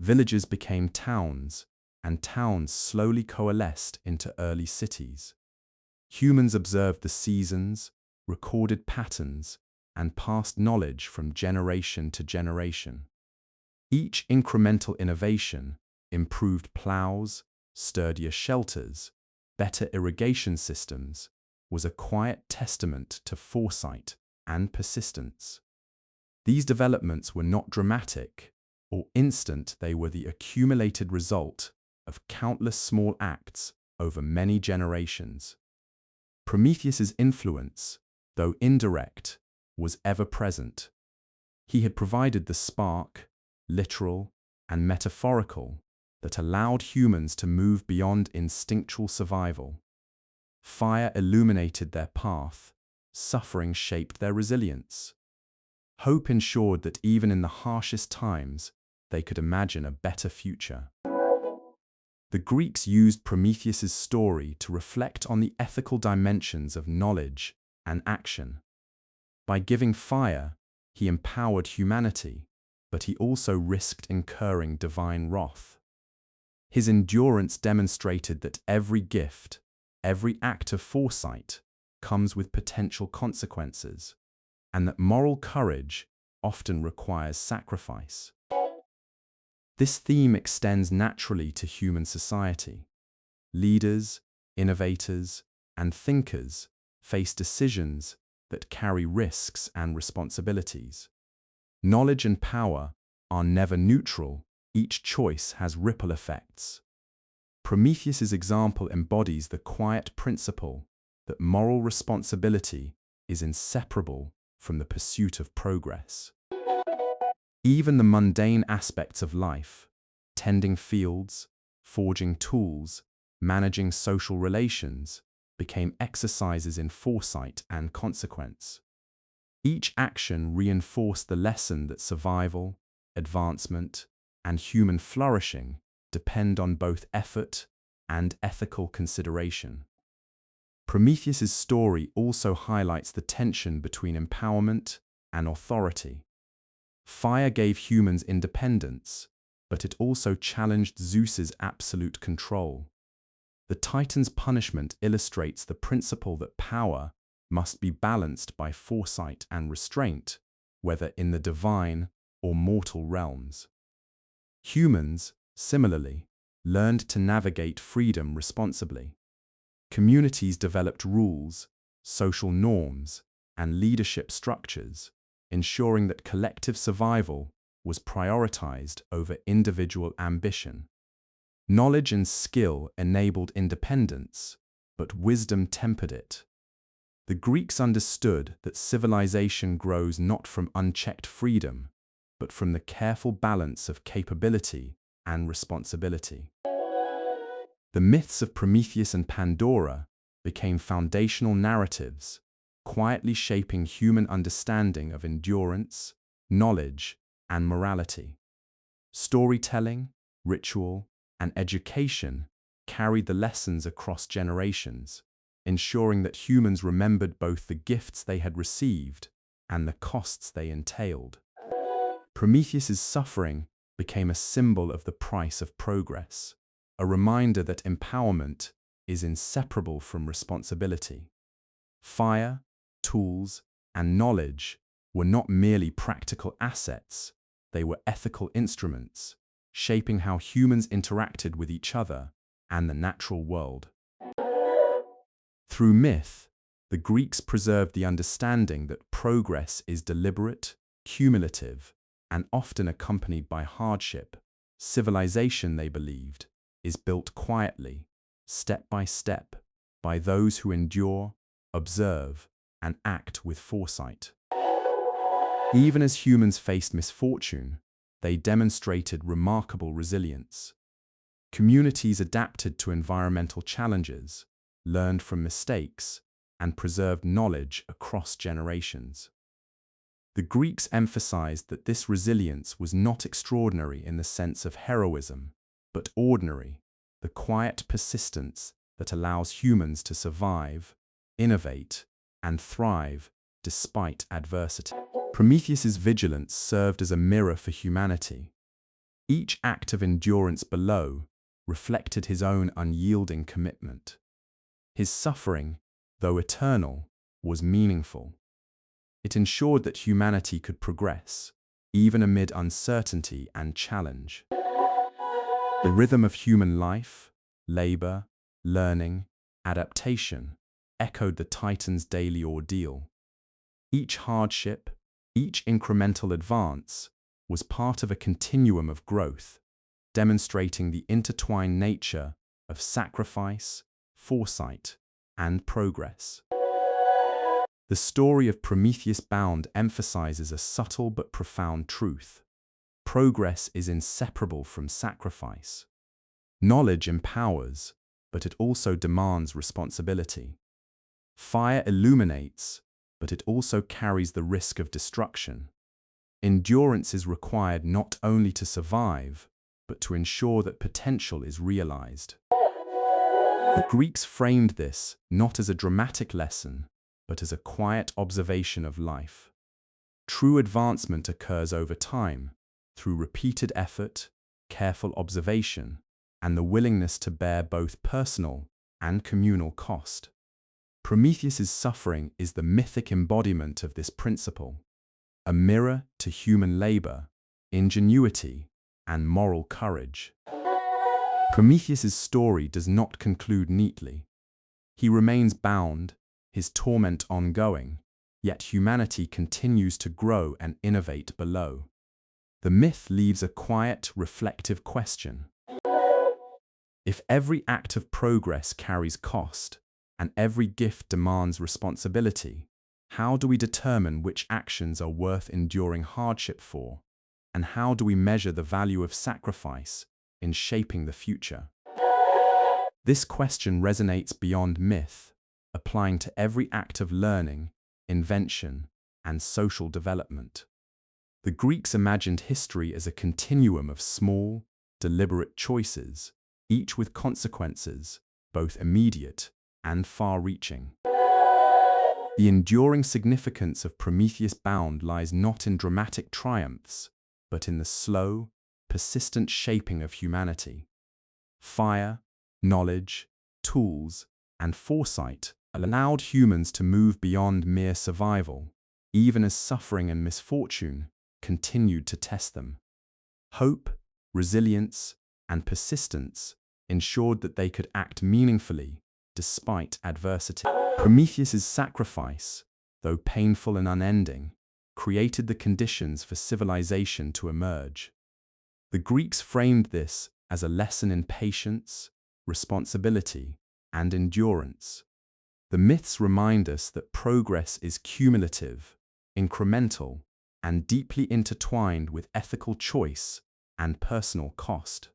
Villages became towns, and towns slowly coalesced into early cities. Humans observed the seasons, recorded patterns, and passed knowledge from generation to generation. Each incremental innovation improved plows, sturdier shelters, better irrigation systems, was a quiet testament to foresight and persistence. These developments were not dramatic or instant, they were the accumulated result of countless small acts over many generations. Prometheus's influence, though indirect, was ever present. He had provided the spark, literal and metaphorical, that allowed humans to move beyond instinctual survival. Fire illuminated their path, suffering shaped their resilience. Hope ensured that even in the harshest times, they could imagine a better future. The Greeks used Prometheus's story to reflect on the ethical dimensions of knowledge and action. By giving fire, he empowered humanity, but he also risked incurring divine wrath. His endurance demonstrated that every gift, every act of foresight, comes with potential consequences, and that moral courage often requires sacrifice. This theme extends naturally to human society. Leaders, innovators, and thinkers face decisions that carry risks and responsibilities. Knowledge and power are never neutral, each choice has ripple effects. Prometheus's example embodies the quiet principle that moral responsibility is inseparable from the pursuit of progress. Even the mundane aspects of life, tending fields, forging tools, managing social relations, became exercises in foresight and consequence. Each action reinforced the lesson that survival, advancement, and human flourishing depend on both effort and ethical consideration. Prometheus's story also highlights the tension between empowerment and authority. Fire gave humans independence, but it also challenged Zeus's absolute control. The Titan's punishment illustrates the principle that power must be balanced by foresight and restraint, whether in the divine or mortal realms. Humans, similarly, learned to navigate freedom responsibly. Communities developed rules, social norms, and leadership structures, ensuring that collective survival was prioritized over individual ambition. Knowledge and skill enabled independence, but wisdom tempered it. The Greeks understood that civilization grows not from unchecked freedom, but from the careful balance of capability and responsibility. The myths of Prometheus and Pandora became foundational narratives, quietly shaping human understanding of endurance, knowledge, and morality. Storytelling, ritual, and education carried the lessons across generations, ensuring that humans remembered both the gifts they had received and the costs they entailed. Prometheus's suffering became a symbol of the price of progress, a reminder that empowerment is inseparable from responsibility. Fire, tools, and knowledge were not merely practical assets, they were ethical instruments, shaping how humans interacted with each other and the natural world. Through myth, the Greeks preserved the understanding that progress is deliberate, cumulative, and often accompanied by hardship. Civilization, they believed, is built quietly, step by step, by those who endure, observe, and act with foresight. Even as humans faced misfortune, they demonstrated remarkable resilience. Communities adapted to environmental challenges, learned from mistakes, and preserved knowledge across generations. The Greeks emphasized that this resilience was not extraordinary in the sense of heroism, but ordinary, the quiet persistence that allows humans to survive, innovate, and thrive despite adversity. Prometheus's vigilance served as a mirror for humanity. Each act of endurance below reflected his own unyielding commitment. His suffering, though eternal, was meaningful. It ensured that humanity could progress, even amid uncertainty and challenge. The rhythm of human life, labor, learning, adaptation, echoed the Titan's daily ordeal. Each hardship, each incremental advance, was part of a continuum of growth, demonstrating the intertwined nature of sacrifice, foresight, and progress. The story of Prometheus Bound emphasizes a subtle but profound truth. Progress is inseparable from sacrifice. Knowledge empowers, but it also demands responsibility. Fire illuminates, but it also carries the risk of destruction. Endurance is required not only to survive, but to ensure that potential is realized. The Greeks framed this not as a dramatic lesson, but as a quiet observation of life. True advancement occurs over time, through repeated effort, careful observation, and the willingness to bear both personal and communal cost. Prometheus's suffering is the mythic embodiment of this principle, a mirror to human labor, ingenuity, and moral courage. Prometheus's story does not conclude neatly. He remains bound, his torment ongoing, yet humanity continues to grow and innovate below. The myth leaves a quiet, reflective question. If every act of progress carries cost, and every gift demands responsibility, how do we determine which actions are worth enduring hardship for? And how do we measure the value of sacrifice in shaping the future? This question resonates beyond myth, applying to every act of learning, invention, and social development. The Greeks imagined history as a continuum of small, deliberate choices, each with consequences, both immediate and far-reaching. The enduring significance of Prometheus Bound lies not in dramatic triumphs, but in the slow, persistent shaping of humanity. Fire, knowledge, tools, and foresight allowed humans to move beyond mere survival, even as suffering and misfortune continued to test them. Hope, resilience, and persistence ensured that they could act meaningfully despite adversity. Prometheus's sacrifice, though painful and unending, created the conditions for civilization to emerge. The Greeks framed this as a lesson in patience, responsibility, and endurance. The myths remind us that progress is cumulative, incremental, and deeply intertwined with ethical choice and personal cost.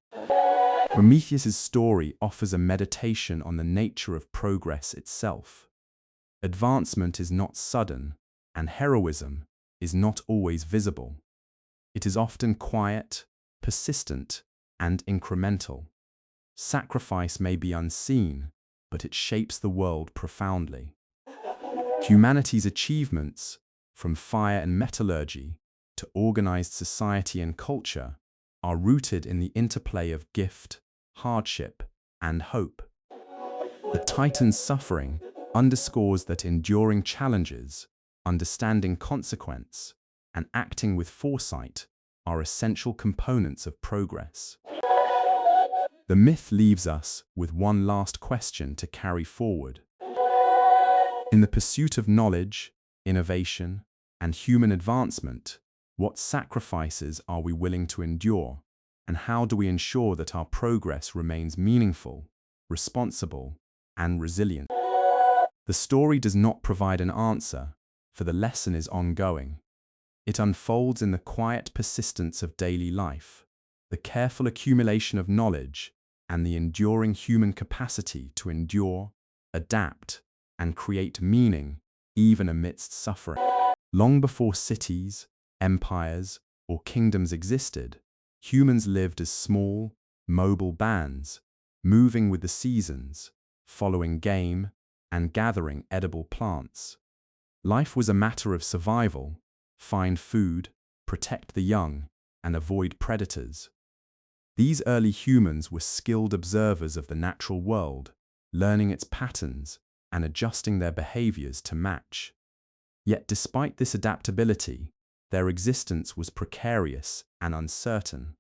Prometheus's story offers a meditation on the nature of progress itself. Advancement is not sudden, and heroism is not always visible. It is often quiet, persistent, and incremental. Sacrifice may be unseen, but it shapes the world profoundly. Humanity's achievements, from fire and metallurgy to organized society and culture, are rooted in the interplay of gift, hardship, and hope. The Titan's suffering underscores that enduring challenges, understanding consequence, and acting with foresight are essential components of progress. The myth leaves us with one last question to carry forward. In the pursuit of knowledge, innovation, and human advancement, what sacrifices are we willing to endure, and how do we ensure that our progress remains meaningful, responsible, and resilient? The story does not provide an answer, for the lesson is ongoing. It unfolds in the quiet persistence of daily life, the careful accumulation of knowledge, and the enduring human capacity to endure, adapt, and create meaning even amidst suffering. Long before cities, empires, or kingdoms existed, humans lived as small, mobile bands, moving with the seasons, following game, and gathering edible plants. Life was a matter of survival: find food, protect the young, and avoid predators. These early humans were skilled observers of the natural world, learning its patterns and adjusting their behaviors to match. Yet despite this adaptability, their existence was precarious and uncertain.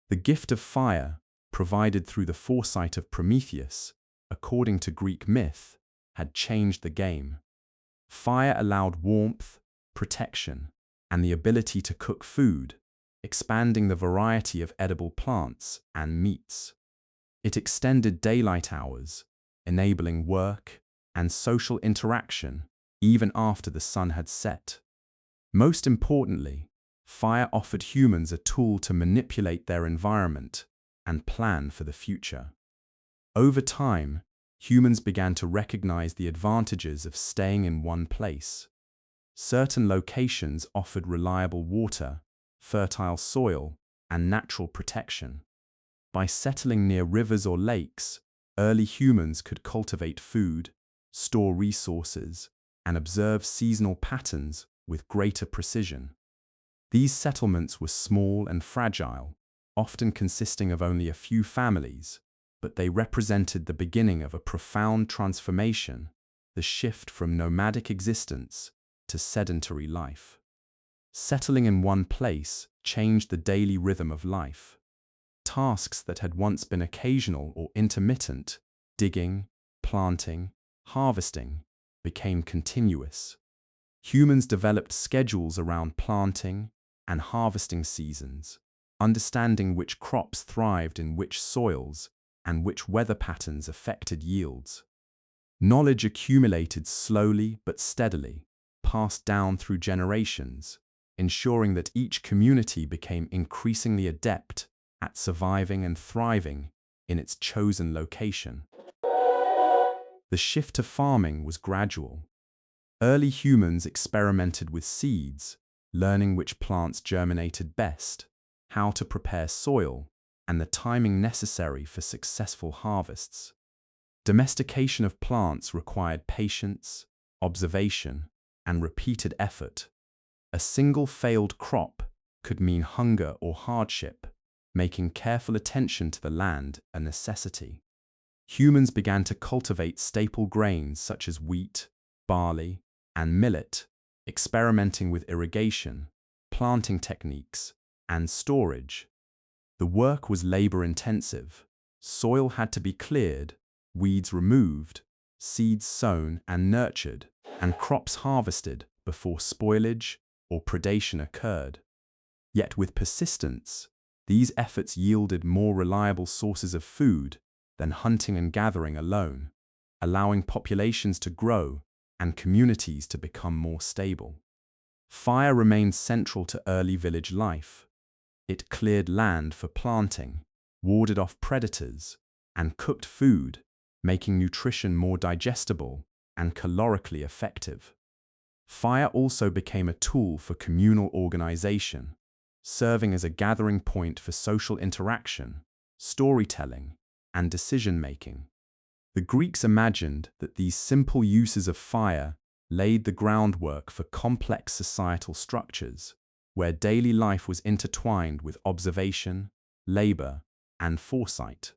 The gift of fire, provided through the foresight of Prometheus, according to Greek myth, had changed the game. Fire allowed warmth, protection, and the ability to cook food, expanding the variety of edible plants and meats. It extended daylight hours, enabling work and social interaction even after the sun had set. Most importantly, fire offered humans a tool to manipulate their environment and plan for the future. Over time, humans began to recognize the advantages of staying in one place. Certain locations offered reliable water, fertile soil, and natural protection. By settling near rivers or lakes, early humans could cultivate food, store resources, and observe seasonal patterns with greater precision. These settlements were small and fragile, often consisting of only a few families, but they represented the beginning of a profound transformation, the shift from nomadic existence to sedentary life. Settling in one place changed the daily rhythm of life. Tasks that had once been occasional or intermittent, digging, planting, harvesting, became continuous. Humans developed schedules around planting and harvesting seasons, understanding which crops thrived in which soils and which weather patterns affected yields. Knowledge accumulated slowly but steadily, passed down through generations, ensuring that each community became increasingly adept at surviving and thriving in its chosen location. The shift to farming was gradual. Early humans experimented with seeds, learning which plants germinated best, how to prepare soil, and the timing necessary for successful harvests. Domestication of plants required patience, observation, and repeated effort. A single failed crop could mean hunger or hardship, making careful attention to the land a necessity. Humans began to cultivate staple grains such as wheat, barley, and millet, experimenting with irrigation, planting techniques, and storage. The work was labor-intensive. Soil had to be cleared, weeds removed, seeds sown and nurtured, and crops harvested before spoilage or predation occurred. Yet with persistence, these efforts yielded more reliable sources of food than hunting and gathering alone, allowing populations to grow and communities to become more stable. Fire remained central to early village life. It cleared land for planting, warded off predators, and cooked food, making nutrition more digestible and calorically effective. Fire also became a tool for communal organization, serving as a gathering point for social interaction, storytelling, and decision-making. The Greeks imagined that these simple uses of fire laid the groundwork for complex societal structures, where daily life was intertwined with observation, labor, and foresight.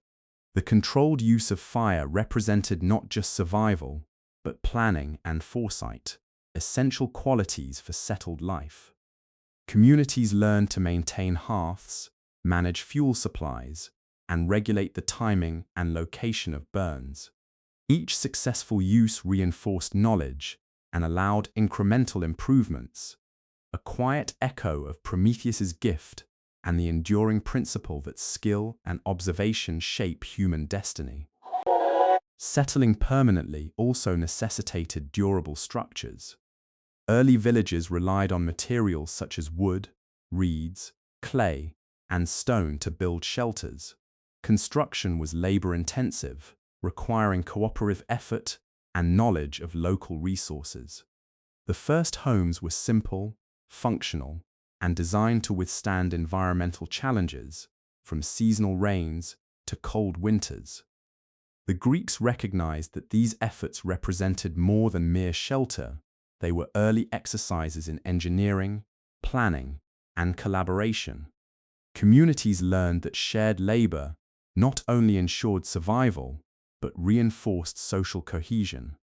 The controlled use of fire represented not just survival, but planning and foresight. essential qualities for settled life. Communities learned to maintain hearths, manage fuel supplies, and regulate the timing and location of burns. Each successful use reinforced knowledge and allowed incremental improvements, a quiet echo of Prometheus's gift and the enduring principle that skill and observation shape human destiny. Settling permanently also necessitated durable structures. Early villages relied on materials such as wood, reeds, clay, and stone to build shelters. Construction was labor-intensive, requiring cooperative effort and knowledge of local resources. The first homes were simple, functional, and designed to withstand environmental challenges, from seasonal rains to cold winters. The Greeks recognized that these efforts represented more than mere shelter. They were early exercises in engineering, planning, and collaboration. Communities learned that shared labor not only ensured survival, but reinforced social cohesion.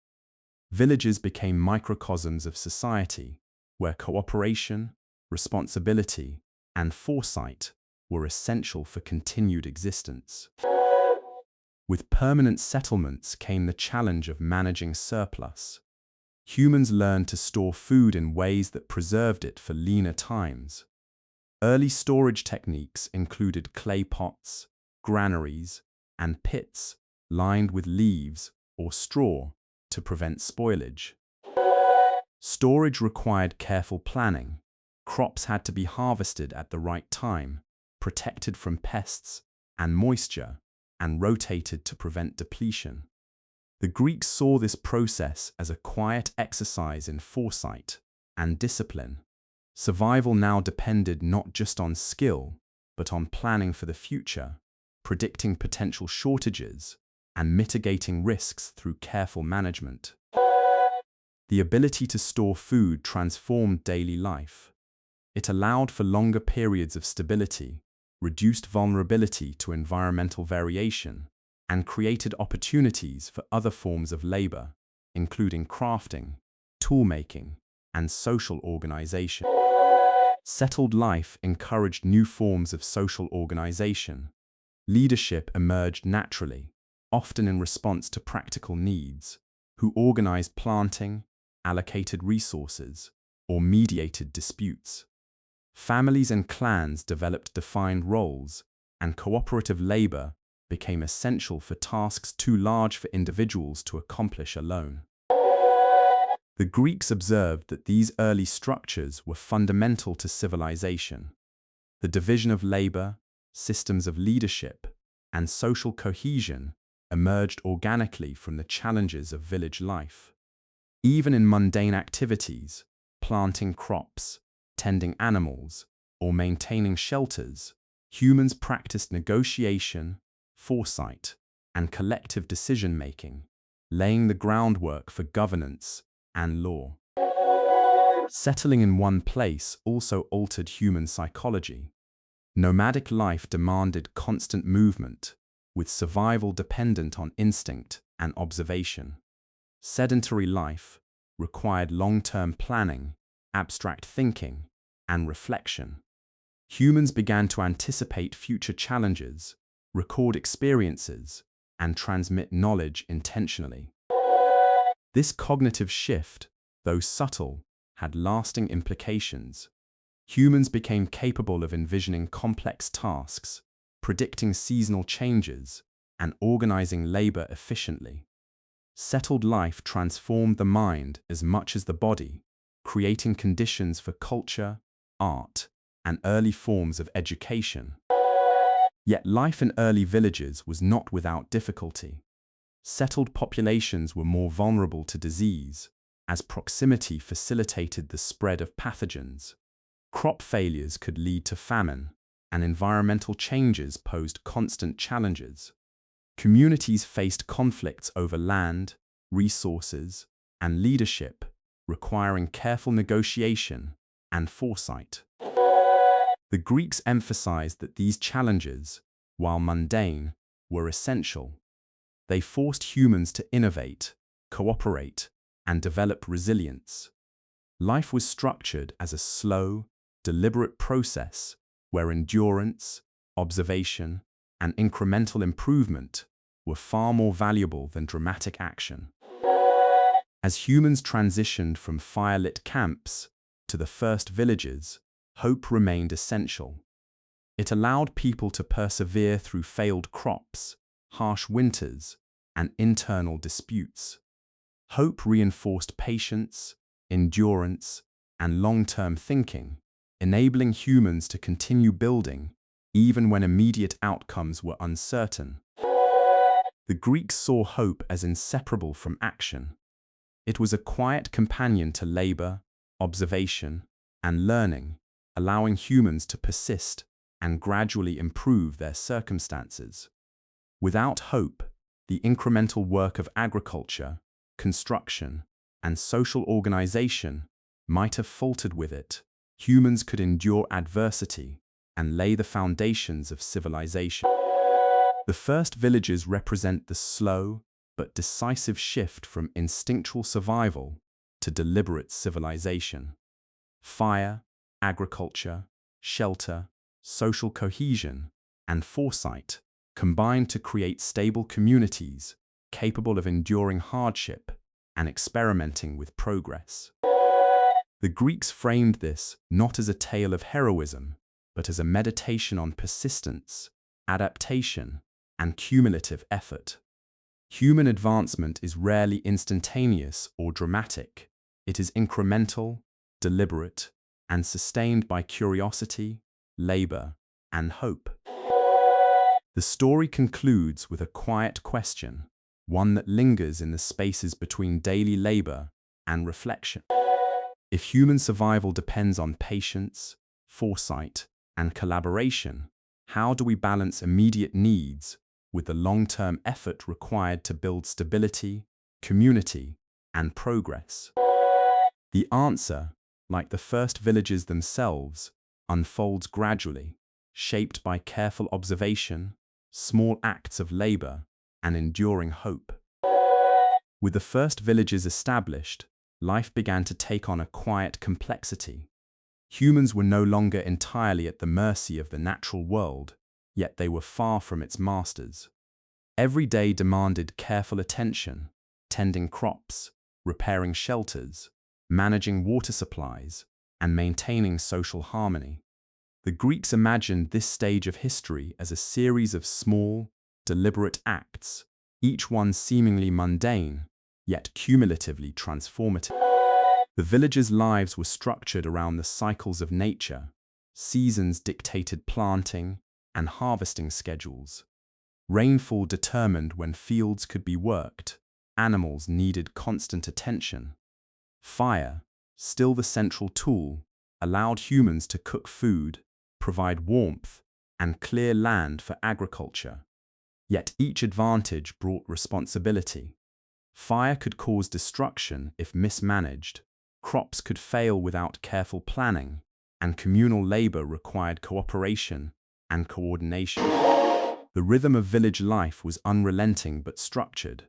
Villages became microcosms of society, where cooperation, responsibility, and foresight were essential for continued existence. With permanent settlements came the challenge of managing surplus. Humans learned to store food in ways that preserved it for leaner times. Early storage techniques included clay pots, granaries, and pits lined with leaves or straw to prevent spoilage. Storage required careful planning. Crops had to be harvested at the right time, protected from pests and moisture, and rotated to prevent depletion. The Greeks saw this process as a quiet exercise in foresight and discipline. Survival now depended not just on skill, but on planning for the future, predicting potential shortages, and mitigating risks through careful management. The ability to store food transformed daily life. It allowed for longer periods of stability, reduced vulnerability to environmental variation, and created opportunities for other forms of labor, including crafting, toolmaking, and social organization. Settled life encouraged new forms of social organization. Leadership emerged naturally, often in response to practical needs, who organized planting, allocated resources, or mediated disputes. Families and clans developed defined roles, and cooperative labor became essential for tasks too large for individuals to accomplish alone. The Greeks observed that these early structures were fundamental to civilization. The division of labor, systems of leadership, and social cohesion emerged organically from the challenges of village life. Even in mundane activities, planting crops, tending animals, or maintaining shelters, humans practiced negotiation, foresight, and collective decision-making, laying the groundwork for governance and law. Settling in one place also altered human psychology. Nomadic life demanded constant movement, with survival dependent on instinct and observation. Sedentary life required long-term planning, abstract thinking, and reflection. Humans began to anticipate future challenges, record experiences, and transmit knowledge intentionally. This cognitive shift, though subtle, had lasting implications. Humans became capable of envisioning complex tasks, predicting seasonal changes, and organizing labor efficiently. Settled life transformed the mind as much as the body, creating conditions for culture, art, and early forms of education. Yet life in early villages was not without difficulty. Settled populations were more vulnerable to disease, as proximity facilitated the spread of pathogens. Crop failures could lead to famine, and environmental changes posed constant challenges. Communities faced conflicts over land, resources, and leadership, requiring careful negotiation and foresight. The Greeks emphasized that these challenges, while mundane, were essential. They forced humans to innovate, cooperate, and develop resilience. Life was structured as a slow, deliberate process where endurance, observation, and incremental improvement were far more valuable than dramatic action. As humans transitioned from firelit camps to the first villages, hope remained essential. It allowed people to persevere through failed crops, harsh winters, and internal disputes. Hope reinforced patience, endurance, and long-term thinking, enabling humans to continue building even when immediate outcomes were uncertain. The Greeks saw hope as inseparable from action. It was a quiet companion to labor, observation, and learning, allowing humans to persist and gradually improve their circumstances. Without hope, the incremental work of agriculture, construction, and social organization might have faltered with it. Humans could endure adversity and lay the foundations of civilization. The first villages represent the slow but decisive shift from instinctual survival to deliberate civilization. Fire, agriculture, shelter, social cohesion, and foresight combined to create stable communities capable of enduring hardship and experimenting with progress. The Greeks framed this not as a tale of heroism, but as a meditation on persistence, adaptation, and cumulative effort. Human advancement is rarely instantaneous or dramatic. It is incremental, deliberate, and sustained by curiosity, labor, and hope. The story concludes with a quiet question, one that lingers in the spaces between daily labor and reflection. If human survival depends on patience, foresight, and collaboration, how do we balance immediate needs with the long-term effort required to build stability, community, and progress? The answer, like the first villages themselves, unfolds gradually, shaped by careful observation, small acts of labor, and enduring hope. With the first villages established, life began to take on a quiet complexity. Humans were no longer entirely at the mercy of the natural world, yet they were far from its masters. Every day demanded careful attention, tending crops, repairing shelters, managing water supplies, and maintaining social harmony. The Greeks imagined this stage of history as a series of small, deliberate acts, each one seemingly mundane, yet cumulatively transformative. The villagers' lives were structured around the cycles of nature. Seasons dictated planting and harvesting schedules. Rainfall determined when fields could be worked. Animals needed constant attention. Fire, still the central tool, allowed humans to cook food, provide warmth, and clear land for agriculture. Yet each advantage brought responsibility. Fire could cause destruction if mismanaged, crops could fail without careful planning, and communal labor required cooperation and coordination. The rhythm of village life was unrelenting but structured.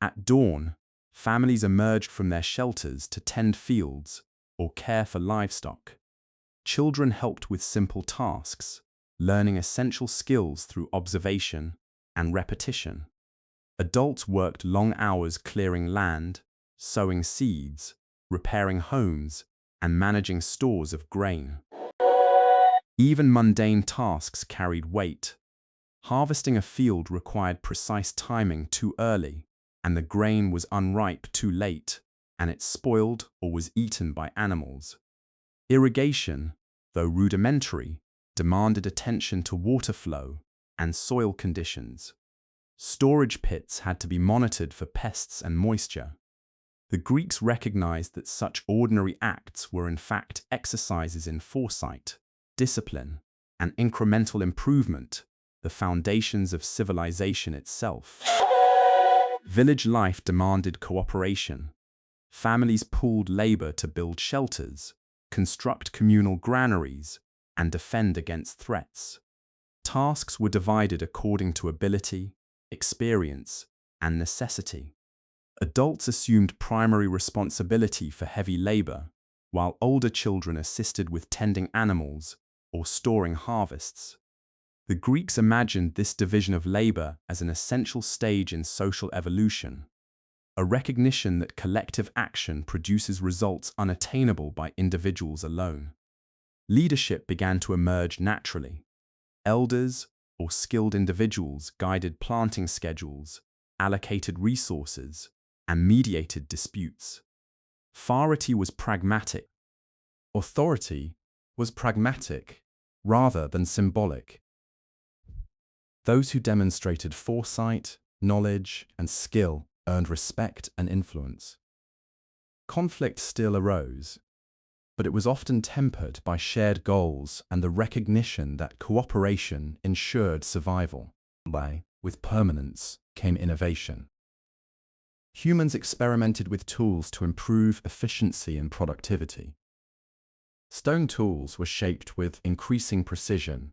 At dawn, families emerged from their shelters to tend fields or care for livestock. Children helped with simple tasks, learning essential skills through observation and repetition. Adults worked long hours clearing land, sowing seeds, repairing homes, and managing stores of grain. Even mundane tasks carried weight. Harvesting a field required precise timing too early, and the grain was unripe too late, and it spoiled or was eaten by animals. Irrigation, though rudimentary, demanded attention to water flow and soil conditions. Storage pits had to be monitored for pests and moisture. The Greeks recognized that such ordinary acts were in fact exercises in foresight, discipline, and incremental improvement, the foundations of civilization itself. Village life demanded cooperation. Families pooled labor to build shelters, construct communal granaries, and defend against threats. Tasks were divided according to ability, experience, and necessity. Adults assumed primary responsibility for heavy labor, while older children assisted with tending animals or storing harvests. The Greeks imagined this division of labor as an essential stage in social evolution, a recognition that collective action produces results unattainable by individuals alone. Leadership began to emerge naturally. Elders or skilled individuals guided planting schedules, allocated resources, and mediated disputes. Authority was pragmatic rather than symbolic. Those who demonstrated foresight, knowledge, and skill earned respect and influence. Conflict still arose, but it was often tempered by shared goals and the recognition that cooperation ensured survival. With permanence came innovation. Humans experimented with tools to improve efficiency and productivity. Stone tools were shaped with increasing precision,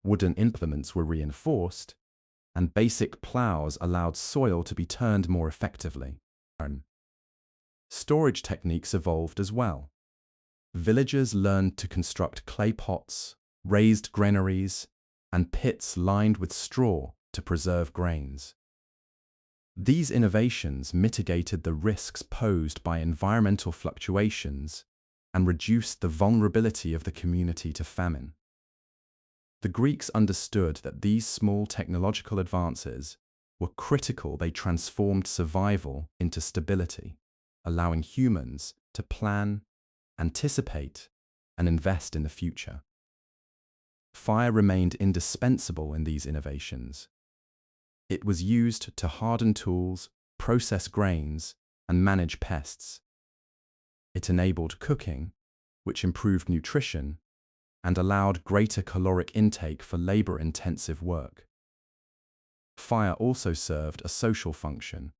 wooden implements were reinforced, and basic plows allowed soil to be turned more effectively. Storage techniques evolved as well. Villagers learned to construct clay pots, raised granaries, and pits lined with straw to preserve grains. These innovations mitigated the risks posed by environmental fluctuations and reduced the vulnerability of the community to famine. The Greeks understood that these small technological advances were critical. They transformed survival into stability, allowing humans to plan, anticipate, and invest in the future. Fire remained indispensable in these innovations. It was used to harden tools, process grains, and manage pests. It enabled cooking, which improved nutrition and allowed greater caloric intake for labor-intensive work. Fire also served a social function,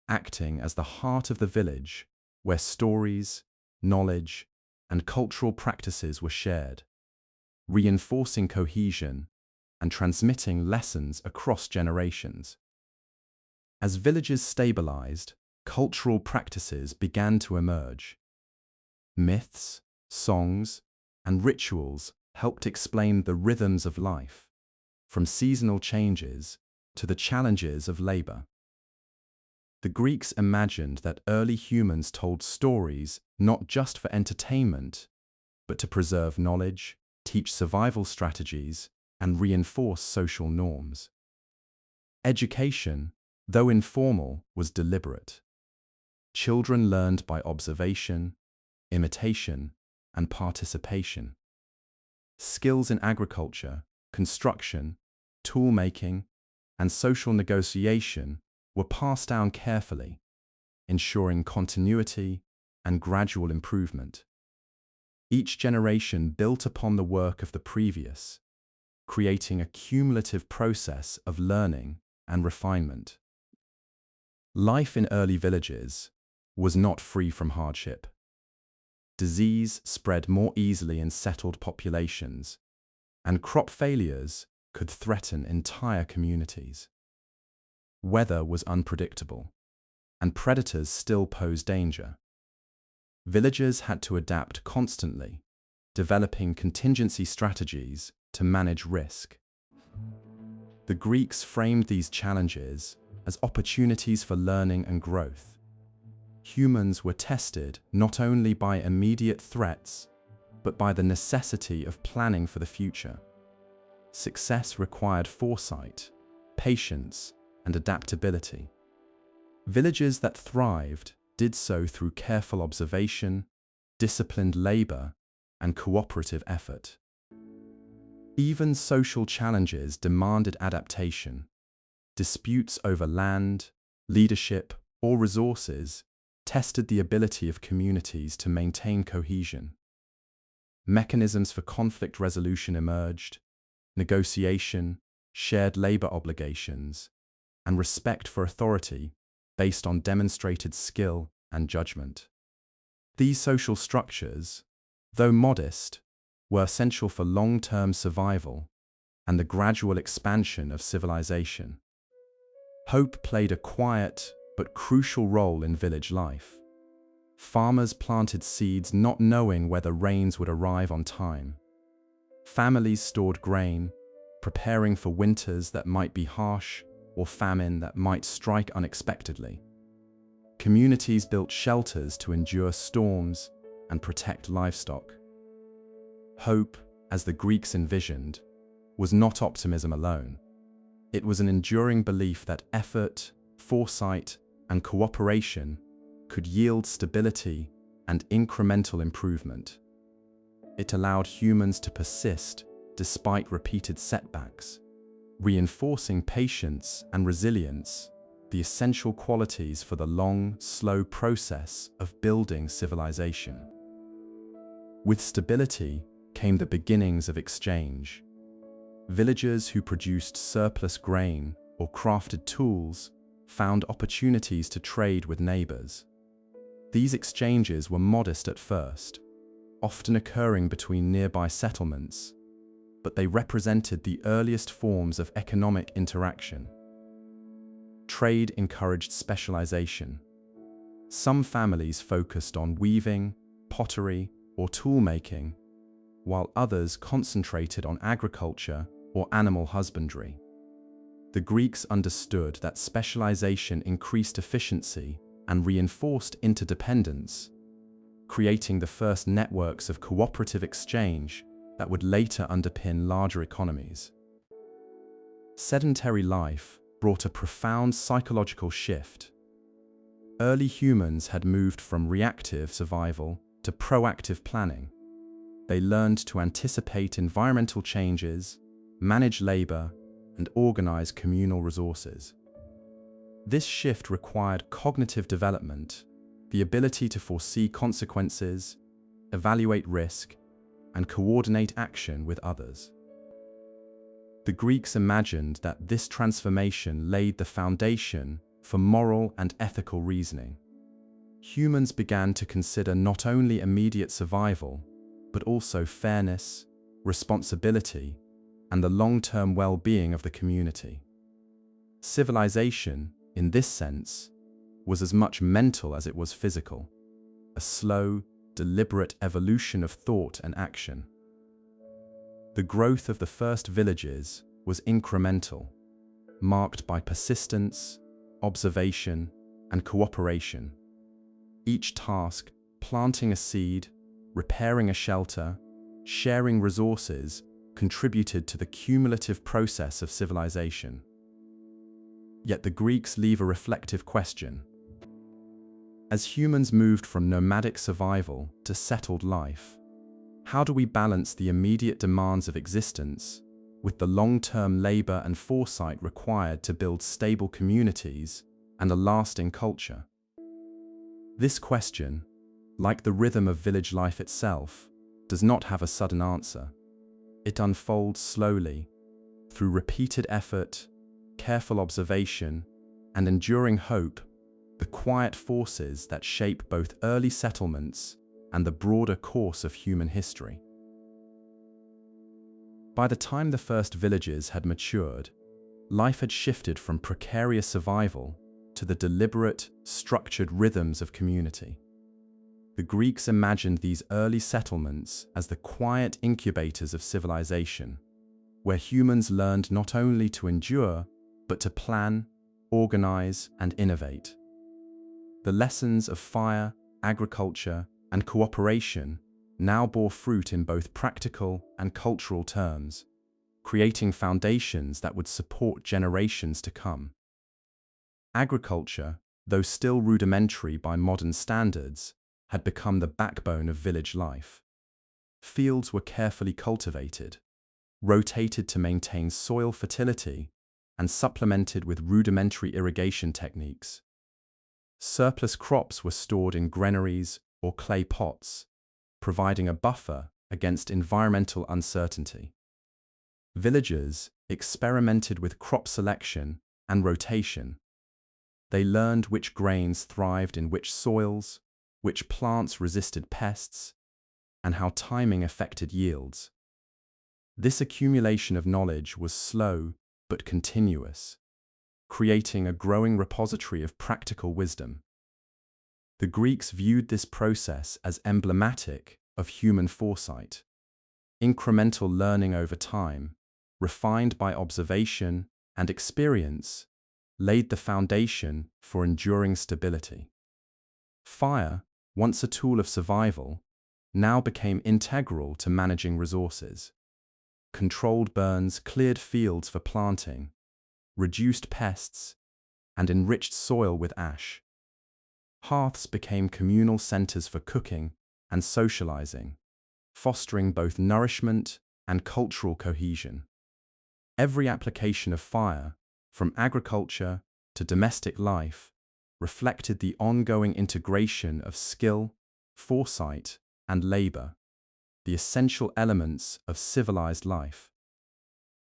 acting as the heart of the village where stories, knowledge, and cultural practices were shared, reinforcing cohesion and transmitting lessons across generations. As villages stabilized, cultural practices began to emerge. Myths, songs, and rituals helped explain the rhythms of life, from seasonal changes to the challenges of labor. The Greeks imagined that early humans told stories not just for entertainment, but to preserve knowledge, teach survival strategies, and reinforce social norms. Education, though informal, was deliberate. Children learned by observation, imitation, and participation. Skills in agriculture, construction, tool-making, and social negotiation were passed down carefully, ensuring continuity and gradual improvement. Each generation built upon the work of the previous, creating a cumulative process of learning and refinement. Life in early villages was not free from hardship. Disease spread more easily in settled populations, and crop failures could threaten entire communities. Weather was unpredictable, and predators still posed danger. Villagers had to adapt constantly, developing contingency strategies to manage risk. The Greeks framed these challenges as opportunities for learning and growth. Humans were tested not only by immediate threats, but by the necessity of planning for the future. Success required foresight, patience, and adaptability. Villages that thrived did so through careful observation, disciplined labor, and cooperative effort. Even social challenges demanded adaptation. Disputes over land, leadership, or resources tested the ability of communities to maintain cohesion. Mechanisms for conflict resolution emerged: negotiation, shared labor obligations, and respect for authority based on demonstrated skill and judgment. These social structures, though modest, were essential for long-term survival and the gradual expansion of civilization. Hope played a quiet but crucial role in village life. Farmers planted seeds not knowing whether rains would arrive on time. Families stored grain, preparing for winters that might be harsh or famine that might strike unexpectedly. Communities built shelters to endure storms and protect livestock. Hope, as the Greeks envisioned, was not optimism alone. It was an enduring belief that effort, foresight, and cooperation could yield stability and incremental improvement. It allowed humans to persist despite repeated setbacks, reinforcing patience and resilience, the essential qualities for the long, slow process of building civilization. With stability came the beginnings of exchange. Villagers who produced surplus grain or crafted tools found opportunities to trade with neighbors. These exchanges were modest at first, often occurring between nearby settlements, but they represented the earliest forms of economic interaction. Trade encouraged specialization. Some families focused on weaving, pottery, or tool-making, while others concentrated on agriculture or animal husbandry. The Greeks understood that specialization increased efficiency and reinforced interdependence, creating the first networks of cooperative exchange that would later underpin larger economies. Sedentary life brought a profound psychological shift. Early humans had moved from reactive survival to proactive planning. They learned to anticipate environmental changes, manage labor, and organize communal resources. This shift required cognitive development, the ability to foresee consequences, evaluate risk, and coordinate action with others. The Greeks imagined that this transformation laid the foundation for moral and ethical reasoning. Humans began to consider not only immediate survival, but also fairness, responsibility, and the long-term well-being of the community. Civilization, in this sense, was as much mental as it was physical, a slow, deliberate evolution of thought and action. The growth of the first villages was incremental, marked by persistence, observation, and cooperation. Each task, planting a seed, repairing a shelter, sharing resources, contributed to the cumulative process of civilization. Yet the Greeks leave a reflective question. As humans moved from nomadic survival to settled life, how do we balance the immediate demands of existence with the long-term labor and foresight required to build stable communities and a lasting culture? This question, like the rhythm of village life itself, does not have a sudden answer. It unfolds slowly, through repeated effort, careful observation, and enduring hope, the quiet forces that shape both early settlements and the broader course of human history. By the time the first villages had matured, life had shifted from precarious survival to the deliberate, structured rhythms of community. The Greeks imagined these early settlements as the quiet incubators of civilization, where humans learned not only to endure, but to plan, organize, and innovate. The lessons of fire, agriculture, and cooperation now bore fruit in both practical and cultural terms, creating foundations that would support generations to come. Agriculture, though still rudimentary by modern standards, had become the backbone of village life. Fields were carefully cultivated, rotated to maintain soil fertility, and supplemented with rudimentary irrigation techniques. Surplus crops were stored in granaries or clay pots, providing a buffer against environmental uncertainty. Villagers experimented with crop selection and rotation. They learned which grains thrived in which soils, which plants resisted pests, and how timing affected yields. This accumulation of knowledge was slow but continuous, creating a growing repository of practical wisdom. The Greeks viewed this process as emblematic of human foresight. Incremental learning over time, refined by observation and experience, laid the foundation for enduring stability. Fire, once a tool of survival, now became integral to managing resources. Controlled burns cleared fields for planting, reduced pests, and enriched soil with ash. Hearths became communal centers for cooking and socializing, fostering both nourishment and cultural cohesion. Every application of fire, from agriculture to domestic life, reflected the ongoing integration of skill, foresight, and labor, the essential elements of civilized life.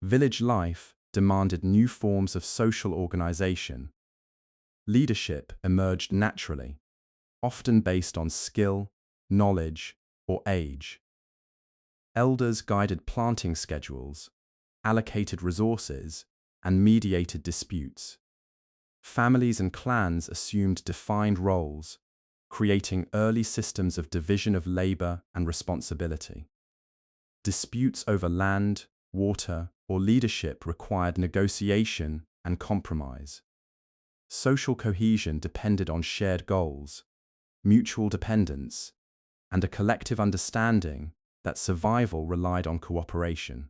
Village life demanded new forms of social organization. Leadership emerged naturally, often based on skill, knowledge, or age. Elders guided planting schedules, allocated resources, and mediated disputes. Families and clans assumed defined roles, creating early systems of division of labor and responsibility. Disputes over land, water, or leadership required negotiation and compromise. Social cohesion depended on shared goals, mutual dependence, and a collective understanding that survival relied on cooperation.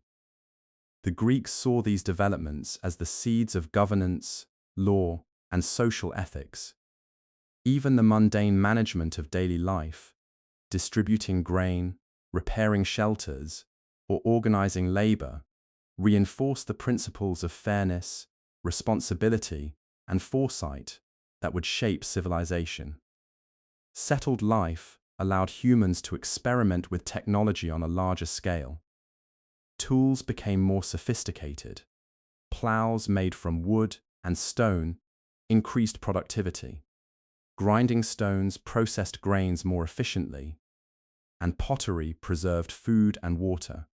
The Greeks saw these developments as the seeds of governance, law, and social ethics. Even the mundane management of daily life, distributing grain, repairing shelters, or organizing labor, reinforced the principles of fairness, responsibility, and foresight that would shape civilization. Settled life allowed humans to experiment with technology on a larger scale. Tools became more sophisticated. Plows made from wood and stone increased productivity. Grinding stones processed grains more efficiently, and pottery preserved food and water.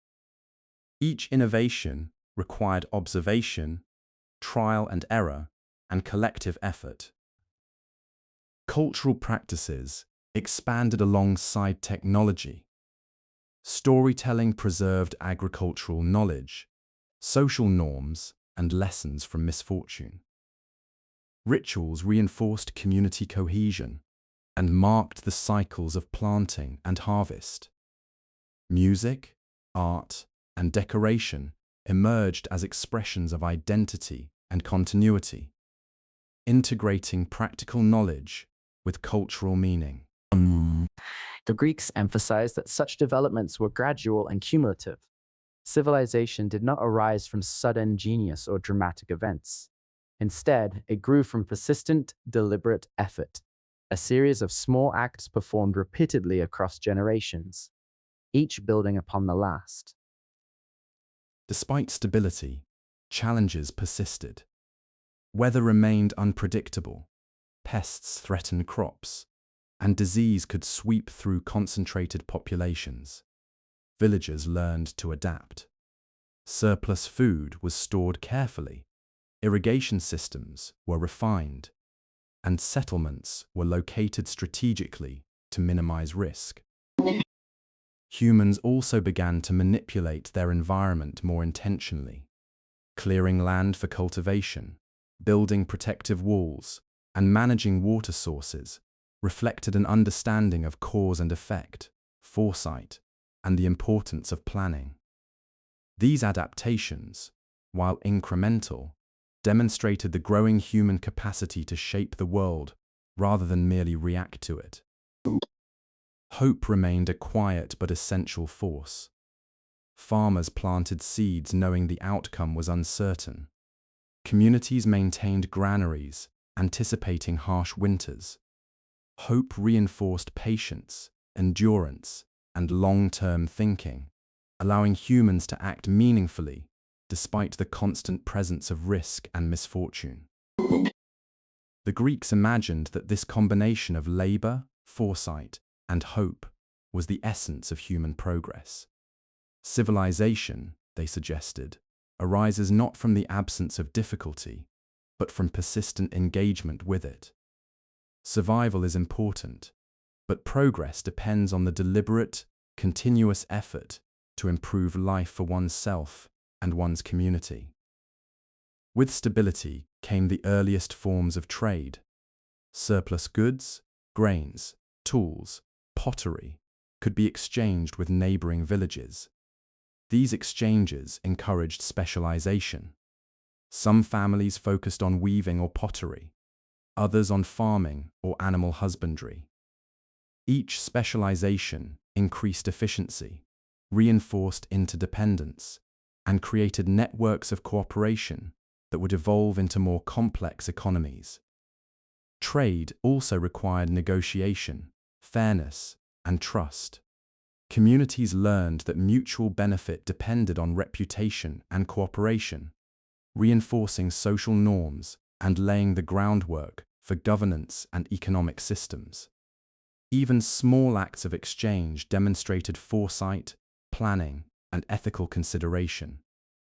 Each innovation required observation, trial and error, and collective effort. Cultural practices expanded alongside technology. Storytelling preserved agricultural knowledge, social norms, and lessons from misfortune. Rituals reinforced community cohesion and marked the cycles of planting and harvest. Music, art, and decoration emerged as expressions of identity and continuity, integrating practical knowledge with cultural meaning. The Greeks emphasized that such developments were gradual and cumulative. Civilization did not arise from sudden genius or dramatic events. Instead, it grew from persistent, deliberate effort, a series of small acts performed repeatedly across generations, each building upon the last. Despite stability, challenges persisted. Weather remained unpredictable, pests threatened crops, and disease could sweep through concentrated populations. Villagers learned to adapt. Surplus food was stored carefully, irrigation systems were refined, and settlements were located strategically to minimize risk. Humans also began to manipulate their environment more intentionally, clearing land for cultivation, building protective walls, and managing water sources reflected an understanding of cause and effect, foresight, and the importance of planning. These adaptations, while incremental, demonstrated the growing human capacity to shape the world rather than merely react to it. Hope remained a quiet but essential force. Farmers planted seeds knowing the outcome was uncertain. Communities maintained granaries, anticipating harsh winters. Hope reinforced patience, endurance, and long-term thinking, allowing humans to act meaningfully despite the constant presence of risk and misfortune. The Greeks imagined that this combination of labor, foresight, and hope was the essence of human progress. Civilization, they suggested, arises not from the absence of difficulty, but from persistent engagement with it. Survival is important, but progress depends on the deliberate, continuous effort to improve life for oneself and one's community. With stability came the earliest forms of trade. Surplus goods, grains, tools, pottery could be exchanged with neighboring villages. These exchanges encouraged specialization. Some families focused on weaving or pottery, others on farming or animal husbandry. Each specialization increased efficiency, reinforced interdependence, and created networks of cooperation that would evolve into more complex economies. Trade also required negotiation, fairness, and trust. Communities learned that mutual benefit depended on reputation and cooperation, reinforcing social norms and laying the groundwork for governance and economic systems. Even small acts of exchange demonstrated foresight, planning, and ethical consideration,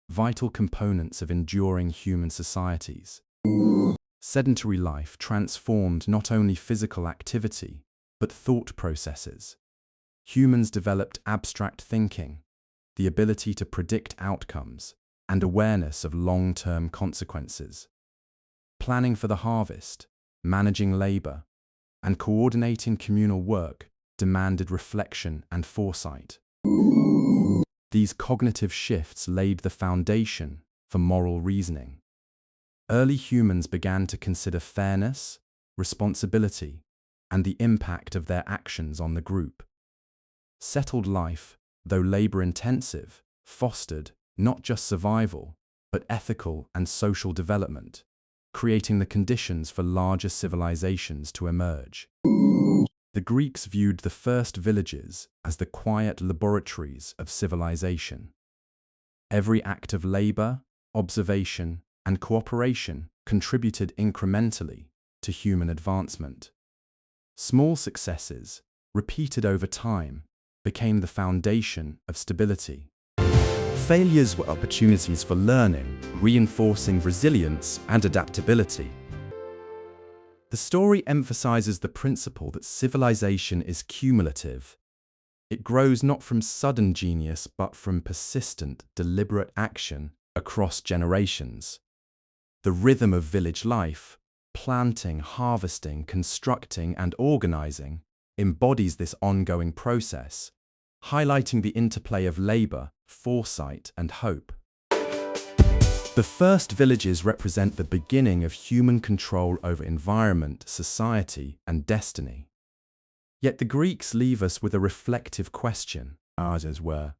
vital components of enduring human societies. Sedentary life transformed not only physical activity, but thought processes. Humans developed abstract thinking, the ability to predict outcomes, and awareness of long-term consequences. Planning for the harvest, managing labor, and coordinating communal work demanded reflection and foresight. These cognitive shifts laid the foundation for moral reasoning. Early humans began to consider fairness, responsibility, and the impact of their actions on the group. Settled life, though labor-intensive, fostered not just survival, but ethical and social development, creating the conditions for larger civilizations to emerge. The Greeks viewed the first villages as the quiet laboratories of civilization. Every act of labor, observation, and cooperation contributed incrementally to human advancement. Small successes, repeated over time, became the foundation of stability. Failures were opportunities for learning, reinforcing resilience and adaptability. The story emphasizes the principle that civilization is cumulative. It grows not from sudden genius, but from persistent, deliberate action across generations. The rhythm of village life, planting, harvesting, constructing, and organizing, embodies this ongoing process, highlighting the interplay of labor, foresight, and hope. The first villages represent the beginning of human control over environment, society, and destiny. Yet the Greeks leave us with a reflective question, as were.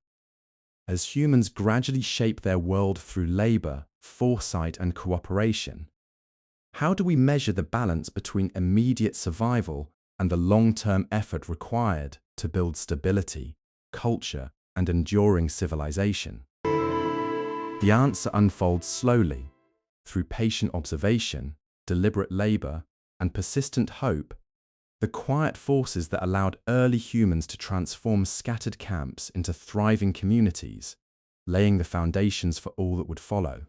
As humans gradually shape their world through labor, foresight, and cooperation, how do we measure the balance between immediate survival and the long-term effort required to build stability, culture, and enduring civilization? The answer unfolds slowly, through patient observation, deliberate labor, and persistent hope, the quiet forces that allowed early humans to transform scattered camps into thriving communities, laying the foundations for all that would follow.